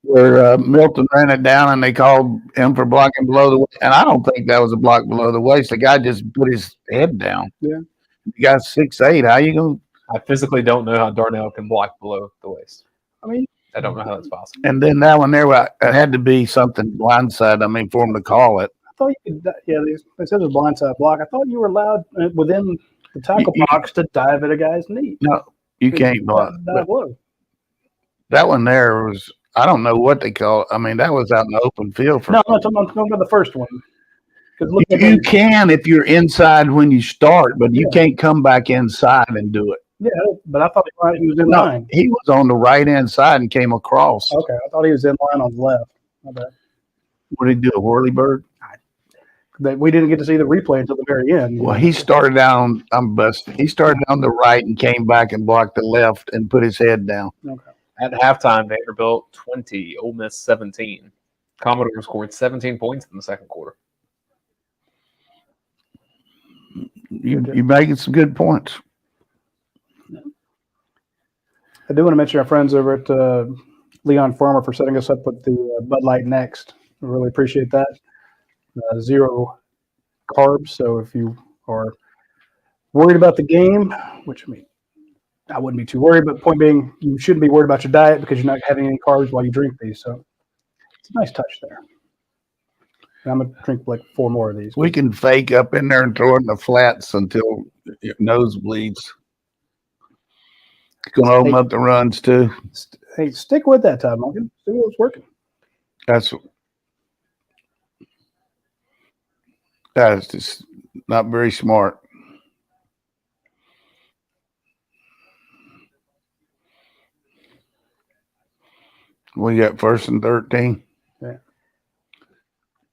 where Milton ran it down and they called him for blocking below the waist. And I don't think that was a block below the waist. The guy just put his head down. Yeah. You got 6'8". How you going to? I physically don't know how Darnell can block below the waist. I mean, I don't know how that's possible. And then that one there, it had to be something blindside. I mean, for him to call it. I thought you could, yeah, they said it was blindside block. I thought you were allowed within the tackle box to dive at a guy's knee. No, you can't block. Dive low. That one there was, I don't know what they call it. I mean, that was out in the open field. For No, I'm talking about the first one. Because look at you can if you're inside when you start, but you can't come back inside and do it. yeah, but I thought he was in No, line. he was on the right hand side and came across. Okay, I thought he was in line on the left. My bad. What did he do? A whirly bird? We didn't get to see the replay until the very end. Well, he started down. I'm busted. He started on the right and came back and blocked the left and put his head down. Okay. At halftime, Vanderbilt 20, Ole Miss 17. Commodore scored 17 points in the second quarter. You're making some good points. I do want to mention our friends over at Leon Farmer for setting us up with the Bud Light Next. I really appreciate that. 0 carbs. So if you are worried about the game, which I mean, I wouldn't be too worried, but point being, you shouldn't be worried about your diet because you're not having any carbs while you drink these. So it's a nice touch there. And I'm going to drink like 4 more of these. We can fake up in there and throw it in the flats until your nose bleeds. It's going to open up the runs too. Hey, stick with that, Todd Monken. See what's working. That's just not very smart. We got 1st and 13. Yeah.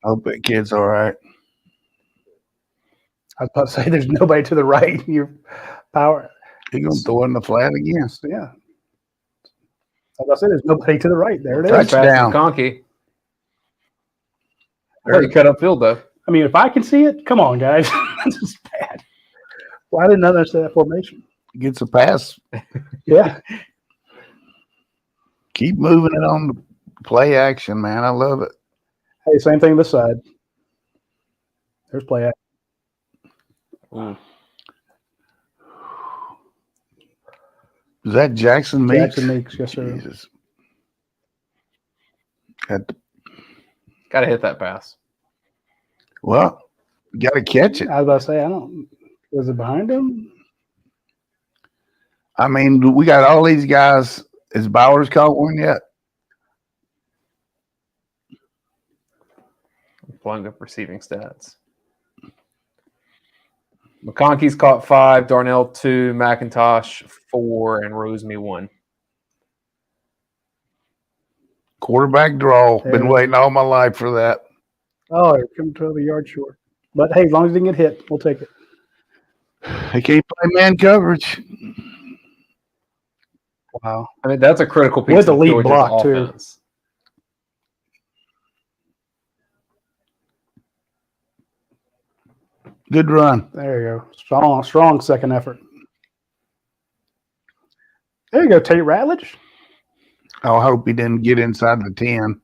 I hope that kid's all right. I was about to say there's nobody to the right. Your power. He's going to throw it in the flat again. Yeah. I was about to say there's nobody to the right. There it is. Touchdown. Conky. Already cut up field, though. I mean, if I can see it, come on, guys. That's just bad. Well, I didn't understand that formation. Gets a pass. Yeah. Keep moving it on the play action, man. I love it. Hey, same thing this side. There's play action. Ooh. Is that Jackson Meeks? Jackson Meeks, yes, sir. Jesus. Got to hit that pass. Well, you got to catch it. I was about to say, was it behind him? I mean, we got all these guys. Has Bowers caught one yet? pulling up receiving stats. McConkey's caught 5, Darnell 2, McIntosh 4, and Roseme 1. Quarterback draw. Been waiting all my life for that. Oh, here come 12 yards short. But hey, as long as he didn't get hit, we'll take it. They can't play man coverage. Wow. I mean, that's a critical piece With the of lead Georgia's block, too. offense. Good run. There you go. Strong second effort. There you go, Tate Ratledge. I hope he didn't get inside the 10.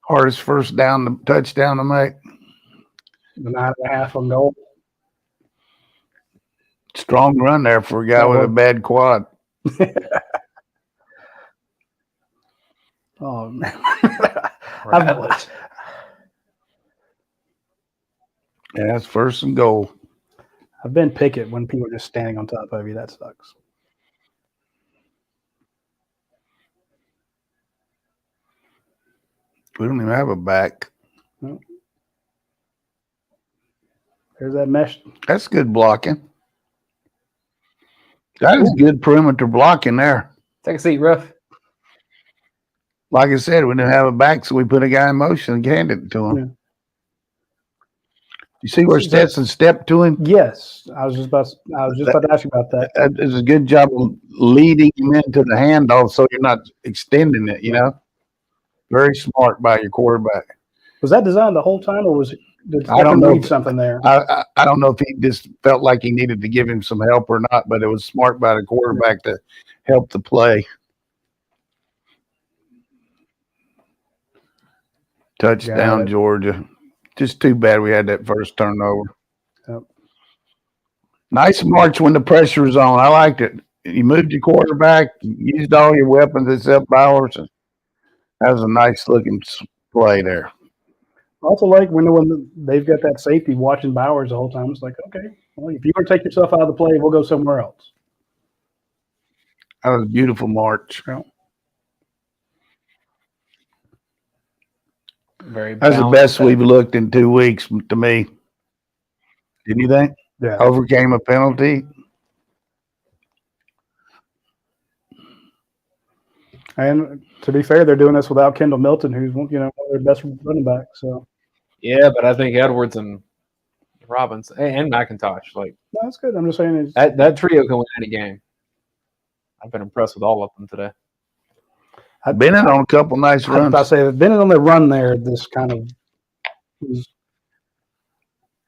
Hardest first down, touchdown to make. The 9.5 on goal. Strong run there for a guy with a bad quad. Oh, man. Ratledge. Yeah, that's first and goal. I've been Pickett when people are just standing on top of you. That sucks. We don't even have a back. No. There's that mesh. That's good blocking. That is good perimeter blocking there. Take a seat, ref. Like I said, we didn't have a back, so we put a guy in motion and handed it to him. Yeah. You see where Stetson stepped to him? Yes, I was just about to ask you about that. That is a good job of leading him into the handoff so you're not extending it, you know? Very smart by your quarterback. Was that designed the whole time, or was it? Did I don't Stephen know read if- something there? I don't know if he just felt like he needed to give him some help or not, but it was smart by the quarterback to help the play. Touchdown, Georgia. Just too bad we had that first turnover. Yep. Nice march when the pressure was on. I liked it. You moved your quarterback, you used all your weapons except Bowers. That was a nice looking play there. Also, like when they've got that safety watching Bowers the whole time, it's like, okay, well, if you want to take yourself out of the play, we'll go somewhere else. That was a beautiful march. Yeah. Very That's the best we've looked in 2 weeks to me. Didn't you think? Yeah. Overcame a penalty. And to be fair, they're doing this without Kendall Milton, who's one of their best running backs. So Yeah, but I think Edwards and Robbins and McIntosh, like no, that's good. I'm just saying that trio can win any game. I've been impressed with all of them today. I've been in on a couple nice I was runs. about to say, if Bennett on the run there, this kind of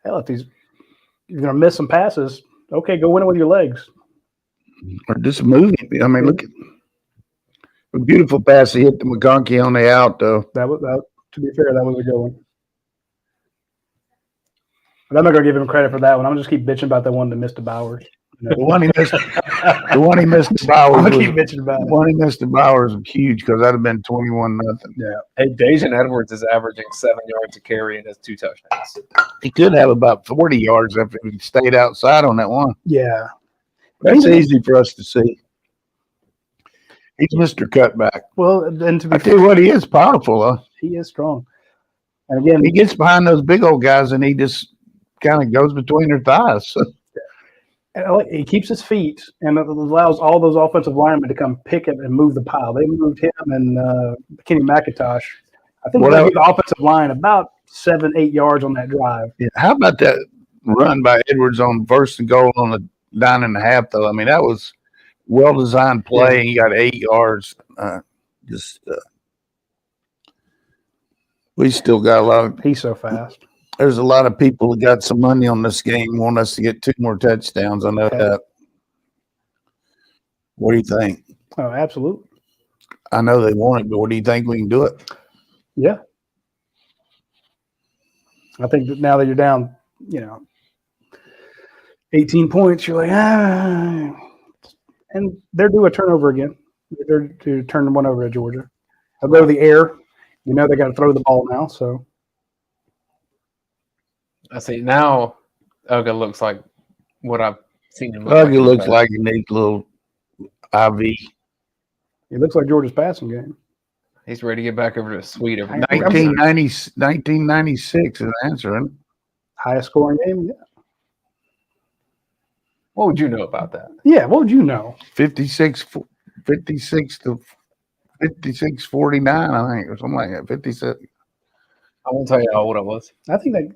hell. If you're going to miss some passes, okay, go win it with your legs. Or just moving. I mean, look at a beautiful pass. He hit the McConkey on the out, though. That to be fair, that was a good one. But I'm not going to give him credit for that one. I'm going to just keep bitching about the one that missed to Bowers. The one he missed to Bowers. I'm going to keep bitching about The it. one he missed to Bowers was huge because that'd have been 21-0. Yeah. Hey, Dayne Edwards is averaging 7 yards a carry and has 2 touchdowns. He could have about 40 yards if he stayed outside on that one. Yeah. That's easy for us to see. He's Mr. Cutback. Well, and to be I tell you what, he is powerful, though. he is strong. And again, He gets behind those big old guys and he just kind of goes between their thighs. he keeps his feet and it allows all those offensive linemen to come pick it and move the pile. They moved him and Kenny McIntosh. I think they moved the offensive line about 7-8 yards on that drive. Yeah, how about that run by Edwards on first and goal on the 9.5, though? I mean, that was well-designed play, and he got 8 yards. We still got a lot of He's so fast. – there's a lot of people that got some money on this game want us to get 2 more touchdowns. I know that. What do you think? Oh, absolutely. I know they want it, but what do you think we can do it? Yeah. I think that now that you're down, 18 points, you're like, and they're due a turnover again. They're to turn one over to Georgia. I'll go to the air. They got to throw the ball now. So I see now. Uga looks like what I've seen him. Uga looks like a neat little IV. it looks like Georgia's passing game. He's ready to get back over to his suite. Over 1996 is the answer. Isn't it? Highest scoring game. Yeah. What would you know about that? Yeah. What would you know? 56 to 49, I think, or something like that. 56. I won't tell you how old I was. I think that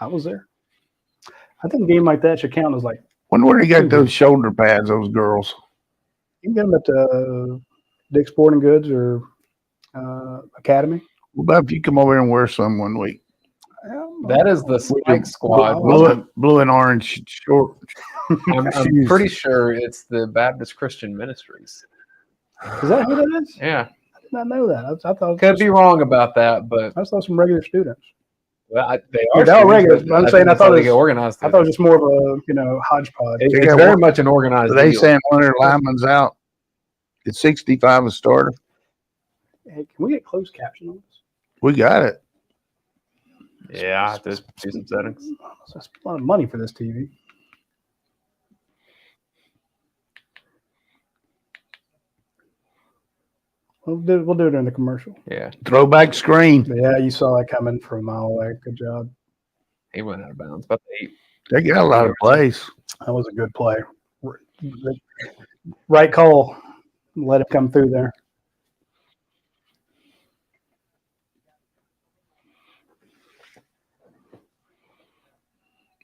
I was there. I think a game like that should count as like Wonder where they got those shoulder pads, those girls. you can get them at Dick's Sporting Goods or Academy. What about if you come over here and wear some one week? That is the Spike Squad. Blue and orange short. I'm pretty sure it's the Baptist Christian Ministries. Is that who that is? Yeah. I did not know that. I thought Could be wrong about that, but I saw some regular students. well, they Yeah, are. they are students, regulars, but but I'm I saying think I that's thought how it they was- get organized. I thought it was just more of a hodgepodge. It's got very one- much an organized. Are they deal. saying one of their linemen's out? It's 65 a starter. Hey, can we get closed caption on this? We got it. Yeah, I have to do some settings. That's a lot of money for this TV. We'll do it during the commercial. Yeah, Throwback screen. But yeah, you saw that coming from a mile away. Good job. he went out of bounds. But they They got a lot of plays. That was a good play. Right call. Let it come through there.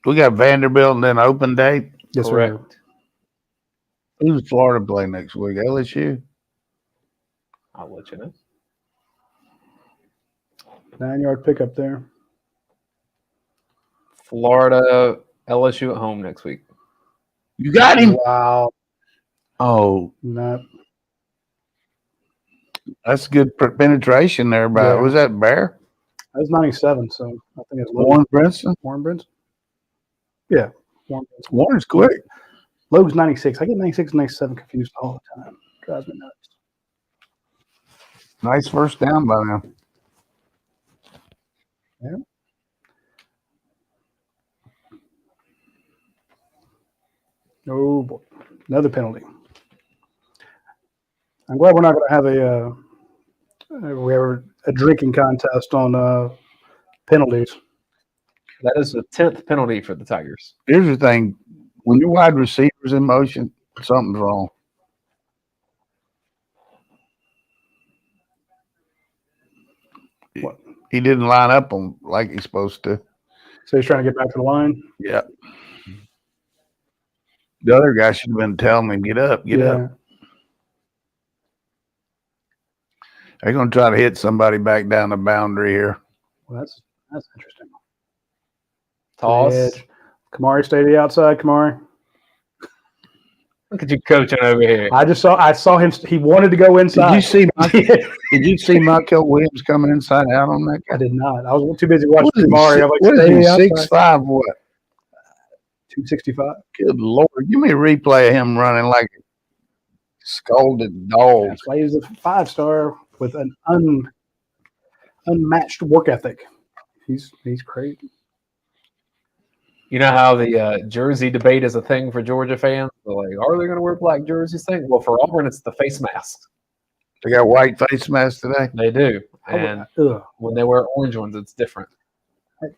We got Vanderbilt and then open date. Yes, sir. correct. Who's Florida play next week? LSU? I'll let you know. 9-yard pickup there. Florida, LSU at home next week. You got him. Wow. Oh, Not that's good penetration there. By Yeah. was that Bear? That was 97, so I think it's Warren Princeton? Warren Brinson. Yeah, Warren Brinson. Warren's quick. Logan's 96. I get 96 and 97 confused all the time. Drives me nuts. Nice first down by them. Yeah. Oh boy, another penalty. I'm glad we're not going to have a drinking contest on penalties. That is the 10th penalty for the Tigers. Here's the thing: when your wide receiver's in motion, something's wrong. What? He didn't line up on like he's supposed to. So he's trying to get back to the line. Yeah. The other guy should have been telling him, get up, get up. They're going to try to hit somebody back down the boundary here. Well, that's interesting. Toss. Edge. Kamari, stay to the outside. Kamari. Look at you coaching over here. I saw him. He wanted to go inside. Did you see Michael Williams coming inside out on that guy? I did not. I was too busy watching What is he, Kamari. I'm like, what stay is he, outside. 6'5", what? 265. Good Lord. Give me a replay of him running like a scalded dog. That's why he's a 5-star with an unmatched work ethic. He's crazy. You know how the jersey debate is a thing for Georgia fans? They're like, are they going to wear black jerseys? Thing? Well, for Auburn, it's the face mask. They got white face masks today. They do. And Ugh. when they wear orange ones, it's different.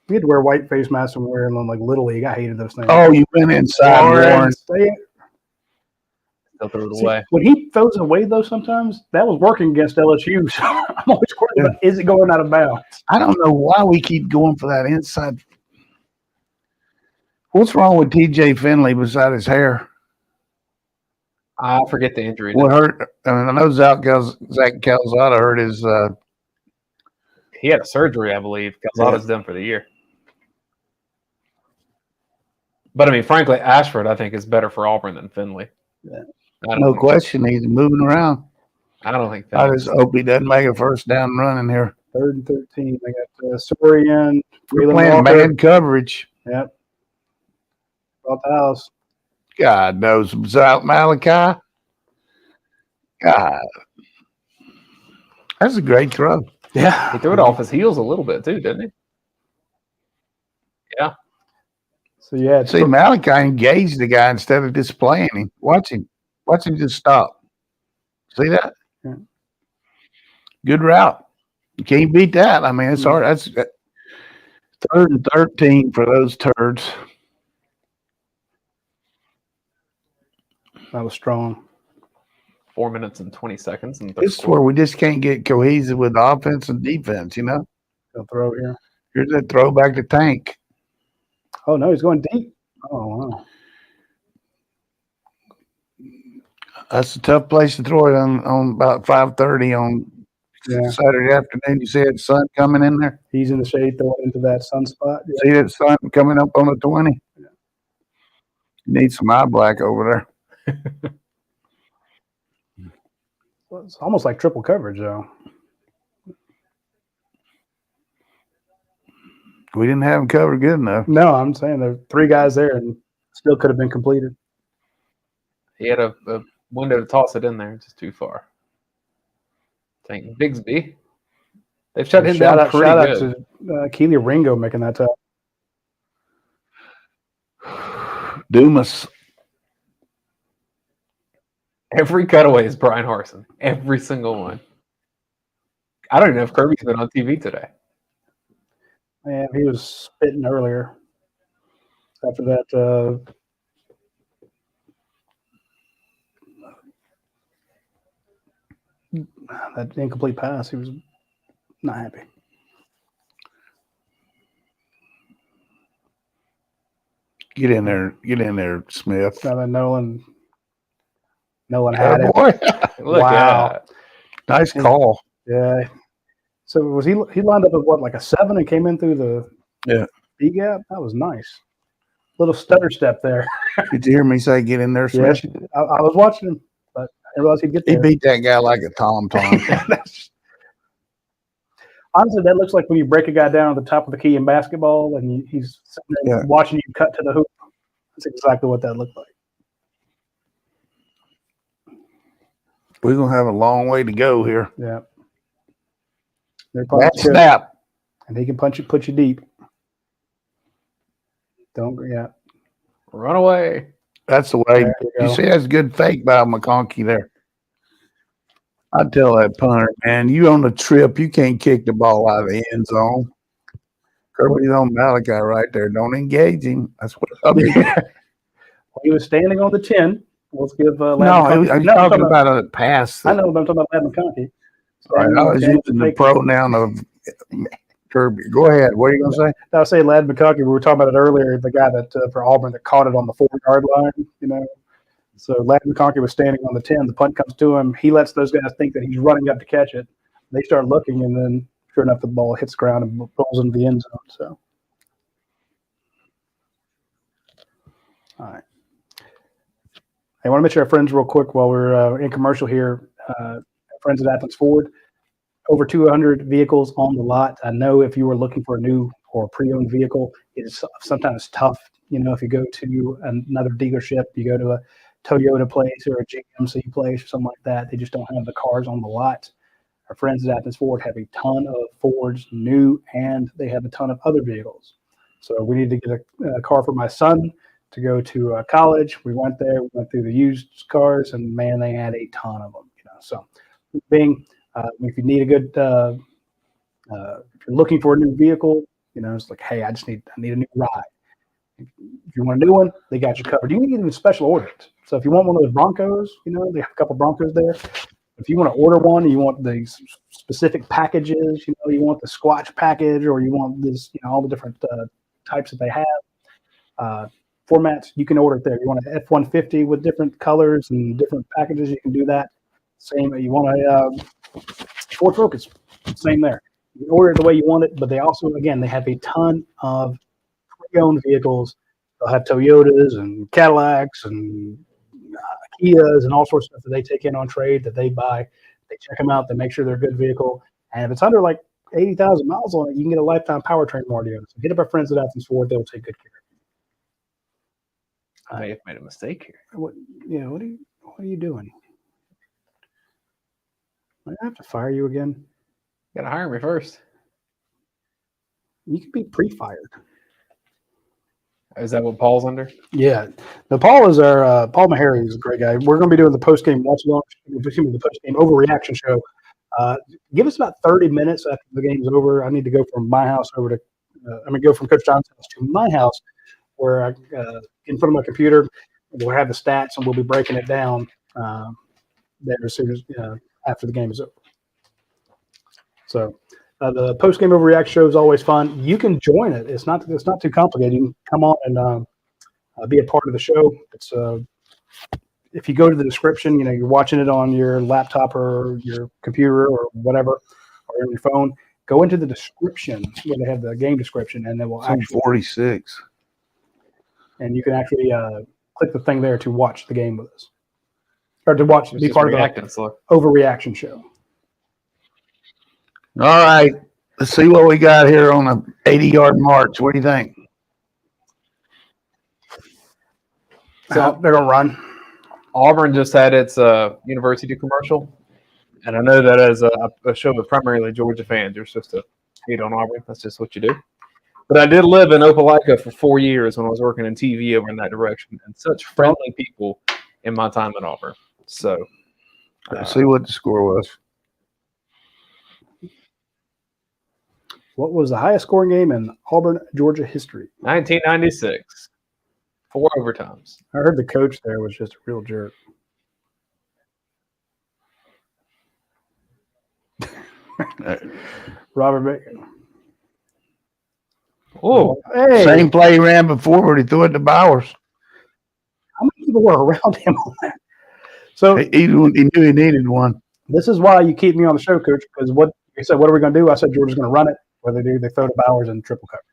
We had to wear white face masks when we were in like Little League. I hated those things. Oh, you went inside, Warren. They'll throw it See, away. when he throws it away, though, sometimes that was working against LSU. So I'm always worried about, is it going out of bounds? I don't know why we keep going for that inside. What's wrong with TJ Finley beside his hair? I forget the injury. What hurt? I mean, I know Zach Calzada hurt his. He had a surgery, I believe. Calzada's done for the year. But, I mean, frankly, Ashford, I think, is better for Auburn than Finley. Yeah. No question, he's moving around. I don't think I that. just hope he doesn't make a first down running here. 3rd and 13. They got Sorian. We're Freeland playing Walker. man coverage. Yep. Brought the house. God knows without Malachi. God, that's a great throw. Yeah. He threw it off his heels a little bit, too, didn't he? Yeah. So, yeah. See, Malachi engaged the guy instead of just playing him. Watch him just stop. See that? Yeah. Good route. You can't beat that. I mean, it's hard. That's 3rd and 13 for those turds. That was strong. 4 minutes and 20 seconds. And This is where we just can't get cohesive with offense and defense, you know? He'll throw here. Here's that throwback to Tank. Oh, no, he's going deep. Oh, wow. That's a tough place to throw it on about 5:30 on Saturday afternoon. You see that sun coming in there? He's in the shade throwing into that sunspot. Yeah. See that sun coming up on the 20? Yeah. You need some eye black over there. Well, it's almost like triple coverage, though. We didn't have him covered good enough. No, I'm saying there are 3 guys there and still could have been completed. He had a window to toss it in there, just too far. Tank Bigsby. They've shut him down pretty shout good. out to Keely Ringo making that tough. Dumas. Every cutaway is Brian Harsin. Every single one. I don't even know if Kirby's been on TV today. Yeah, he was spitting earlier. After that, that incomplete pass, he was not happy. Get in there, Smith. Now that Nolan had it. Boy. Look Wow. at Nice call. Yeah. So was he lined up at what, like a 7 and came in through the B gap? That was nice. Little stutter step there. Did you hear me say get in there, Smith? Yeah, I was watching him, but I didn't realize he'd get He there. beat that guy like a tom-tom. Honestly, that looks like when you break a guy down at the top of the key in basketball and he's sitting there watching you cut to the hoop. That's exactly what that looked like. We're going to have a long way to go here. Yeah. That snap. And he can put you deep. Run away. That's the way. You You see, that's a good fake by McConkey there. I tell that punter, man, you on the trip, you can't kick the ball out of the end zone. Kirby's on Malachi right there. Don't engage him. That's what I mean. He was standing on the 10. Let's give No, I'm talking about a pass. I know, but I'm talking about Lad McConkey. Right, I was using the pronoun of Kirby. Go ahead. What are you going to say? I was saying Lad McConkey. We were talking about it earlier. The guy that for Auburn that caught it on the 4-yard line. You know, so Lad McConkey was standing on the 10. The punt comes to him. He lets those guys think that he's running up to catch it. They start looking, and then sure enough, the ball hits the ground and rolls into the end zone. So, all right. I want to mention our friends real quick while we're in commercial here. Friends at Athens Ford, over 200 vehicles on the lot. I know if you were looking for a new or pre-owned vehicle, it's sometimes tough. You know, if you go to another dealership, you go to a Toyota place or a GMC place or something like that, they just don't have the cars on the lot. Our friends at Athens Ford have a ton of Fords, new, and they have a ton of other vehicles. So we need to get a car for my son to go to college. We went there, we went through the used cars, and man, they had a ton of them. You know, so being if you need a good, if you're looking for a new vehicle, you know, it's like, hey, I need a new ride. If you want a new one, they got you covered. You can even special order it. So if you want one of those Broncos, you know, they have a couple Broncos there. If you want to order one, you want the specific packages, you know, you want the Squatch package, or you want this, you know, all the different types that they have. Formats, you can order it there. You want an F-150 with different colors and different packages, you can do that. Same, you want a Ford Focus, same there. You can order it the way you want it, but they also, again, they have a ton of pre-owned vehicles. They'll have Toyotas and Cadillacs and Kias and all sorts of stuff that they take in on trade that they buy. They check them out. They make sure they're a good vehicle. And if it's under like 80,000 miles on it, you can get a lifetime powertrain warranty on it. So hit up our friends at Athens Ford. They'll take good care of you. I may have made a mistake here. What are you doing? I have to fire you again. You gotta hire me first. You can be pre-fired. Is that what Paul's under? Yeah. Now, Paul is our Paul Meharry is a great guy. We're going to be doing the post-game watch along, the post-game overreaction show Give us about 30 minutes after the game's over. I need to go from my house over to, go from Coach John's house to my house, where I in front of my computer, we'll have the stats and we'll be breaking it down there as soon as after the game is over. So the post game overreact show is always fun. You can join it. It's not too complicated. You can come on and be a part of the show. It's if you go to the description, you're watching it on your laptop or your computer or whatever, or on your phone. Go into the description where they have the game description, and then we'll actually 46. And you can actually click the thing there to watch the game with us, or to watch, be part of the overreaction show. All right. Let's see what we got here on a 80-yard march. What do you think? So they're going to run. Auburn just had its university commercial, and I know that as a show with primarily Georgia fans, you're supposed to hate on Auburn. That's just what you do. But I did live in Opelika for 4 years when I was working in TV over in that direction, and such friendly people in my time at Auburn. So Let's see what the score was. What was the highest scoring game in Auburn, Georgia history? 1996, 4 overtimes. I heard the coach there was just a real jerk. Robert Bacon. Oh, Hey, Same play he ran before, but he threw it to Bowers. how many people were around him on that? So He knew he needed one. this is why you keep me on the show, Coach, because what you said, what are we going to do? I said Georgia's going to run it. What they do, they throw to Bowers and triple coverage.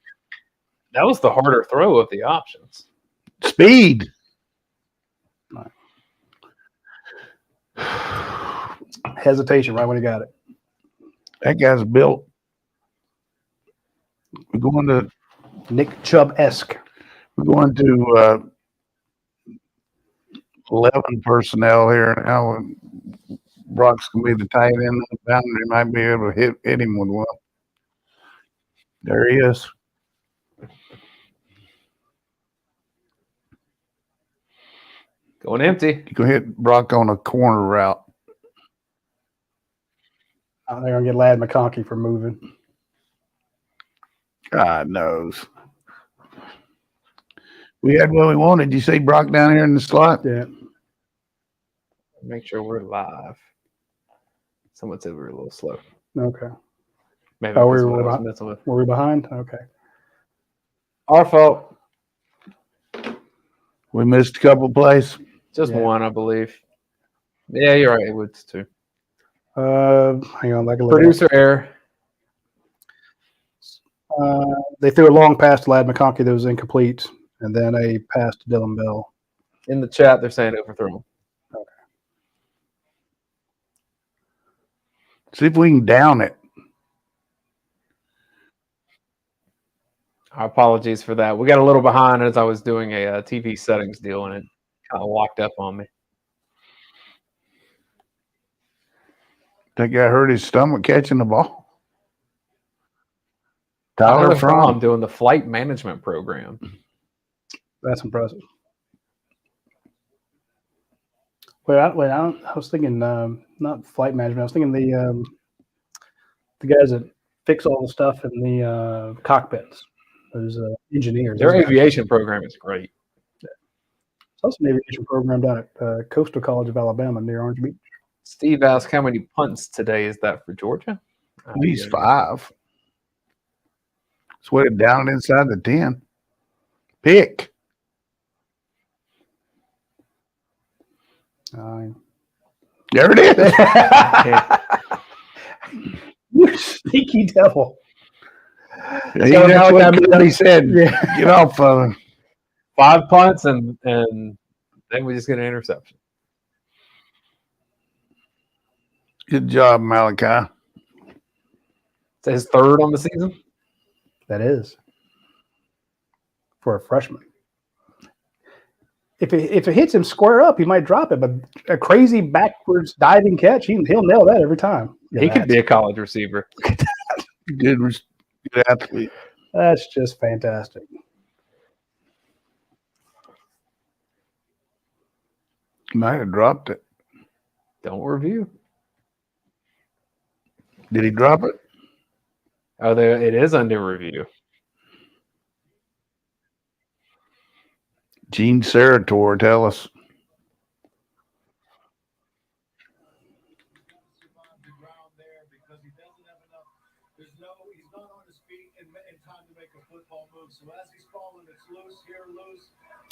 that was the harder throw of the options. Speed. Hesitation right when he got it. That guy's built. We're going to Nick Chubb-esque. 11 personnel here now. Brock's gonna be the tight end on the boundary. Might be able to hit him with one. There he is. Going empty. You can hit Brock on a corner route. They're going to get Lad McConkey for moving. God knows. We had what we wanted. You see Brock down here in the slot? Yeah. Make sure we're live. Someone said we were a little slow. Okay. Maybe Oh, that's we what were I was behind? messing with. Were we behind? Okay. Our fault. We missed a couple plays. Just Yeah. one, I believe. Yeah, you're right. It was 2. Hang on. Like a Producer error. They threw a long pass to Lad McConkey that was incomplete, and then a pass to Dylan Bell. In the chat, they're saying overthrown. See if we can down it. Our apologies for that. We got a little behind as I was doing a TV settings deal, and it kind of locked up on me. That guy hurt his stomach catching the ball. Tyler Tyler Fromm Fromm. doing the flight management program. That's impressive. I was thinking not flight management. I was thinking the guys that fix all the stuff in the cockpits. Those engineers. Their aviation program is great. There's also an aviation program down at Coastal College of Alabama near Orange Beach. Steve asked, how many punts today is that for Georgia? At least 5. Sweat it down inside the 10. Pick. There it is. You sneaky devil. That's what he said. Yeah. Get off of him. 5 punts, and then we just get an interception. Good job, Malachi. It's his 3rd on the season. That is for a freshman. If it hits him square up, he might drop it. But a crazy backwards diving catch, he'll nail that every time. He could be a college receiver. Good athlete. That's just fantastic. Might have dropped it. Don't review. Did he drop it? Oh, it is under review. Gene Sarator, tell us.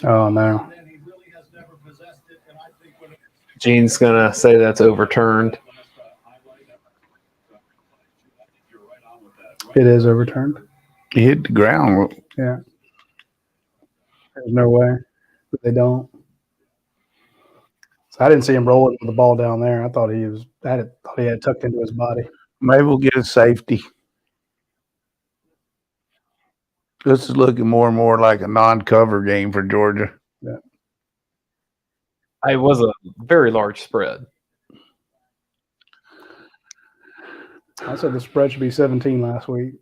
Oh, no. Gene's going to say that's overturned. It is overturned. He hit the ground. Yeah. There's no way. But they don't. So I didn't see him rolling with the ball down there. I thought he had it tucked into his body. Maybe we'll get a safety. This is looking more and more like a non-cover game for Georgia. Yeah. It was a very large spread. I said the spread should be 17 last week.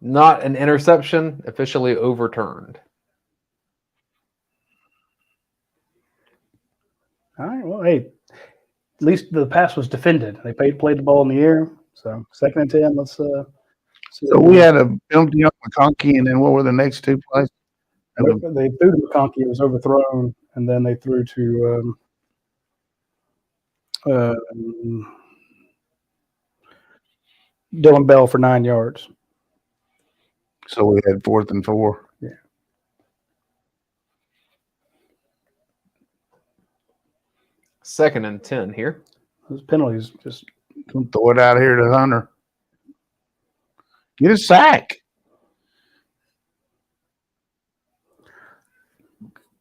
Not an interception, officially overturned. All right. Well, hey, at least the pass was defended. They played the ball in the air. So 2nd and 10. Let's see. So we had a penalty on McConkey, and then what were the next two plays? They threw to McConkey. It was overthrown, and then they threw to Dylan Bell for 9 yards. So we had 4th and 4. Yeah. Second and 10 here. Those penalties just Throw it out here to Hunter. Get a sack.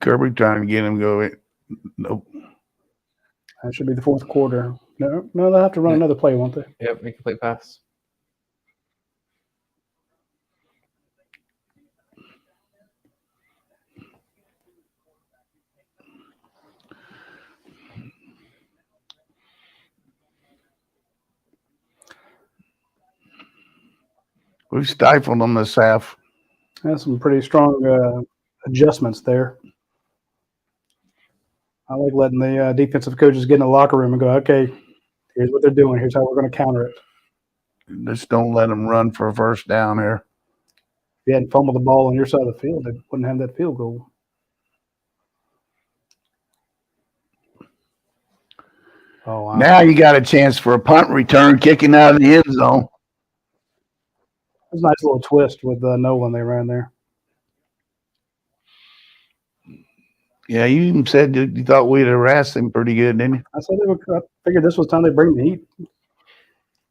Kirby trying to get him go. Nope. that should be the 4th quarter. No, they'll have to run another play, won't they? Yep, incomplete pass. We've stifled them this half. That's some pretty strong adjustments there. I like letting the defensive coaches get in the locker room and go, okay, here's what they're doing. Here's how we're going to counter it. Just don't let them run for a first down here. If you hadn't fumbled the ball on your side of the field, they wouldn't have that field goal. Oh, wow. Now you got a chance for a punt return kicking out of the end zone. It was a nice little twist with Nolan they ran there. Yeah, you even said you thought we'd harassed him pretty good, didn't you? I figured this was time they bring the heat.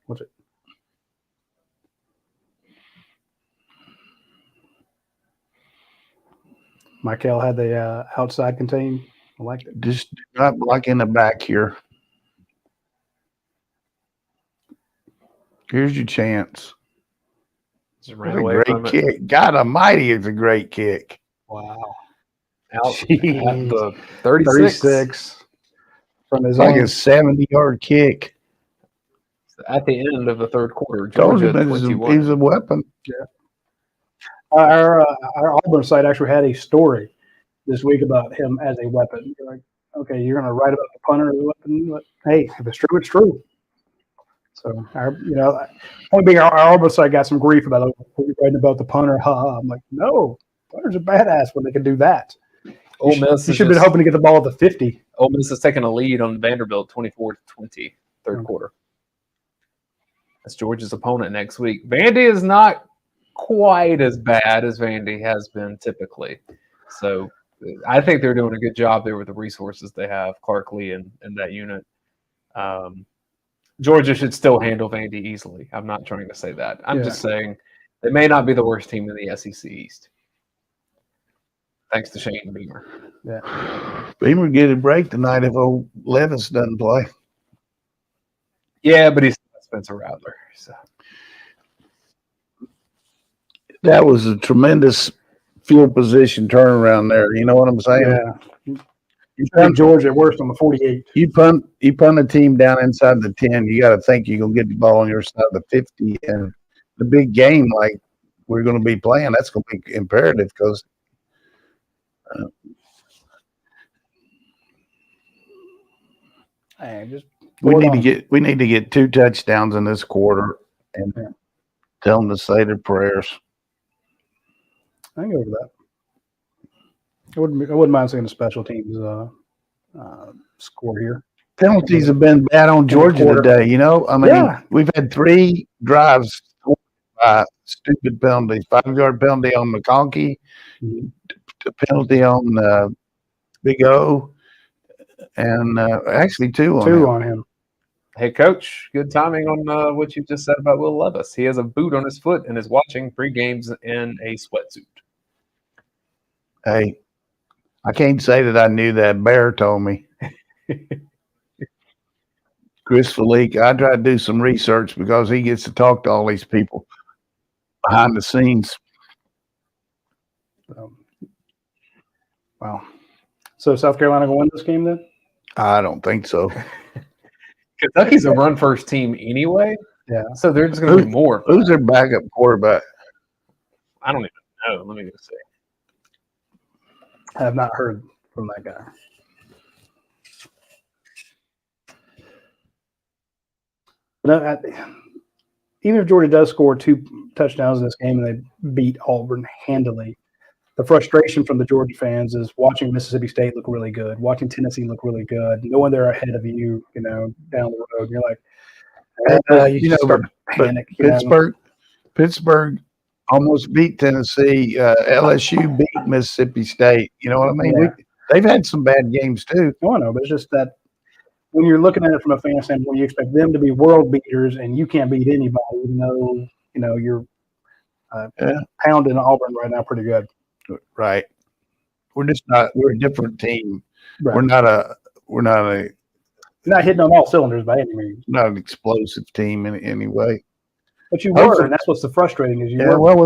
What's it? Michael had the outside contain. I liked it. Just not block in the back here. Here's your chance. Just That's ran a away great from it. kick. God almighty, it's a great kick. Wow. Out Jeez. at the 36. 36 from his It's like own. a 70-yard kick. At the end of the 3rd quarter, Told you, Georgia man, he's 21. a weapon. Our Auburn site actually had a story this week about him as a weapon. You're like, okay, you're going to write about the punter as a weapon, but hey, if it's true, it's true. So, point being, our Auburn site got some grief about it. We're writing about the punter. I'm like, no, punters are badass when they can do that. Ole Miss You should have been hoping to get the ball at the 50. Ole Miss is taking a lead on Vanderbilt 24-20, 3rd quarter. That's Georgia's opponent next week. Vandy is not quite as bad as Vandy has been typically. So I think they're doing a good job there with the resources they have, Clark Lee and that unit. Georgia should still handle Vandy easily. I'm not trying to say that. I'm just saying they may not be the worst team in the SEC East. Thanks to Shane Beamer. Yeah. Beamer get a break tonight if old Levis doesn't play. Yeah, but he's Spencer Rattler. So. That was a tremendous field position turnaround there. You know what I'm saying? Yeah. You punt Georgia at worst on the 48. You punt a team down inside the 10, you got to think you're going to get the ball on your side of the 50. And the big game like we're going to be playing, that's going to be imperative because Hey, just We need to get 2 touchdowns in this quarter and tell them to say their prayers. I can go over that. I wouldn't mind seeing a special teams score here. Penalties have been bad on Georgia today. You know, I mean, we've had 3 drives by stupid penalties. 5-yard penalty on McConkey, a penalty on Big O, and actually 2 on him. Hey, Coach, good timing on what you just said about Will Levis. He has a boot on his foot and is watching pre-games in a sweatsuit. Hey, I can't say that I knew that. Bear told me. Chris Felique, I tried to do some research because he gets to talk to all these people behind the scenes. Wow. So South Carolina going to win this game then? I don't think so. Kentucky's a run-first team anyway. Yeah. So they're just going to be more. Who's their backup quarterback? I don't even know. Let me go see. I have not heard from that guy. But even if Georgia does score 2 touchdowns in this game and they beat Auburn handily, the frustration from the Georgia fans is watching Mississippi State look really good, watching Tennessee look really good, knowing they're ahead of you, you know, down the road. And you're like, you start to panic. Pittsburgh almost beat Tennessee. LSU beat Mississippi State. You know what I mean? Yeah. They've had some bad games too. No, I know, but it's just that when you're looking at it from a fan standpoint, you expect them to be world beaters, and you can't beat anybody, even though you know you're pounding Auburn right now pretty good. Right. We're just not. We're a different team. Right. We're not You're not hitting on all cylinders by any means. not an explosive team in any way. But you were, and that's what's the frustrating is you were. Well,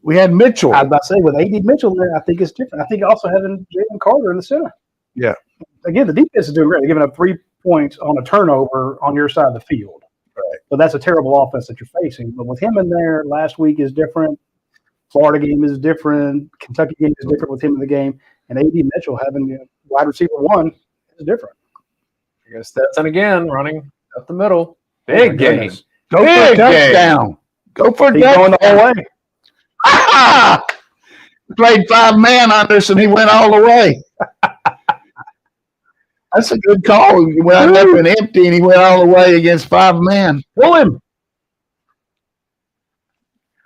we had Mitchell. I was about to say with A.D. Mitchell there, I think it's different. I think also having Jalen Carter in the center. Yeah. Again, the defense is doing great. They're giving up 3 points on a turnover on your side of the field. Right. So that's a terrible offense that you're facing. But with him in there, last week is different. Florida game is different. Kentucky game is different with him in the game. And A.D. Mitchell having wide receiver 1 is different. You're going to Stetson again, running up the middle. Big game. Go for a touchdown. Go for a touchdown. Going the whole way. Ah! Played 5 man on this, and he went all the way. That's a good call. He went up and empty, and he went all the way against 5 man. Pull him.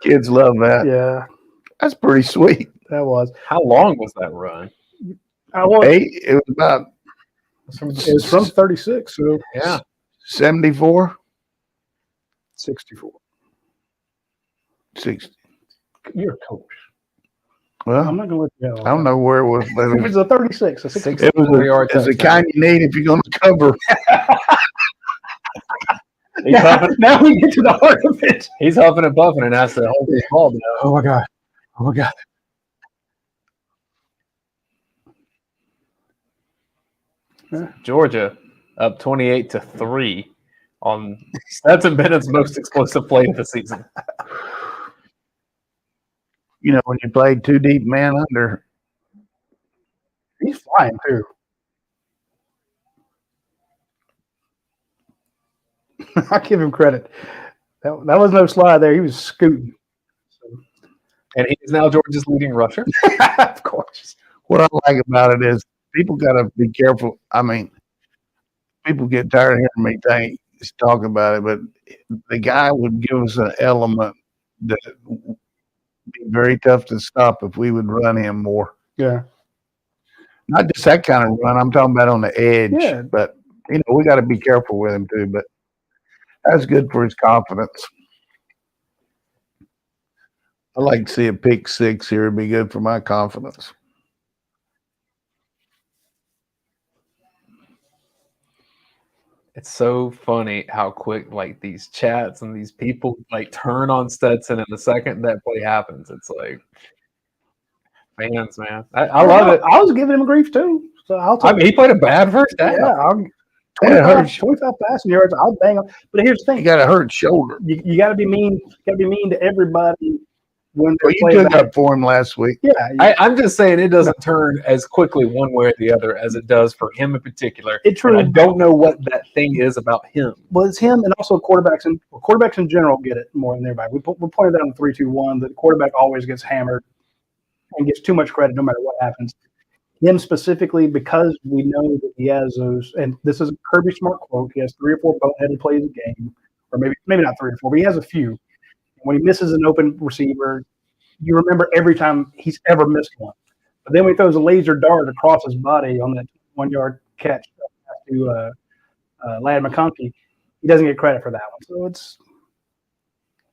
Kids love that. Yeah, That's pretty sweet. that was. How long was that run? It was about It was from 36, so Yeah. 74, 64. 60. You're a coach. Well, I'm not going to let you go. I don't know where it was, but If it's a 36, a 60. it was it's the kind you need if you're going to cover. Now we get to the heart of it. He's huffing and puffing and has to hold his ball down. Oh my God. Oh my God. Georgia up 28-3 on Stetson Bennett's most explosive play of the season. You know, when you played 2 deep man under, He's flying too. I give him credit. That was no slide there. He was scooting. And he is now Georgia's leading rusher. Of course. what I like about it is people got to be careful. I mean, people get tired of hearing me talk about it, but the guy would give us an element that would be very tough to stop if we would run him more. Yeah. Not just that kind of run. I'm talking about on the edge. Yeah. But, you know, we got to be careful with him too. But that's good for his confidence. I like to see a pick 6 here. It'd be good for my confidence. It's so funny how quick like these chats and these people like turn on Stetson, and the second that play happens, it's like fans, man. I love it. I was giving him grief too. So I'll take he played a bad first half. Yeah, I'm Yeah, 25 passing yards. I'll bang on. But here's the You thing: got a hurt shoulder. you got to be mean. You got to be mean to everybody when Well, they're you playing took back. up for him last week. Yeah, I'm just saying it doesn't turn as quickly one way or the other as it does for him in particular. it's true. And I don't know what that thing is about him. Well, it's him and also quarterbacks in general get it more than everybody. We pointed out in 3-2-1 that the quarterback always gets hammered and gets too much credit no matter what happens. Him specifically, because we know that he has those, and this is a Kirby Smart quote, he has 3 or 4 boneheaded plays a game, or maybe not 3 or 4, but he has a few. When he misses an open receiver, you remember every time he's ever missed one. But then when he throws a laser dart across his body on that 1-yard catch to Ladd McConkey, he doesn't get credit for that one. So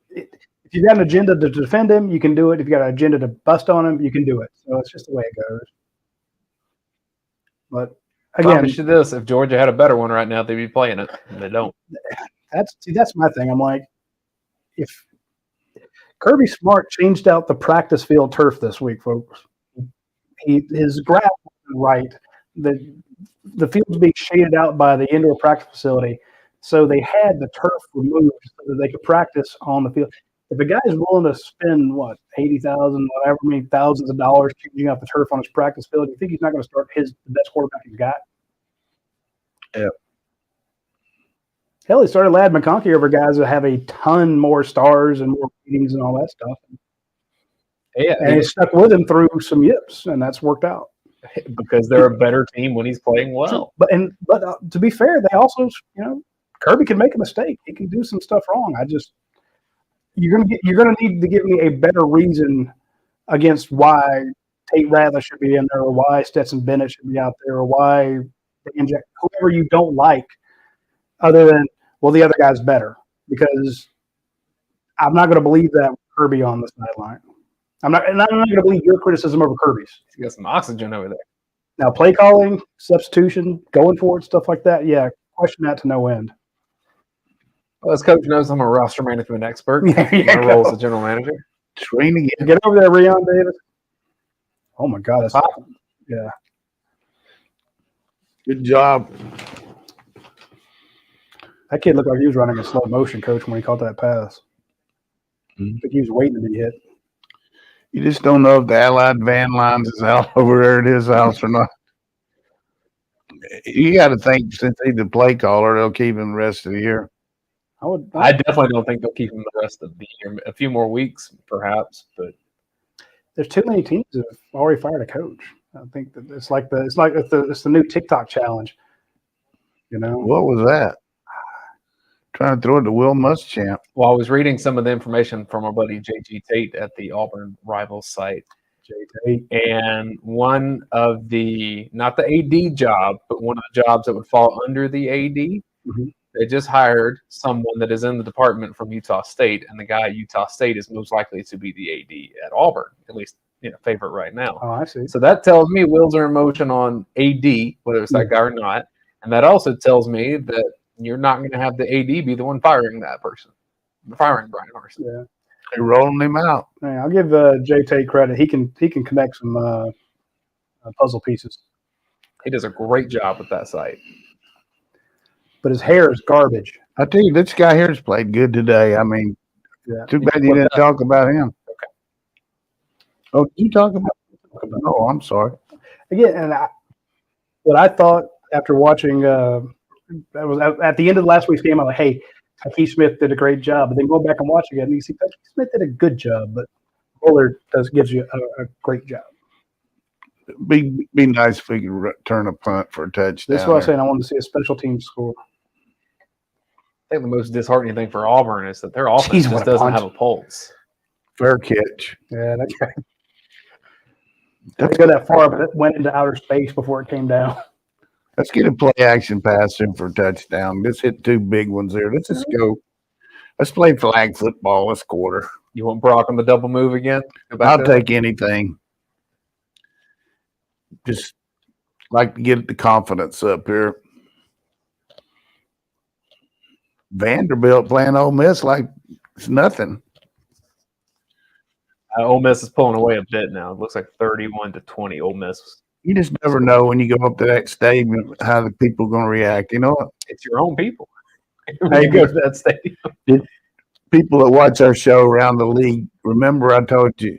if you've got an agenda to defend him, you can do it. If you've got an agenda to bust on him, you can do it. So it's just the way it goes. But again, Promise you this: if Georgia had a better one right now, they'd be playing it. And they don't. that's my thing. I'm like, if Kirby Smart changed out the practice field turf this week, folks, his graph wasn't right. The field's being shaded out by the indoor practice facility, so they had the turf removed so that they could practice on the field. If a guy's willing to spend $80,000, whatever many thousands of dollars changing out the turf on his practice field, you think he's not going to start the best quarterback he's got? Yeah. Hell, he started Ladd McConkey over guys that have a ton more stars and more ratings and all that stuff. Yeah, And he stuck with him through some yips, and that's worked out. because they're a better team when he's playing well. But to be fair, they also, Kirby can make a mistake. He can do some stuff wrong. You're gonna need to give me a better reason against why Tate Rather should be in there, or why Stetson Bennett should be out there, or why they inject whoever you don't like, other than the other guy's better. Because I'm not going to believe that with Kirby on the sideline. I'm not going to believe your criticism over Kirby's. He's got some oxygen over there. Now, play calling, substitution, going for it, stuff like that, yeah, question that to no end. Well, as coach knows, I'm a roster management expert. There you My role go. as a general manager. Training again. Get over there, Rion Davis. Oh, my God. That's yeah. Good job. That kid looked like he was running in slow motion, Coach, when he caught that pass. Mhm. I think he was waiting to be hit. You just don't know if the Allied van lines is out over there at his house or not. You got to think, since he's the play caller, they'll keep him the rest of the year. I definitely don't think they'll keep him the rest of the year. A few more weeks, perhaps, but There's too many teams that have already fired a coach. I think that it's the new TikTok challenge. What was that? Trying to throw it to Will Muschamp. well, I was reading some of the information from our buddy J.G. Tate at the Auburn Rivals site. And one of the, not the AD job, but one of the jobs that would fall under the AD, Mhm. they just hired someone that is in the department from Utah State, and the guy at Utah State is most likely to be the AD at Auburn, at least favorite right now. Oh, I see. So that tells me wheels are in motion on AD, whether it's that guy or not, and that also tells me that you're not going to have the AD be the one firing that person, firing Brian Harsin. Yeah. They're rolling him out. Yeah, I'll give Jay Tate credit. He can connect some puzzle pieces, He does a great job with that site. but his hair is garbage. I tell you, this guy here's played good today. I mean, Yeah. too bad you didn't talk about him. Okay. Oh, did you talk about? Oh, I'm sorry. Again, and what I thought after watching that was at the end of last week's game, I'm like, hey, Keith Smith did a great job. But then going back and watching it, and you see Keith Smith did a good job, but Bullard gives you a great job. Be nice if we could return a punt for a touchdown. That's what I was saying. I wanted to see a special team score. I think the most disheartening thing for Auburn is that their offense Jeez, what just a doesn't punch. have a pulse. Fair catch. Yeah, that's right. Didn't go that far, but it went into outer space before it came down. Let's get a play action pass in for a touchdown. Let's hit 2 big ones there. Let's just go. Let's play flag football this quarter. You want Brock on the double move again? Go back I'll there? take anything. Just like to get the confidence up here. Vanderbilt playing Ole Miss like it's nothing. Ole Miss is pulling away a bit now. It looks like 31-20. Ole Miss. You just never know when you go up to that stadium how the people are going to react. You know what? It's your own people. When you go to that stadium. people that watch our show around the league, remember I told you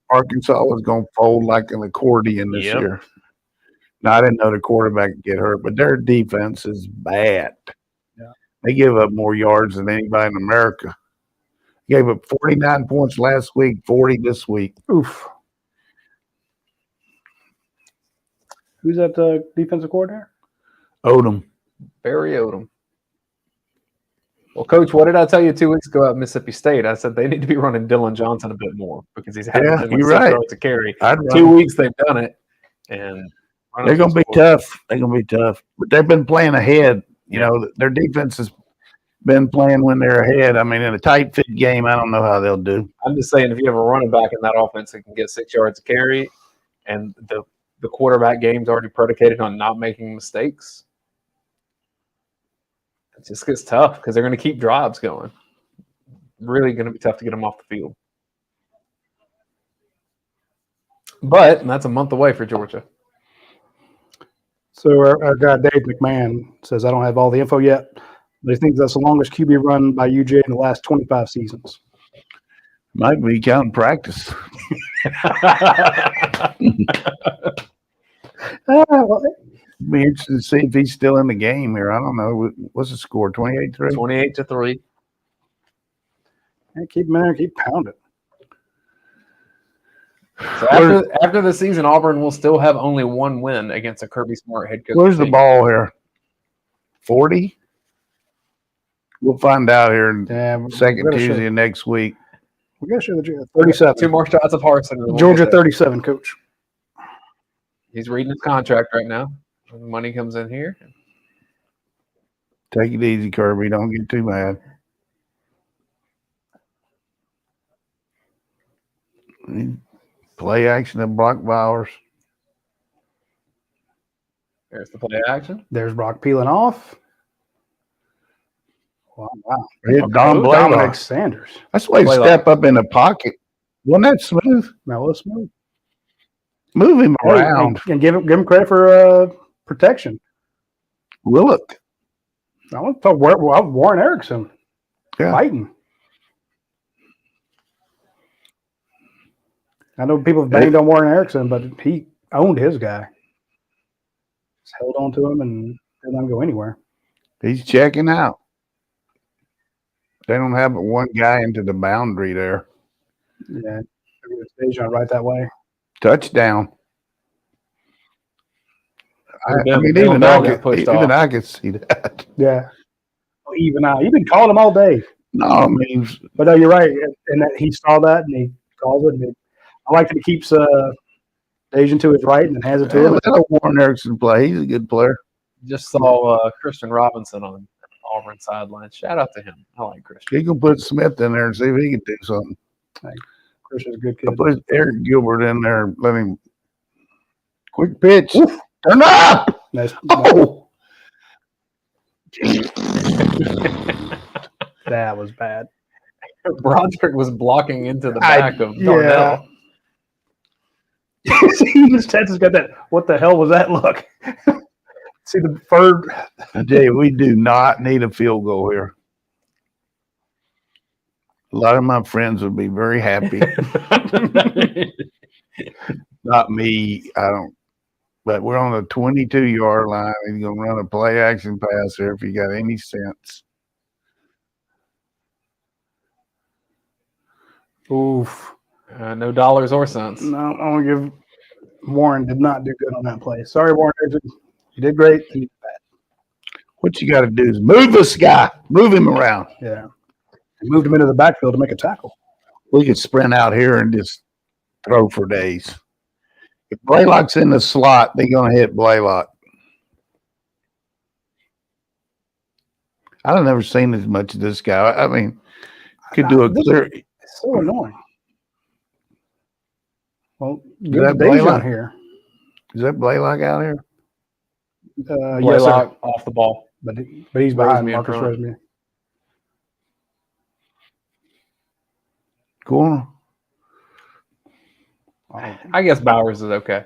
Arkansas was going to fold like an accordion this Yep. year. Now, I didn't know the quarterback could get hurt, but their defense is bad. Yeah. They give up more yards than anybody in America. Gave up 49 points last week, 40 this week. Oof. Who's that defensive coordinator? Odom. Barry Odom. Well, Coach, what did I tell you 2 weeks ago at Mississippi State? I said they need to be running Dylan Johnson a bit more because he's having Yeah, too much you're 6 right. yards to carry. I'd 2 run. weeks they've done it, and They're going to be tough. They're going to be tough. But they've been playing ahead. You know, their defense has been playing when they're ahead. I mean, in a tight fit game, I don't know how they'll do. I'm just saying, if you have a running back in that offense that can get 6 yards to carry, and the quarterback game's already predicated on not making mistakes, it just gets tough because they're going to keep drives going. Really going to be tough to get them off the field. But that's a month away for Georgia. So our guy Dave McMahon says, I don't have all the info yet, but he thinks that's the longest QB run by UGA in the last 25 seasons. Might be counting practice. Be interested to see if he's still in the game here. I don't know. What's the score? 28-3? 28-3. Keep him in there, keep pounding. So after the season, Auburn will still have only one win against a Kirby Smart head coach. Where's the team. ball here? 40? We'll find out here in second Tuesday of next week. We got to show the 37. 2 more shots of Harson. Georgia 37, Coach. He's reading his contract right now. When the money comes in here. Take it easy, Kirby. Don't get too mad. Play action of Brock Bowers. There's the play action. There's Brock peeling off. Wow. Hit Don Dominic Blaylock. Sanders. That's the way to step up in the pocket. Wasn't that smooth? That was smooth. Move him around. And give him credit for protection. Willock. I want to talk Warren Erickson. Yeah. Fighting. I know people have banged on Warren Erickson, but he owned his guy. Just held on to him and didn't let him go anywhere. He's checking out. They don't have but one guy into the boundary there. Yeah. Dejan right that way. Touchdown. I mean, Bill even Bell I got pushed could off. see that. Yeah. Even you've been calling him all day. No, I mean, But no, you're right. And that he saw that and he calls it. And I like that he keeps Dejan to his right and then hands it to him. let Warren Erickson play. He's a good player. Just saw Christian Robinson on Auburn sideline. Shout out to him. I like Christian. He can put Smith in there and see if he can do something. Christian's a good I'll kid. put Eric Gilbert in there. Let him. Quick pitch. Oof. Turn up. Nice. Oh. That was bad. Broderick was blocking into the back of Darnell. See, his Texas got that. What the hell was that look? See the third. I tell you, we do not need a field goal here. A lot of my friends would be very happy. Not me. I don't. But we're on the 22-yard line. He's going to run a play action pass here if you got any sense. Oof. No dollars or cents. No, I'm going to give Warren did not do good on that play. Sorry, Warren. You did great. You did bad. What you got to do is move this guy. Move him around. Yeah. He moved him into the backfield to make a tackle. We could sprint out here and just throw for days. If Blaylock's in the slot, they're going to hit Blaylock. I've never seen as much of this guy. I mean, could do a clear. It's so annoying. Well, Is get that Dejan Blaylock? here. Is that Blaylock out here? Yes, sir. Blaylock off the ball. But he's behind Resme in Marcus front. Resme. Corner. I guess Bowers is okay.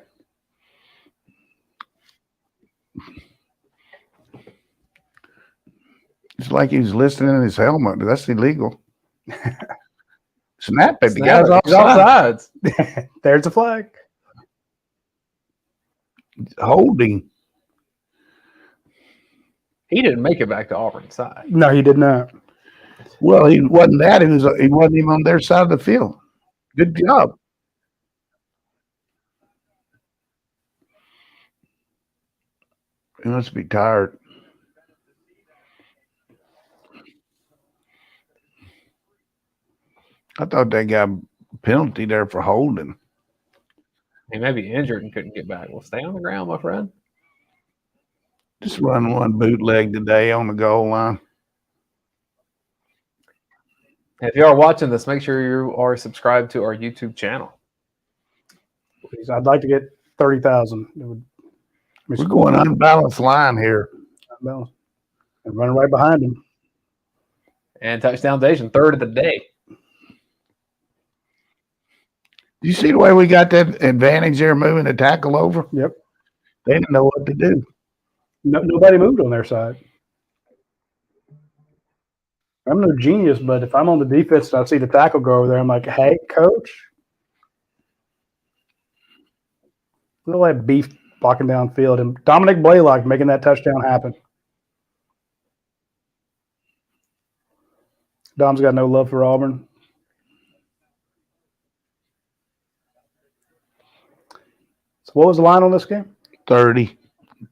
It's like he was listening in his helmet. That's illegal. Snap it. The Snap guy's it. He's offside. offsides. There's the flag. Holding. He didn't make it back to Auburn's side. No, he did not. Well, he wasn't that. He wasn't even on their side of the field. Good job. He must be tired. I thought they got a penalty there for holding. He may be injured and couldn't get back. Well, stay on the ground, my friend. Just run one bootleg today on the goal line. If you are watching this, make sure you are subscribed to our YouTube channel. Please, I'd like to get 30,000. It would. We're going unbalanced line here. And running right behind him. And touchdown Dayne, third of the day. You see the way we got that advantage there moving the tackle over? Yep. They didn't know what to do. Nobody moved on their side. I'm no genius, but if I'm on the defense and I see the tackle go over there, I'm like, hey, coach. Look at that beef blocking downfield. And Dominic Blaylock making that touchdown happen. Dom's got no love for Auburn. So what was the line on this game? 30,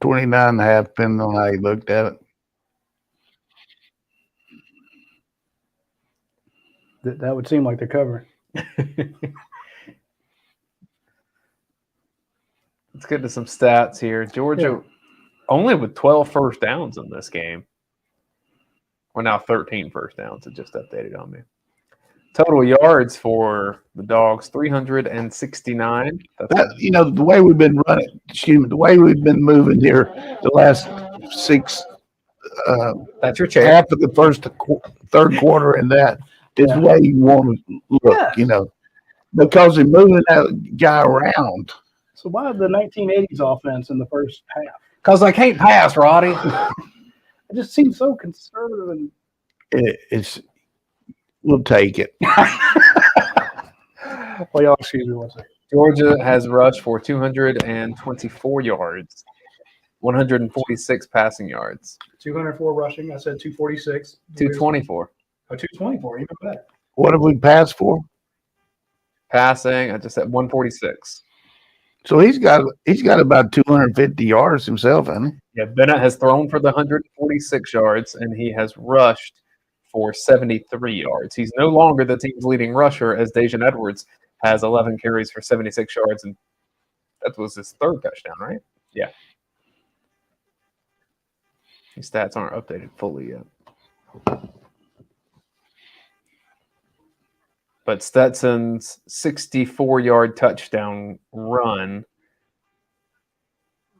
29 and a half, depending on how you looked at it. That would seem like they're covering. Let's get to some stats here. Georgia only with 12 first downs in this game. Well, now 13 first downs. It just updated on me. Total yards for the Dogs, 369. The way we've been running, the way we've been moving here the last six, that's your chair. half of the third quarter, and that is the way you want to look, because they're moving that guy around. So why the 1980s offense in the first half? Because they can't pass, Roddy. It just seems so conservative. And We'll take it. well, y'all excuse me one second. Georgia has rushed for 224 yards, 146 passing yards. 204 rushing. I said 246. 224. Oh, 224. Even better. What have we passed for? Passing, I just said 146. So he's got about 250 yards himself, hasn't he? Yeah, Bennett has thrown for the 146 yards, and he has rushed for 73 yards. He's no longer the team's leading rusher, as Dayne Edwards has 11 carries for 76 yards, and that was his third touchdown, right? Yeah. These stats aren't updated fully yet. But Stetson's 64-yard touchdown run,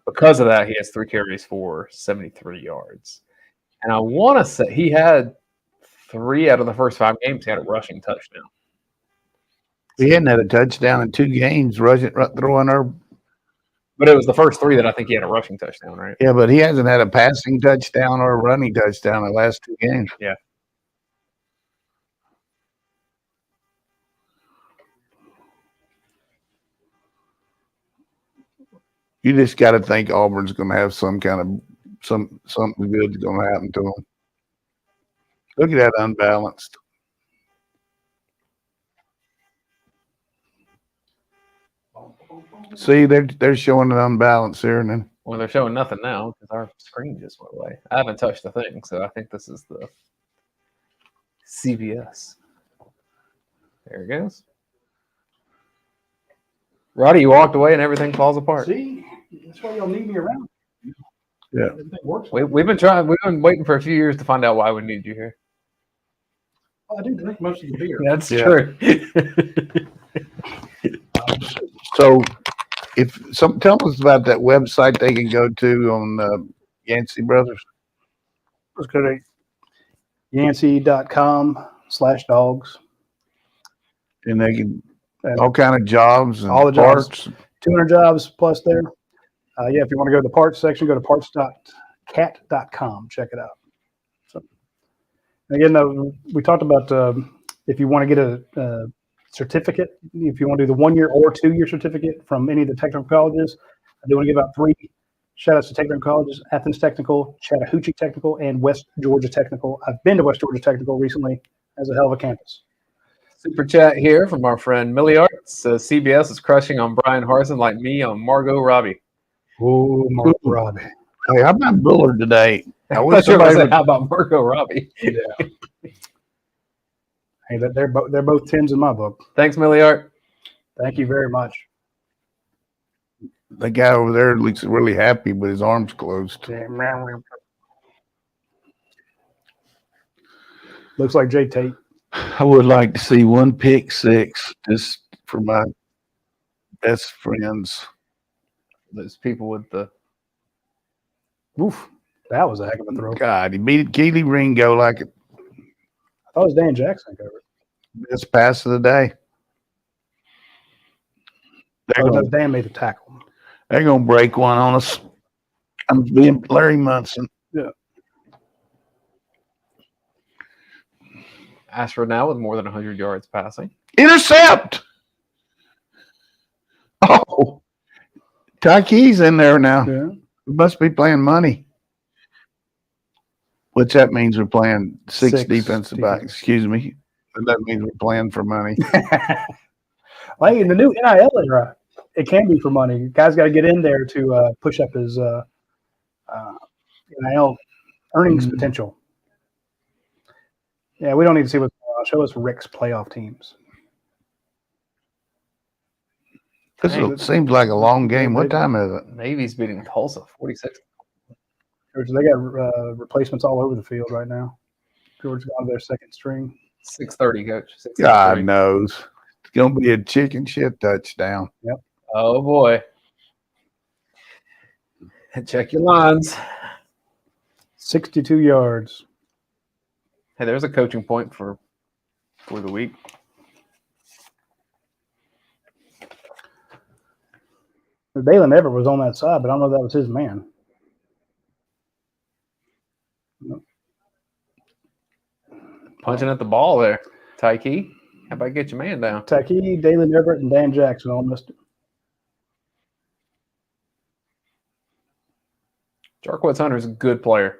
because of that, he has 3 carries for 73 yards. And I want to say he had 3 out of the first 5 games, he had a rushing touchdown. He hadn't had a touchdown in 2 games, throwing her. But it was the first 3 that I think he had a rushing touchdown, right? Yeah, but he hasn't had a passing touchdown or a running touchdown in the last 2 games. Yeah. You just got to think Auburn's going to have some kind of something good's going to happen to them. Look at that unbalanced. See, they're showing an unbalance here, and then Well, they're showing nothing now because our screen just went away. I haven't touched the thing, so I think this is the CBS. There it goes. Roddy, you walked away and everything falls apart. See, that's why y'all need me around. Yeah. Everything works. We've been trying. We've been waiting for a few years to find out why we need you here. Well, I do drink most of the beer. That's Yeah. true. so tell us about that website they can go to on Yancey Brothers. Let's go to Yancey.com/dogs. And they can all kind of jobs and All the parts. jobs. 200 jobs plus there. If you want to go to the parts section, go to parts.cat.com. Check it out. So Again, we talked about if you want to get a certificate, if you want to do the 1 year or 2 year certificate from any of the technical colleges, I do want to give out 3 shout outs to technical colleges: Athens Technical, Chattahoochee Technical, and West Georgia Technical. I've been to West Georgia Technical recently. Has a hell of a campus. Super chat here from our friend Milliard. Says CBS is crushing on Brian Harsin like me on Margot Robbie. Oh, Mark Robbie. Hey, how about Bullard today? I I wish was somebody say, would. how about Margot Robbie? Yeah. Hey, they're both 10s in my book. Thanks, Milliard. Thank you very much. The guy over there looks really happy, but his arms closed. Looks like Jay Tate. I would like to see 1 pick 6 just for my best friends. Those people with the Oof, that was a heck of a throw. God, he beat Keely Ringo like a I thought it was Dan Jackson covered. best pass of the day. They're Oh, no, gonna, Dan made the tackle. they're gonna break one on us. I'm being Larry Munson. Ashford now with more than 100 yards passing. Intercept! Oh, Tyke's in there now. Yeah. We must be playing money. Which that means we're playing six defensive backs. Excuse me. But that means we're playing for money. Well, in the new NIL era, it can be for money. Guys got to get in there to push up his NIL earnings potential. Yeah, we don't need to see what's going on. Show us Rick's playoff teams. This seems like a long game. What time is it? Navy's beating Tulsa 46. Georgia, they got replacements all over the field right now. Georgia's on their second string. 6:30, coach. 6:30. God knows. It's going to be a chicken shit touchdown. Yep. Oh, boy. Check your lines. 62 yards. Hey, there's a coaching point for the week. Dayne Everett was on that side, but I don't know if that was his man. Punching at the ball there. Tyke, how about get your man down? Tyke, Dayne Everett, and Dan Jackson all missed it. Jarquez Hunter's a good player.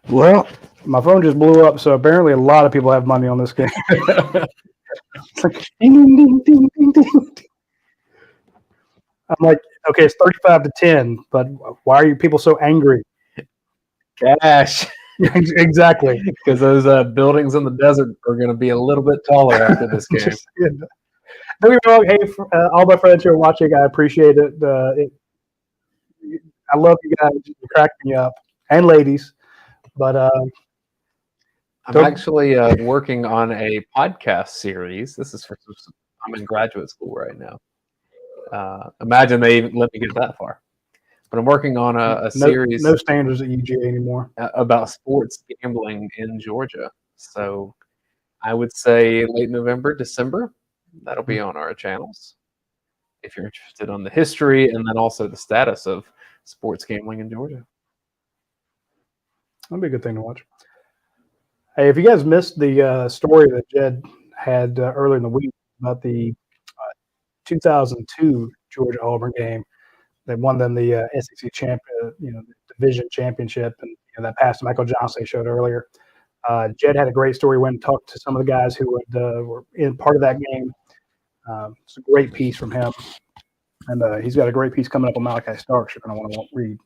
Well, my phone just blew up, so apparently a lot of people have money on this game. It's like ding, ding, ding, ding, ding. I'm like, okay, it's 35-10, but why are you people so angry? Cash. Exactly. Because those buildings in the desert are going to be a little bit taller after this game. Don't get me wrong. Hey, all my friends who are watching, I appreciate it. I love you guys. You crack me up, and ladies. But I'm actually working on a podcast series. This is I'm in graduate school right now. Imagine they even let me get that far. But I'm working on a series. No standards at UGA anymore. About sports gambling in Georgia. So I would say late November, December. That'll be on our channels. If you're interested on the history and then also the status of sports gambling in Georgia. That'd be a good thing to watch. Hey, if you guys missed the story that Jed had earlier in the week about the 2002 Georgia Auburn game that won them the SEC division championship, and that pass to Michael Johnson showed earlier. Jed had a great story. Went and talked to some of the guys who were in part of that game. It's a great piece from him, and he's got a great piece coming up on Malachi Starks. You're going to want to read.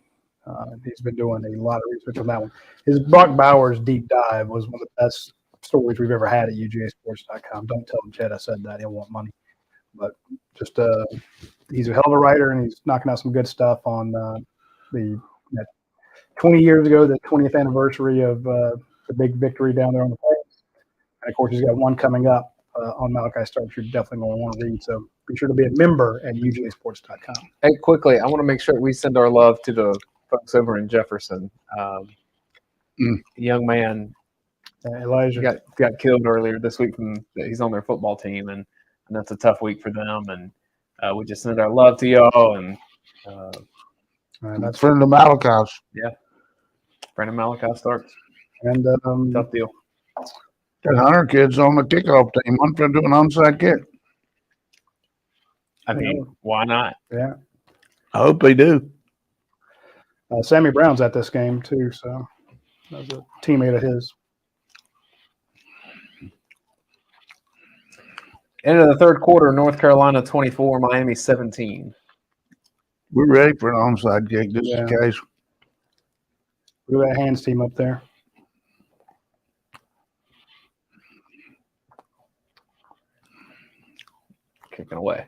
He's been doing a lot of research on that one. His Brock Bowers deep dive was one of the best stories we've ever had at UGASports.com. Don't tell Jed I said that. He'll want money. But just he's a hell of a writer, and he's knocking out some good stuff on the 20 years ago, the 20th anniversary of the big victory down there on the plains. And, of course, he's got one coming up on Malachi Starks you're definitely going to want to read. So be sure to be a member at UGASports.com. Hey, quickly, I want to make sure we send our love to the folks over in Jefferson. Young man Elijah got killed earlier this week. He's on their football team, and that's a tough week for them. And we just send our love to y'all. And And that's friend of Malachi's. Brandon Malachi starts. and Tough deal. That Hunter kid's on the kickoff team. One for doing onside kick. I mean, why not? yeah. I hope they do. Sammy Brown's at this game too, so that was a teammate of his. End of the third quarter, North Carolina 24, Miami 17. We're ready for an onside kick. Just Yeah. in case. Look at that hands team up there. Kicking away.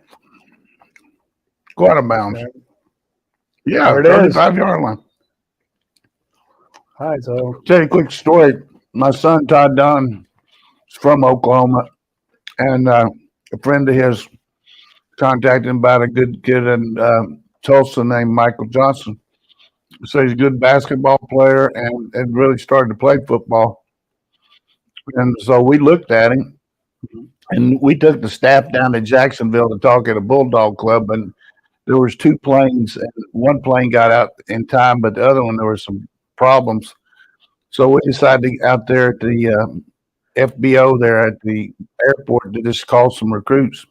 Go out of bounds. Yeah, There it is. 35-yard line. All right, so Tell you a quick story. My son Todd Dunn is from Oklahoma, and a friend of his contacted him about a good kid in Tulsa named Michael Johnson. So he's a good basketball player and really started to play football. And so we looked at him, and we took the staff down to Jacksonville to talk at a Bulldog club, and there was 2 planes, and one plane got out in time, but the other one, there were some problems. So we decided to out there at the FBO there at the airport to just call some recruits.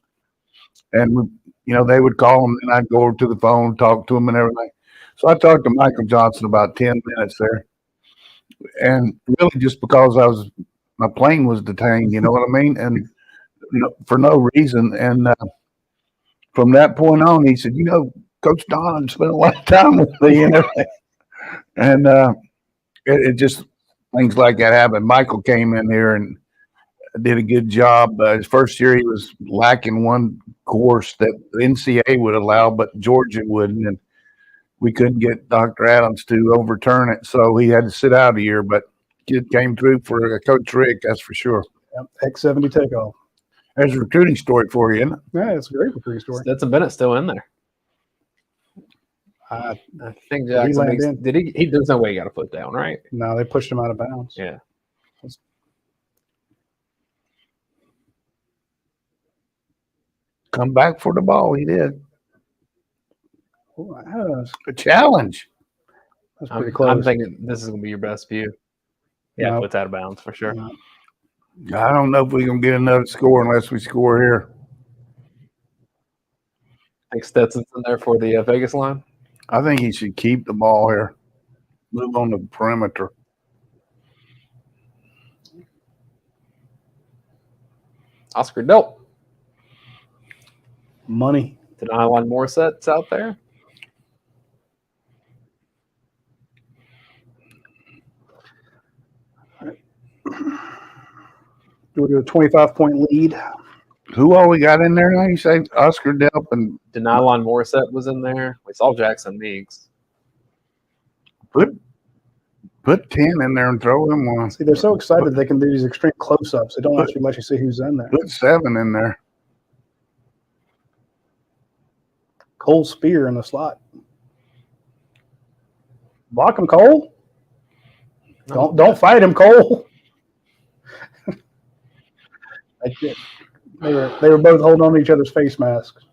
And, they would call them, and I'd go over to the phone, talk to them and everything. So I talked to Michael Johnson about 10 minutes there. And really just because my plane was detained, you know what I mean? And for no reason. And from that point on, he said, Coach Donnan spent a lot of time with me and everything. And it just, things like that happen. Michael came in here and did a good job. His first year, he was lacking one course that the NCAA would allow, but Georgia wouldn't. And we couldn't get Dr. Adams to overturn it, so he had to sit out a year. But kid came through for Coach Rick, that's for sure. yep, X70 takeoff. There's a recruiting story for you, isn't it? Yeah, it's a great recruiting story. Stetson Bennett's still in there. I think Jackson landed in. did he? There's no way he got a foot down, right? No, they pushed him out of bounds. Yeah. Come back for the ball, he did. Ooh, that's A challenge. pretty close. I'm thinking this is gonna be your best view. Yeah, No. foot's out of bounds for sure. No. I don't know if we can get another score unless we score here. I think Stetson's in there for the Vegas line. I think he should keep the ball here. Move on the perimeter. Oscar Delp. Money. Deny line Morissette's out there. Do we do a 25-point lead? Who all we got in there now? You say Oscar Delp and Deny line Morissette was in there. We saw Jackson Meeks. put 10 in there and throw him one. See, they're so excited they can do these extreme close-ups. They don't actually let you see who's in there. Put 7 in there. Cole Spear in the slot. Block him, Cole. Don't fight him, Cole. They were both holding on to each other's face masks.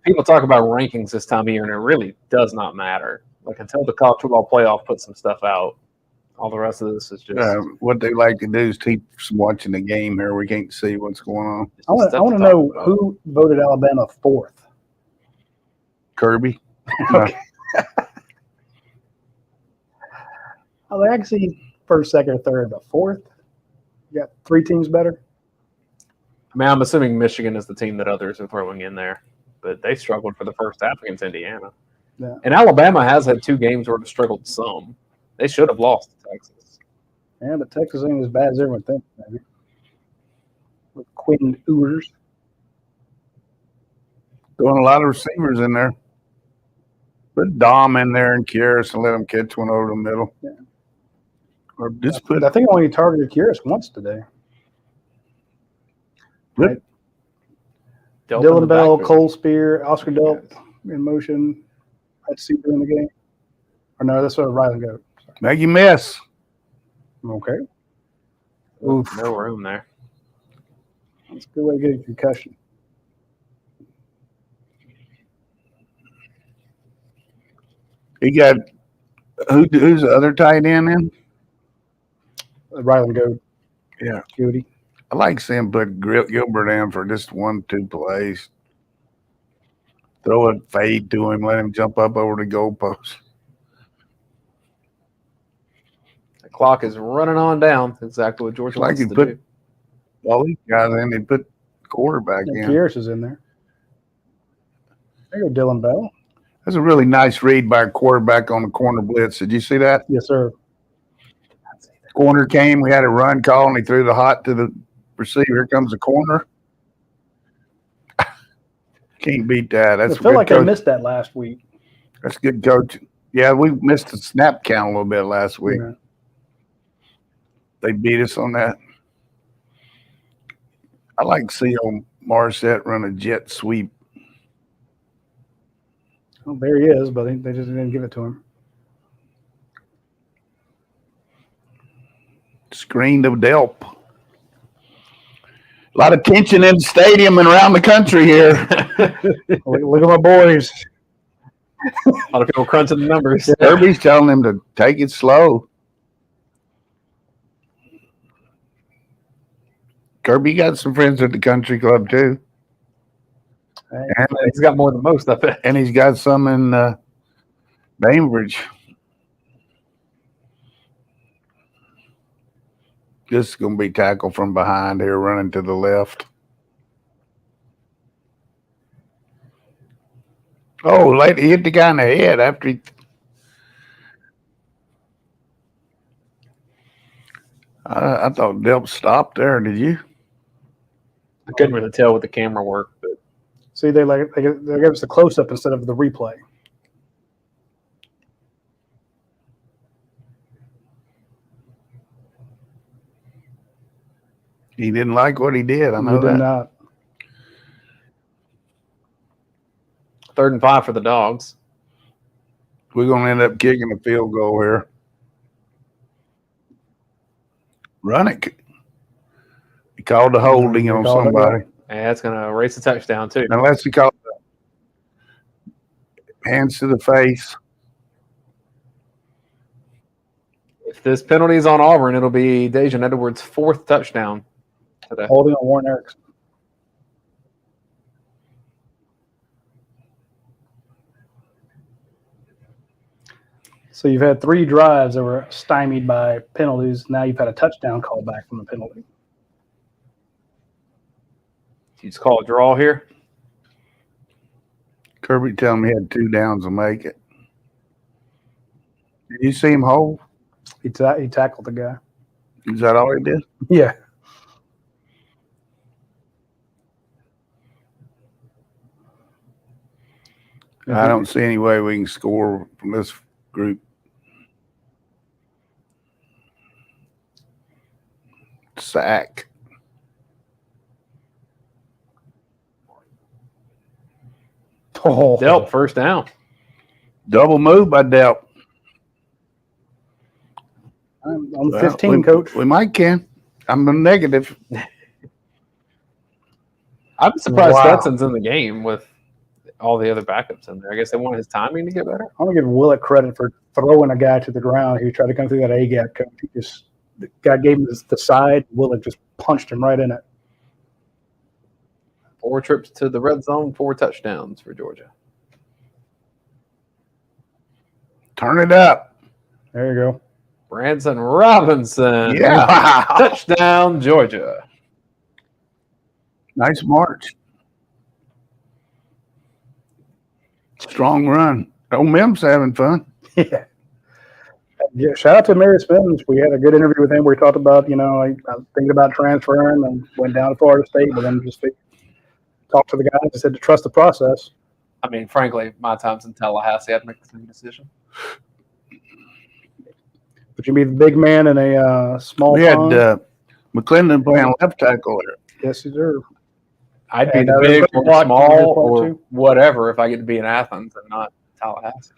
People talk about rankings this time of year, and it really does not matter. Like until the college football playoff puts some stuff out, all the rest of this is just. What they like to do is keep us watching the game here. We can't see what's going on. I want to know who voted Alabama 4th. Kirby. Okay. Oh, they're actually first, second, or third, but 4th. You got 3 teams better. I mean, I'm assuming Michigan is the team that others are throwing in there, but they struggled for the first half against Indiana. Yeah. And Alabama has had 2 games where it struggled some. They should have lost to Texas. Yeah, but Texas ain't as bad as everyone thinks, maybe. With Quinn Ewers. Throwing a lot of receivers in there. Put Dom in there and Kyrus and let him catch one over the middle. Yeah. Or just put I think only targeted Kyrus once today. Put Delp in Dylan the Bell, backfield. Cole Spear, Oscar Delp in motion. I'd see her in the game. Or no, that's what Riley go. make you miss. Okay. Oof. No room there. That's a good way to get a concussion. He got who's the other tight end in? Ryland Goad. Yeah. Goody. I like seeing put Gilbert in for just 1-2 plays. Throw a fade to him, let him jump up over the goalpost. The clock is running on down. Exactly what Georgia wants Like he to put do. all these guys in, he put quarterback in. Pierce is in there. There you go, Dylan Bell. That's a really nice read by a quarterback on the corner blitz. Did you see that? Yes, sir. Corner came, we had a run call, and he threw the hot to the receiver. Here comes the corner. Can't beat that. That's I feel good like I coach. missed that last week. That's good coaching. Yeah, we missed the snap count a little bit last week. Yeah. They beat us on that. I like to see old Marset run a jet sweep. Well, there he is, but they just didn't give it to him. Screen to Delp. A lot of tension in the stadium and around the country here. Look at my boys. A lot of people crunching the numbers. Kirby's telling him to take it slow. Kirby got some friends at the country club too. And He's got more than most of it. he's got some in Bainbridge. This is going to be tackled from behind here, running to the left. Oh, late, he hit the guy in the head after he. I thought Delp stopped there. Did you? I couldn't really tell with the camera work, but See, they gave us the close up instead of the replay. He didn't like what he did. I know We did that. not. 3rd and 5 for the Dogs. We're going to end up kicking a field goal here. Run it. He called a holding on called it, somebody. And it's going to erase a touchdown, too. Unless he called hands to the face. If this penalty is on Auburn, it'll be Dejan Edwards' 4th touchdown today. Holding on Warren Erickson. So you've had 3 drives that were stymied by penalties. Now you've had a touchdown call back from the penalty. You just call a draw here. Kirby telling me he had 2 downs to make it. Did you see him hold? He tackled the guy. Is that all he did? Yeah. I don't see any way we can score from this group. Sack. Oh, Delp, 1st down. Double move by Delp. I'm on Well, 15, Coach. We might can. I'm a negative. I'm surprised Wow. Stetson's in the game with all the other backups in there. I guess they want his timing to get better. I'm gonna give Willett credit for throwing a guy to the ground. He tried to come through that A gap. Coach. The guy gave him the side. Willett just punched him right in it. 4 trips to the red zone, 4 touchdowns for Georgia. Turn it up. There you go. Branson Robinson. Yeah. Touchdown, Georgia. Nice march. Strong run. Old Mim's having fun. Yeah. Yeah. Shout out to Mary Spence. We had a good interview with him where he talked about, I was thinking about transferring and went down to Florida State, but then just talked to the guys and said to trust the process. I mean, frankly, my time's in Tallahassee. I'd make the same decision. But you be the big man in a small We had pond. McClendon playing left tackle there. Yes, you do. I'd be And the there's big a or block small on this one, or too. whatever if I get to be in Athens and not Tallahassee.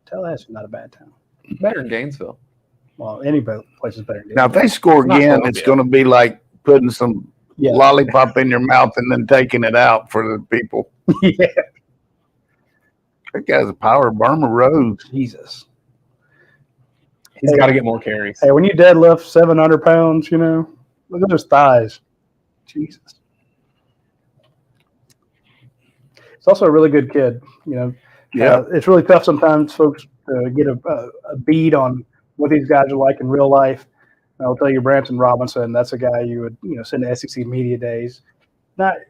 Tallahassee's not a bad town. Better than Gainesville. Well, any place is better than Now, if they score It's not again, Columbia. it's going to be like putting some Yeah. lollipop in your mouth and then taking it out for the people. Yeah. That guy's a power Burma Rose. Jesus. He's got to get more carries. Hey, when you deadlift 700 pounds, look at his thighs. Jesus. He's also a really good kid. Yeah. It's really tough sometimes, folks, to get a bead on what these guys are like in real life. And I'll tell you, Branson Robinson, that's a guy you would send to SEC media days.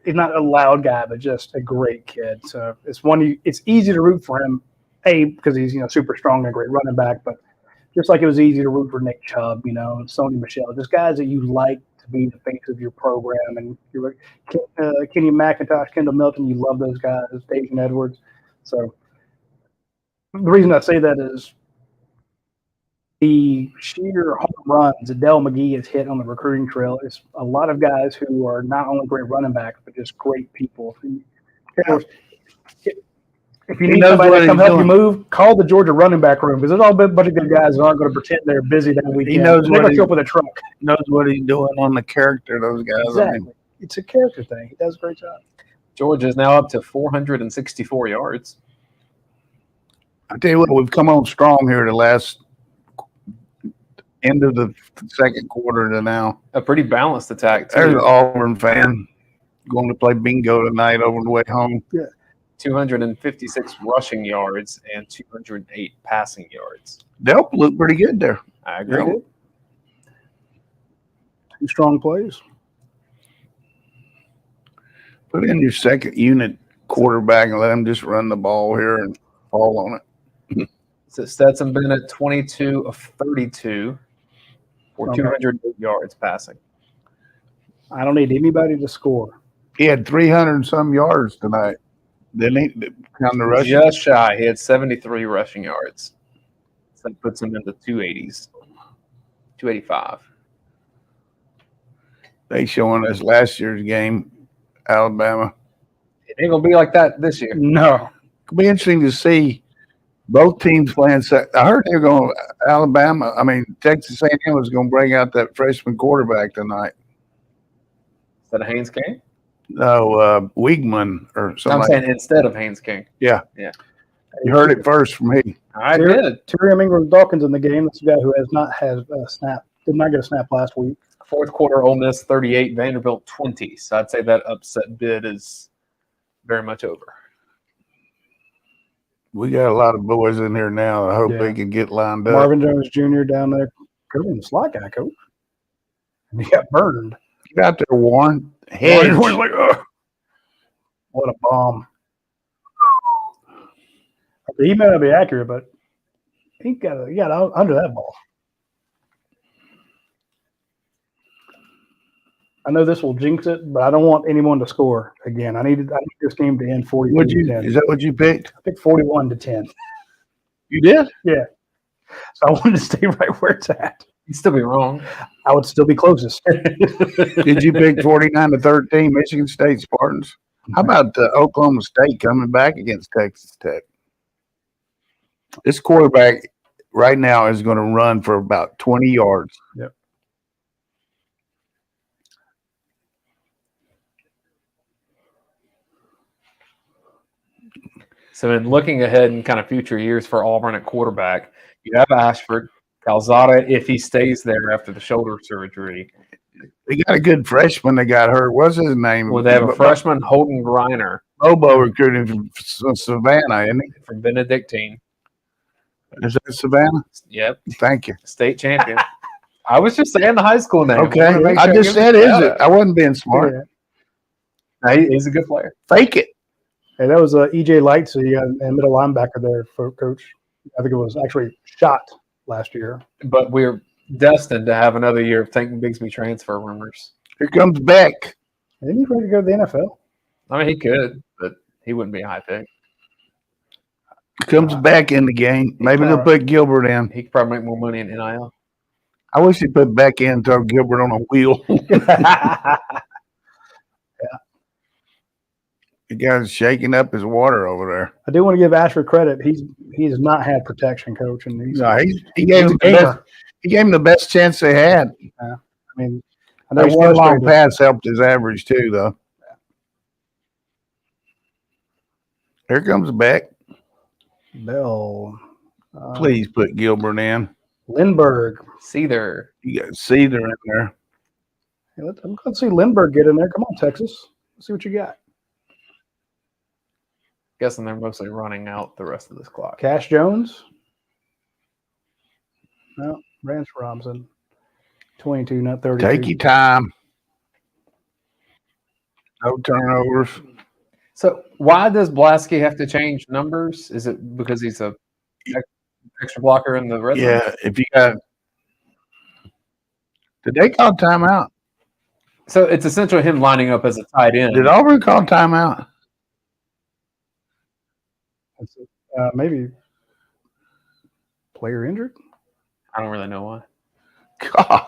He's not a loud guy, but just a great kid. So it's easy to root for him, because he's super strong and a great running back, but just like it was easy to root for Nick Chubb, and Sony Michel, just guys that you like to be the face of your program. And Kenny McIntosh, Kendall Milton, you love those guys, Dayne Edwards. So the reason I say that is the sheer home runs that Dell McGee has hit on the recruiting trail is a lot of guys who are not only great running backs, but just great people. If you need somebody to come help you move, call the Georgia running back room, because there's all a bunch of good guys that aren't going to pretend they're busy that weekend. He knows they're going to show up with a truck. Knows what he's doing on the character of those guys. Exactly. It's a character thing. He does a great job. Georgia is now up to 464 yards. I tell you what, we've come on strong here the last end of the second quarter to now. A pretty balanced attack, too. There's an Auburn fan going to play bingo tonight over the way home. Yeah. 256 rushing yards and 208 passing yards. Delp looked pretty good there. I agree. Yeah. 2 strong plays. Put in your second unit quarterback and let him just run the ball here and fall on it. So Stetson Bennett, 22 of 32 for 208 yards passing. I don't need anybody to score. He had 300 and some yards tonight. Didn't he? Count the rushing. Just shy. He had 73 rushing yards. So that puts him in the 280s. 285. They showing us last year's game, Alabama. It ain't going to be like that this year. No. It'll be interesting to see both teams playing. I heard they're going Texas A&M was going to bring out that freshman quarterback tonight. Is that a Haynes King? No, Wiegman or something. I'm saying instead of Haynes King. Yeah. Yeah. You heard it first from me. I did. Tyrion Ingram Dawkins in the game. That's the guy who has not had a snap. Did not get a snap last week. Fourth quarter, Ole Miss 38, Vanderbilt 20. So I'd say that upset bid is very much over. We got a lot of boys in here now. I hope they can get lined up. Marvin Jones Jr. down there. Coaching the slot guy, coach. And he got burned. Get out there, Warren. Hedge. Warren's like, oh, what a bomb. He may not be accurate, but he got under that ball. I know this will jinx it, but I don't want anyone to score again. I need this game to end 42-10. Is that what you picked? I picked 41-10. You did? Yeah. So I wanted to stay right where it's at. You'd still be wrong. I would still be closest. Did you pick 49-13, Michigan State Spartans? How about Oklahoma State coming back against Texas Tech? This quarterback right now is going to run for about 20 yards. Yep. So in looking ahead in kind of future years for Auburn at quarterback, you have Ashford, Calzada, if he stays there after the shoulder surgery. They got a good freshman that got hurt. What's his name? Well, they have a freshman, Holden Griner. Bobo recruited from Savannah, isn't he? From Benedictine. Is that Savannah? Yep. Thank you. State champion. I was just saying the high school name. Okay. I just said, is it? I wasn't being smart. Yeah. No, he's a good player. Fake it. Hey, that was EJ Light, so you got a middle linebacker there for Coach. I think it was actually shot last year. But we're destined to have another year of Tank Bigsby transfer rumors. Here comes Beck. I think he's ready to go to the NFL. I mean, he could, but he wouldn't be a high pick. Comes back in the game. Maybe they'll put Gilbert in. He could probably make more money in NIL. I wish he put Beck in and throw Gilbert on a wheel. The guy's shaking up his water over there. I do want to give Ashford credit. He has not had protection, Coach, and he gave him the best chance they had. I mean, I know That one long pass helped his average too, though. Here comes Beck. Bell. Please put Gilbert in. Lindbergh. Seether. You got Seether in there. Hey, let's see Lindbergh get in there. Come on, Texas. Let's see what you got. Guessing they're mostly running out the rest of this clock. Cash Jones. No, Rance Robinson. 22, not 32. Take your time. No turnovers. So why does Blasky have to change numbers? Is it because he's a extra blocker in the red zone? Yeah, if you got – did they call timeout? So it's essentially him lining up as a tight end. Did Auburn call timeout? Maybe player injured. I don't really know why. God.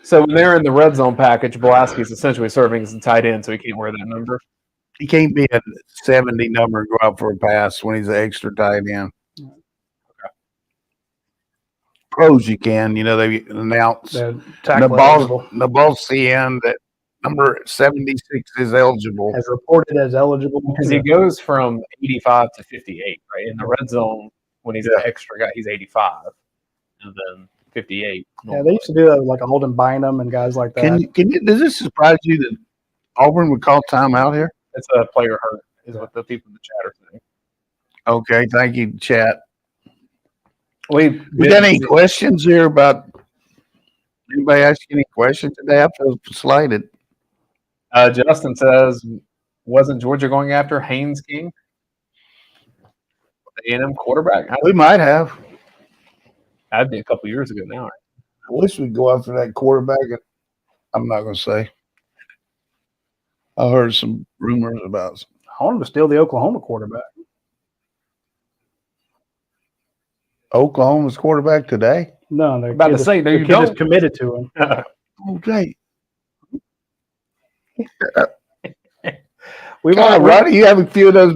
So when they're in the red zone package, Blasky's essentially serving as a tight end, so he can't wear that number. He can't be a 70 number and go out for a pass when he's an extra tight end. Okay. Pros you can. You know, they announced Nabulsi and that number 76 is eligible. As reported as eligible. Because he goes from 85 to 58, right? In the red zone, when he's an extra guy, he's 85. And then 58. Yeah, they used to do that with like Alden Bynum and guys like that. Does this surprise you that Auburn would call timeout here? It's a player hurt, is what the people in the chat are saying. Okay, thank you, chat. We got any questions here about anybody ask you any questions today? I feel slighted. Justin says, wasn't Georgia going after Haynes King? The A&M quarterback? We might have. That'd be a couple years ago now. Right? I wish we'd go after that quarterback. I'm not going to say. I heard some rumors about I want him to steal the Oklahoma quarterback. Oklahoma's quarterback today. No, they're about to say the kid is committed to him. Okay. Radi, you have a few of those.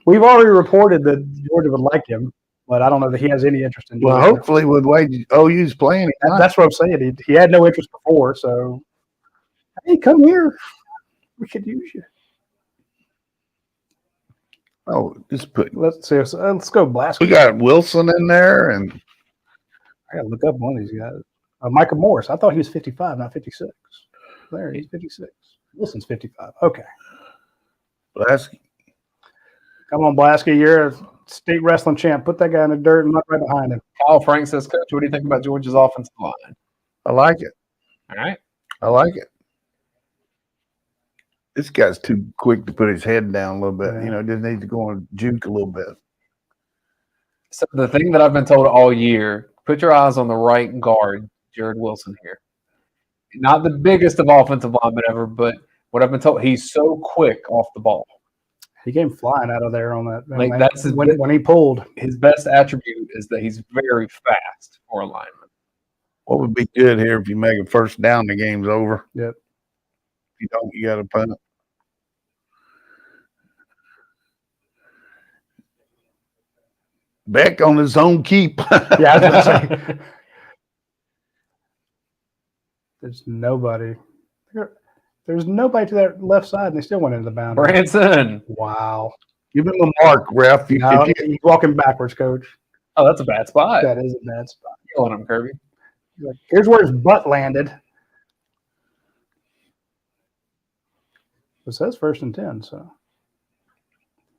We've already reported that Georgia would like him, but I don't know that he has any interest in Georgia. Well, hopefully with the way OU's playing. That's what I'm saying. He had no interest before, so hey, come here. We could use you. Oh, just put. Let's see. Let's go blast. We got Wilson in there, and I got to look up one of these guys. Michael Morris. I thought he was 55, not 56. There, he's 56. Wilson's 55. Okay. Blasky. Come on, Blasky. You're a state wrestling champ. Put that guy in the dirt and look right behind him. Kyle Frank says, Coach, what do you think about Georgia's offensive line? I like it. All right. I like it. This guy's too quick to put his head down a little bit. Yeah. You know, just needs to go and juke a little bit. So the thing that I've been told all year, put your eyes on the right guard, Jared Wilson here. Not the biggest of offensive linemen ever, but what I've been told, he's so quick off the ball. He came flying out of there on that. Like man, that's when he pulled. His best attribute is that he's very fast for a lineman. What would be good here if you make a first down, the game's over. Yep. If you don't, you got to punt. Beck on his own keep. Yeah, I was gonna say. There's nobody. There's nobody to that left side, and they still went into the boundary. Branson. Wow. Give him a mark, ref. He's walking backwards, Coach. Oh, that's a bad spot. That is a bad spot. Killing him, Kirby. Like, here's where his butt landed. It says 1st and 10, so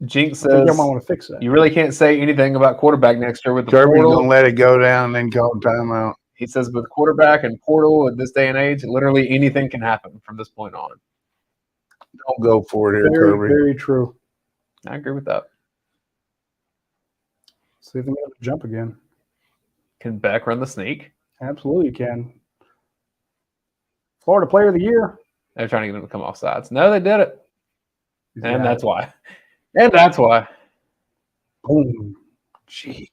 Jinx I think says I might want to fix that. you really can't say anything about quarterback next year with the Kirby's portal. going to let it go down and then call timeout. He says with quarterback and portal at this day and age, literally anything can happen from this point on. Don't go for it here, Very, Kirby. very true. I agree with that. See if they can jump again. Can Beck run the sneak? Absolutely can. Florida Player of the Year. They're trying to get him to come off sides. No, they did it. And Yeah. that's why. And that's why. Boom. Gee.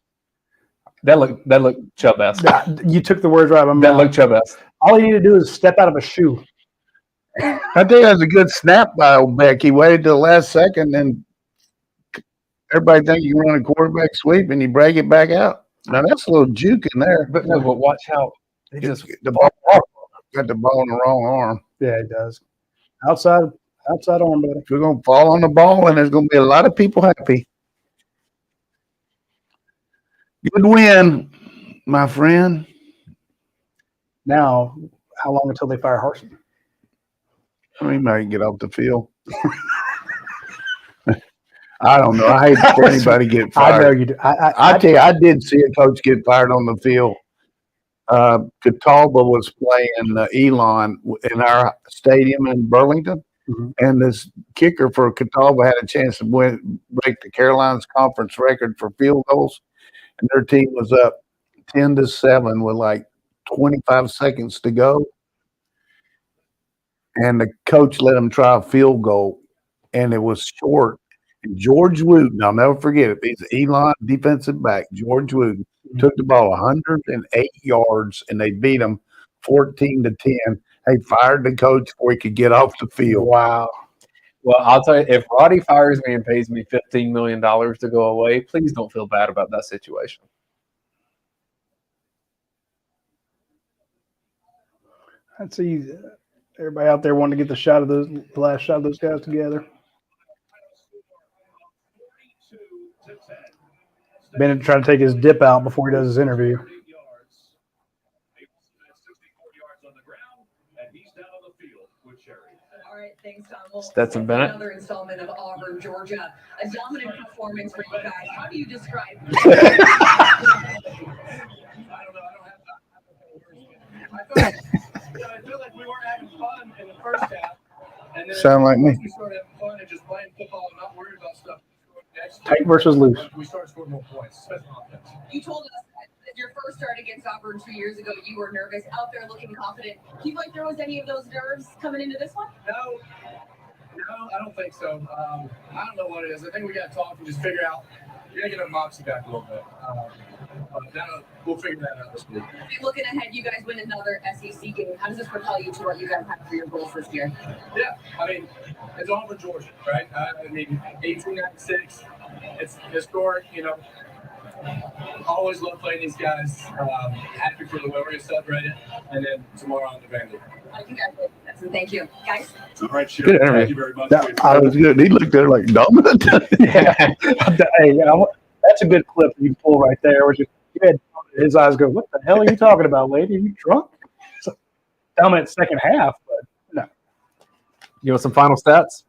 That looked Chubb-esque. You took the words right out of my That mouth. looked Chubb-esque. All you need to do is step out of a shoe. I think that was a good snap by old Beck. He waited till the last second, and everybody think you can run a quarterback sweep, and you break it back out. Now, that's a little juke in there. But no, but watch how they just The ball got the ball in the wrong arm. Yeah, it does. Outside arm, buddy. If we're going to fall on the ball, and there's going to be a lot of people happy. Good win, my friend. Now, how long until they fire Harsin? He might get off the field. I don't know. I hate to see anybody get fired. I know you do. I tell you, I did see a coach get fired on the field. Catawba was playing Elon in our stadium in Burlington, and this kicker for Catawba had a chance to break the Carolinas conference record for field goals, and their team was up 10-7 with like 25 seconds to go, and the coach let them try a field goal, and it was short. And George Wooten, I'll never forget it. He's Elon defensive back. George Wooten took the ball 108 yards, and they beat him 14-10. They fired the coach before he could get off the field. Wow. Well, I'll tell you, if Radi fires me and pays me $15 million to go away, please don't feel bad about that situation. I'd see everybody out there wanting to get the last shot of those guys together. Bennett trying to take his dip out before he does his interview. All right, thanks, Tom. Well, Stetson Bennett. Another installment of Auburn, Georgia. A dominant performance for you guys. How do you describe it? I don't know. I feel like we weren't having fun in the first half. And then Sound like me. We started having fun and just playing football and not worried about stuff. Tight versus loose. We started scoring more points, especially on offense. You told us that your first start against Auburn 2 years ago, you were nervous, out there looking confident. Do you feel like there was any of those nerves coming into this one? No, I don't think so. I don't know what it is. I think we got to talk and just figure out. You're going to get our moxie back a little bit. We'll figure that out this week. Looking ahead, you guys win another SEC game. How does this propel you to what you guys have for your goals this year? Yeah, I mean, it's Auburn, Georgia, right? I mean, 1896, it's historic, you know. Always love playing these guys. Happy for the way we're going to celebrate it. And then tomorrow on the Vandy. You guys did. Thank you. Guys? All right, sure. Good interview. Thank you very much. That was good. He looked there like dominant. Hey, that's a good clip you pull right there. Where his eyes go, "What the hell are you talking about, lady? Are you drunk?" So, dominant second half, but no. You want some final stats?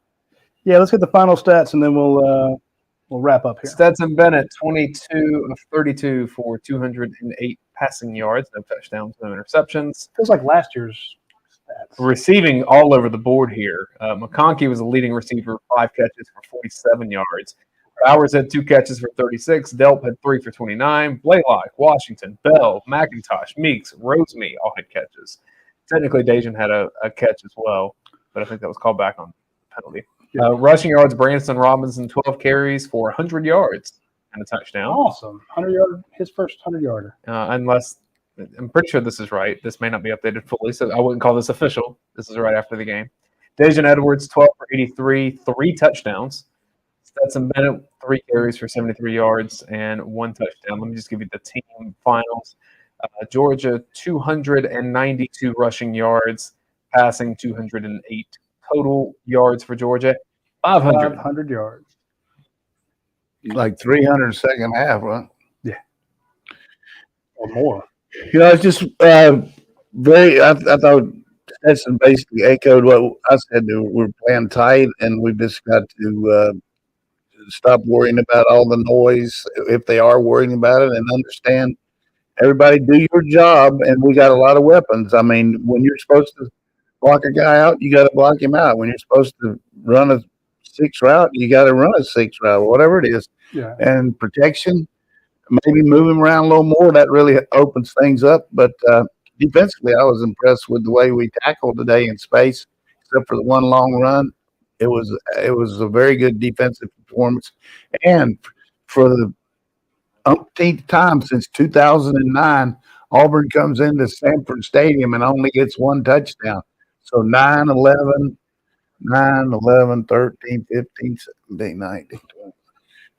Yeah, let's get the final stats, and then we'll wrap up here. Stetson Bennett, 22 of 32 for 208 passing yards, no touchdowns, no interceptions. Feels like last year's stats. Receiving all over the board here. McConkey was a leading receiver, 5 catches for 47 yards. Bowers had 2 catches for 36. Delp had 3 for 29. Blaylock, Washington, Bell, McIntosh, Meeks, Roseme all had catches. Technically, Dajan had a catch as well, but I think that was called back on penalty. Rushing yards, Branson Robinson, 12 carries for 100 yards and a touchdown. Awesome. 100-yard, his first 100-yarder. Unless, I'm pretty sure this is right. This may not be updated fully, so I wouldn't call this official. This is right after the game. Dajan Edwards, 12 for 83, 3 touchdowns. Stetson Bennett, 3 carries for 73 yards and 1 touchdown. Let me just give you the team finals. Georgia, 292 rushing yards, passing 208. Total yards for Georgia, 500. 500 yards. Like 300 second half, right? Yeah. Or more. You know, it's just I thought Stetson basically echoed what I said. We're playing tight, and we've just got to stop worrying about all the noise if they are worrying about it, and understand everybody do your job, and we got a lot of weapons. I mean, when you're supposed to block a guy out, you got to block him out. When you're supposed to run a 6 route, you got to run a 6 route, whatever it is. Yeah. And protection, maybe move him around a little more. That really opens things up. But defensively, I was impressed with the way we tackled today in space, except for the one long run. It was a very good defensive performance. And for the umpteenth time since 2009, Auburn comes into Sanford Stadium and only gets 1 touchdown. So 9, 11, 13, 15, 17, 19, 20.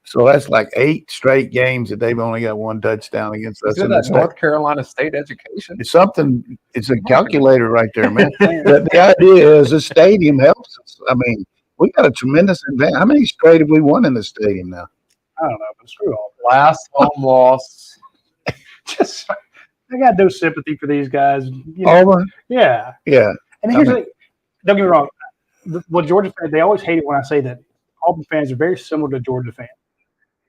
So that's like 8 straight games that they've only got 1 touchdown against us. Isn't that North Carolina State education? It's something. It's a calculator right there, man. The idea is the stadium helps us. I mean, we got a tremendous advantage. How many straight have we won in the stadium now? I don't know, but screw all. Last home loss just I got no sympathy for these guys. Auburn? Yeah. Yeah. And here's the don't get me wrong. What Georgia fans, they always hate it when I say that Auburn fans are very similar to Georgia fans.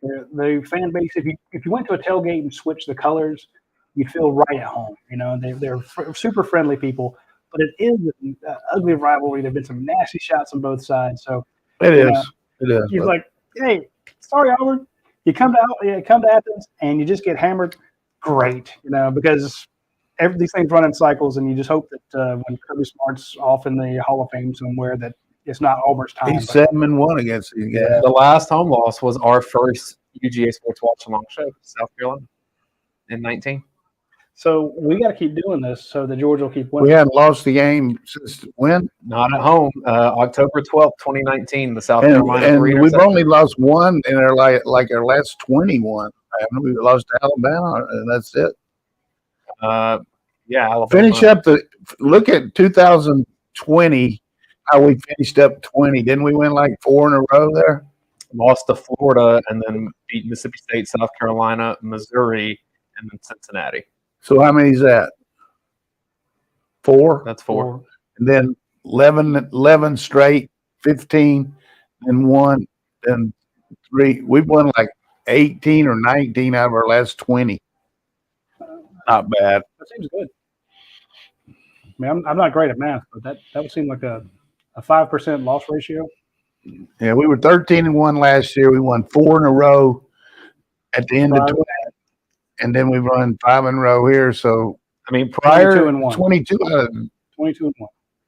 The fan base, if you went to a tailgate and switched the colors, you feel right at home. They're super friendly people, but it is an ugly rivalry. There've been some nasty shots on both sides. So It is. It is. he's like, hey, sorry, Auburn. You come to Athens and you just get hammered. Great, because these things run in cycles, and you just hope that when Kirby Smart's off in the Hall of Fame somewhere, that it's not Auburn's time. He's 7-1 against these guys. The last home loss was our first UGA Sports Watch Along show, South Carolina, in 19. So we got to keep doing this so that Georgia will keep winning. We haven't lost the game since when? Not at home. October 12th, 2019. The South And Carolina. we've only lost one in our like our last 21. We lost to Alabama, and that's it. Yeah, Alabama. Finish up look at 2020. How we finished up 20. Didn't we win like 4 in a row there? Lost to Florida and then beat Mississippi State, South Carolina, Missouri, and then Cincinnati. So how many is that? 4? That's 4. And then 11 straight, 15, then 1, then 3. We've won like 18 or 19 out of our last 20. Not bad. That seems good. I mean, I'm not great at math, but that would seem like a 5% loss ratio. Yeah, we were 13-1 last year. We won 4 in a row at the end of 20, and then we run 5 in a row here. So I mean, prior 22 out of 22-1.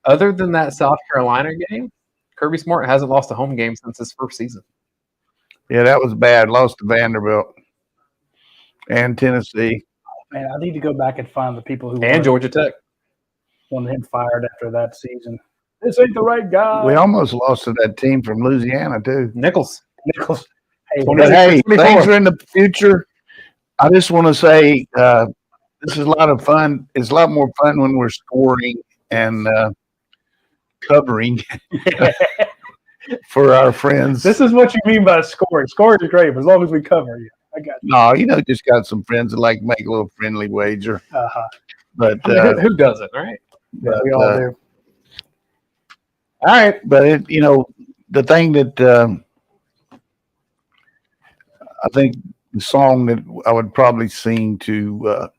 Other than that South Carolina game, Kirby Smart hasn't lost a home game since his first season. Yeah, that was bad. Lost to Vanderbilt and Tennessee. Man, I need to go back and find the people who and Georgia Tech wanted him fired after that season. This ain't the right guy. We almost lost to that team from Louisiana too. Nichols. Hey, but hey, things are in the future. I just want to say this is a lot of fun. It's a lot more fun when we're scoring and covering for our friends. This is what you mean by scoring. Scoring is great, but as long as we cover you. I got you. No, just got some friends that like make a little friendly wager. But I mean, who doesn't, right? Yeah, we all do. All right, but the thing that I think the song that I would probably sing to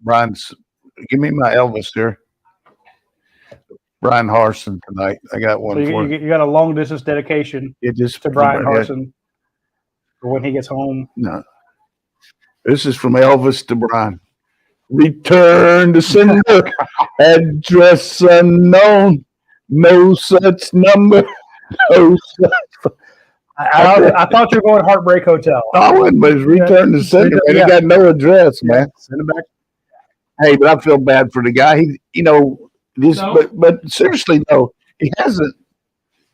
Brian, give me my Elvis here. Brian Harson tonight. I got one for you. You got a long distance dedication to Brian Harson for when he gets home. No, this is from Elvis to Brian. Return to sender, address unknown, no such number, no such. I thought you were going Heartbreak Hotel. I wouldn't, but it's return to sender, and he got no address, man. Send him back. Hey, but I feel bad for the guy. But seriously though, he hasn't.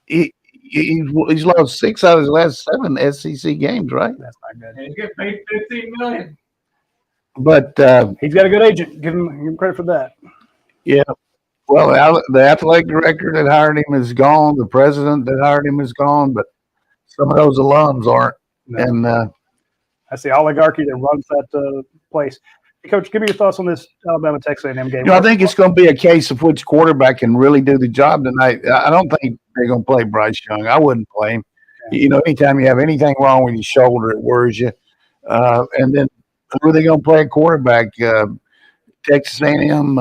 He's lost 6 out of his last 7 SEC games, right? That's not good. And he's getting paid $15 million. But he's got a good agent. Give him credit for that. Yeah. Well, the athletic director that hired him is gone. The president that hired him is gone. But some of those alums aren't. No. And that's the oligarchy that runs that place. Hey, Coach, give me your thoughts on this Alabama Texas A&M game. I think it's going to be a case of which quarterback can really do the job tonight. I don't think they're going to play Bryce Young. I wouldn't play him. Yeah. Anytime you have anything wrong with your shoulder, it worries you. And then who are they going to play at quarterback? Texas A&M.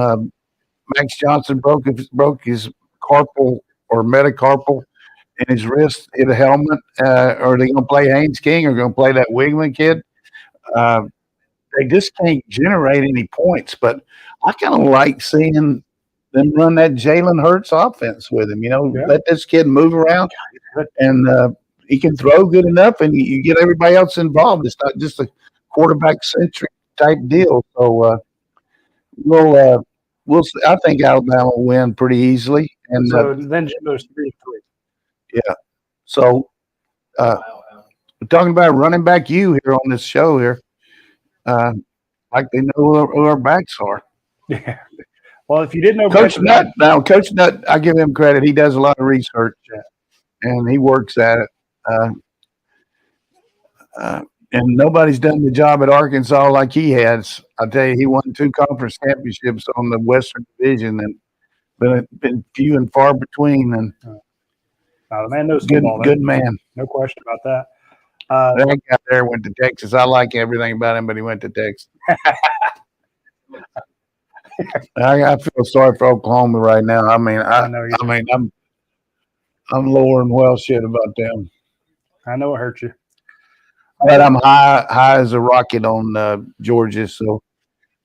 Max Johnson broke his carpal or metacarpal in his wrist, hit a helmet. Are they going to play Haynes King or going to play that Wigman kid? They just can't generate any points. But I kind of like seeing them run that Jalen Hurts offense with him. Let this kid move around, and he can throw good enough, and you get everybody else involved. It's not just a quarterback-centric type deal. So we'll see. I think Alabama will win pretty easily. And so then Jim goes 3-3. Yeah. So we're talking about running back here on this show here. Like they know who our backs are. Yeah. Well, if you didn't know Coach Nutt, Coach Nutt, I give him credit. He does a lot of research, and he works at it. And nobody's done the job at Arkansas like he has. I tell you, he won 2 conference championships on the Western Division, and been few and far between. And The man knows good, football. good man. No question about that. That guy there went to Texas. I like everything about him, but he went to Texas. I feel sorry for Oklahoma right now. I mean, I'm lower than well shit about them. I know it hurts you. But I'm high as a rocket on Georgia. So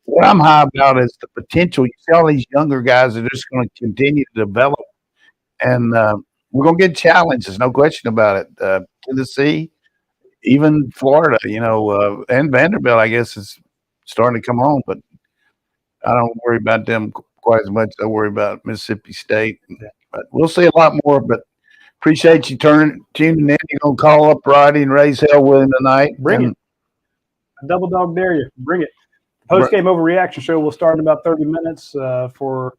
what I'm high about is the potential. You see all these younger guys that are just going to continue to develop, and we're going to get challenged. There's no question about it. Tennessee, even Florida, and Vanderbilt, I guess, is starting to come on. But I don't worry about them quite as much as I worry about Mississippi State. But we'll see a lot more. But appreciate you tuning in. You're going to call up Radi and raise hell with him tonight. Bring it. A double dog dare you. Bring it. Post-game overreaction show will start in about 30 minutes for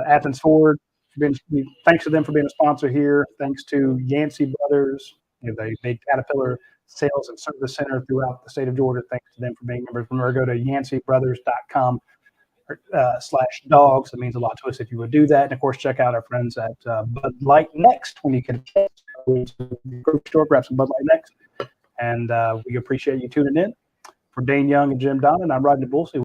Athens Ford. Thanks to them for being a sponsor here. Thanks to Yancey Brothers. They made Caterpillar Sales and Service Center throughout the state of Georgia. Thanks to them for being members. Remember, go to yancey-brothers.com/dogs. It means a lot to us if you would do that. And, of course, check out our friends at Bud Light Next when you get a chance. Go to the grocery store, grab some Bud Light Next. And we appreciate you tuning in. For Dayne Young and Jim Donnan, I'm Radi Nabulsi.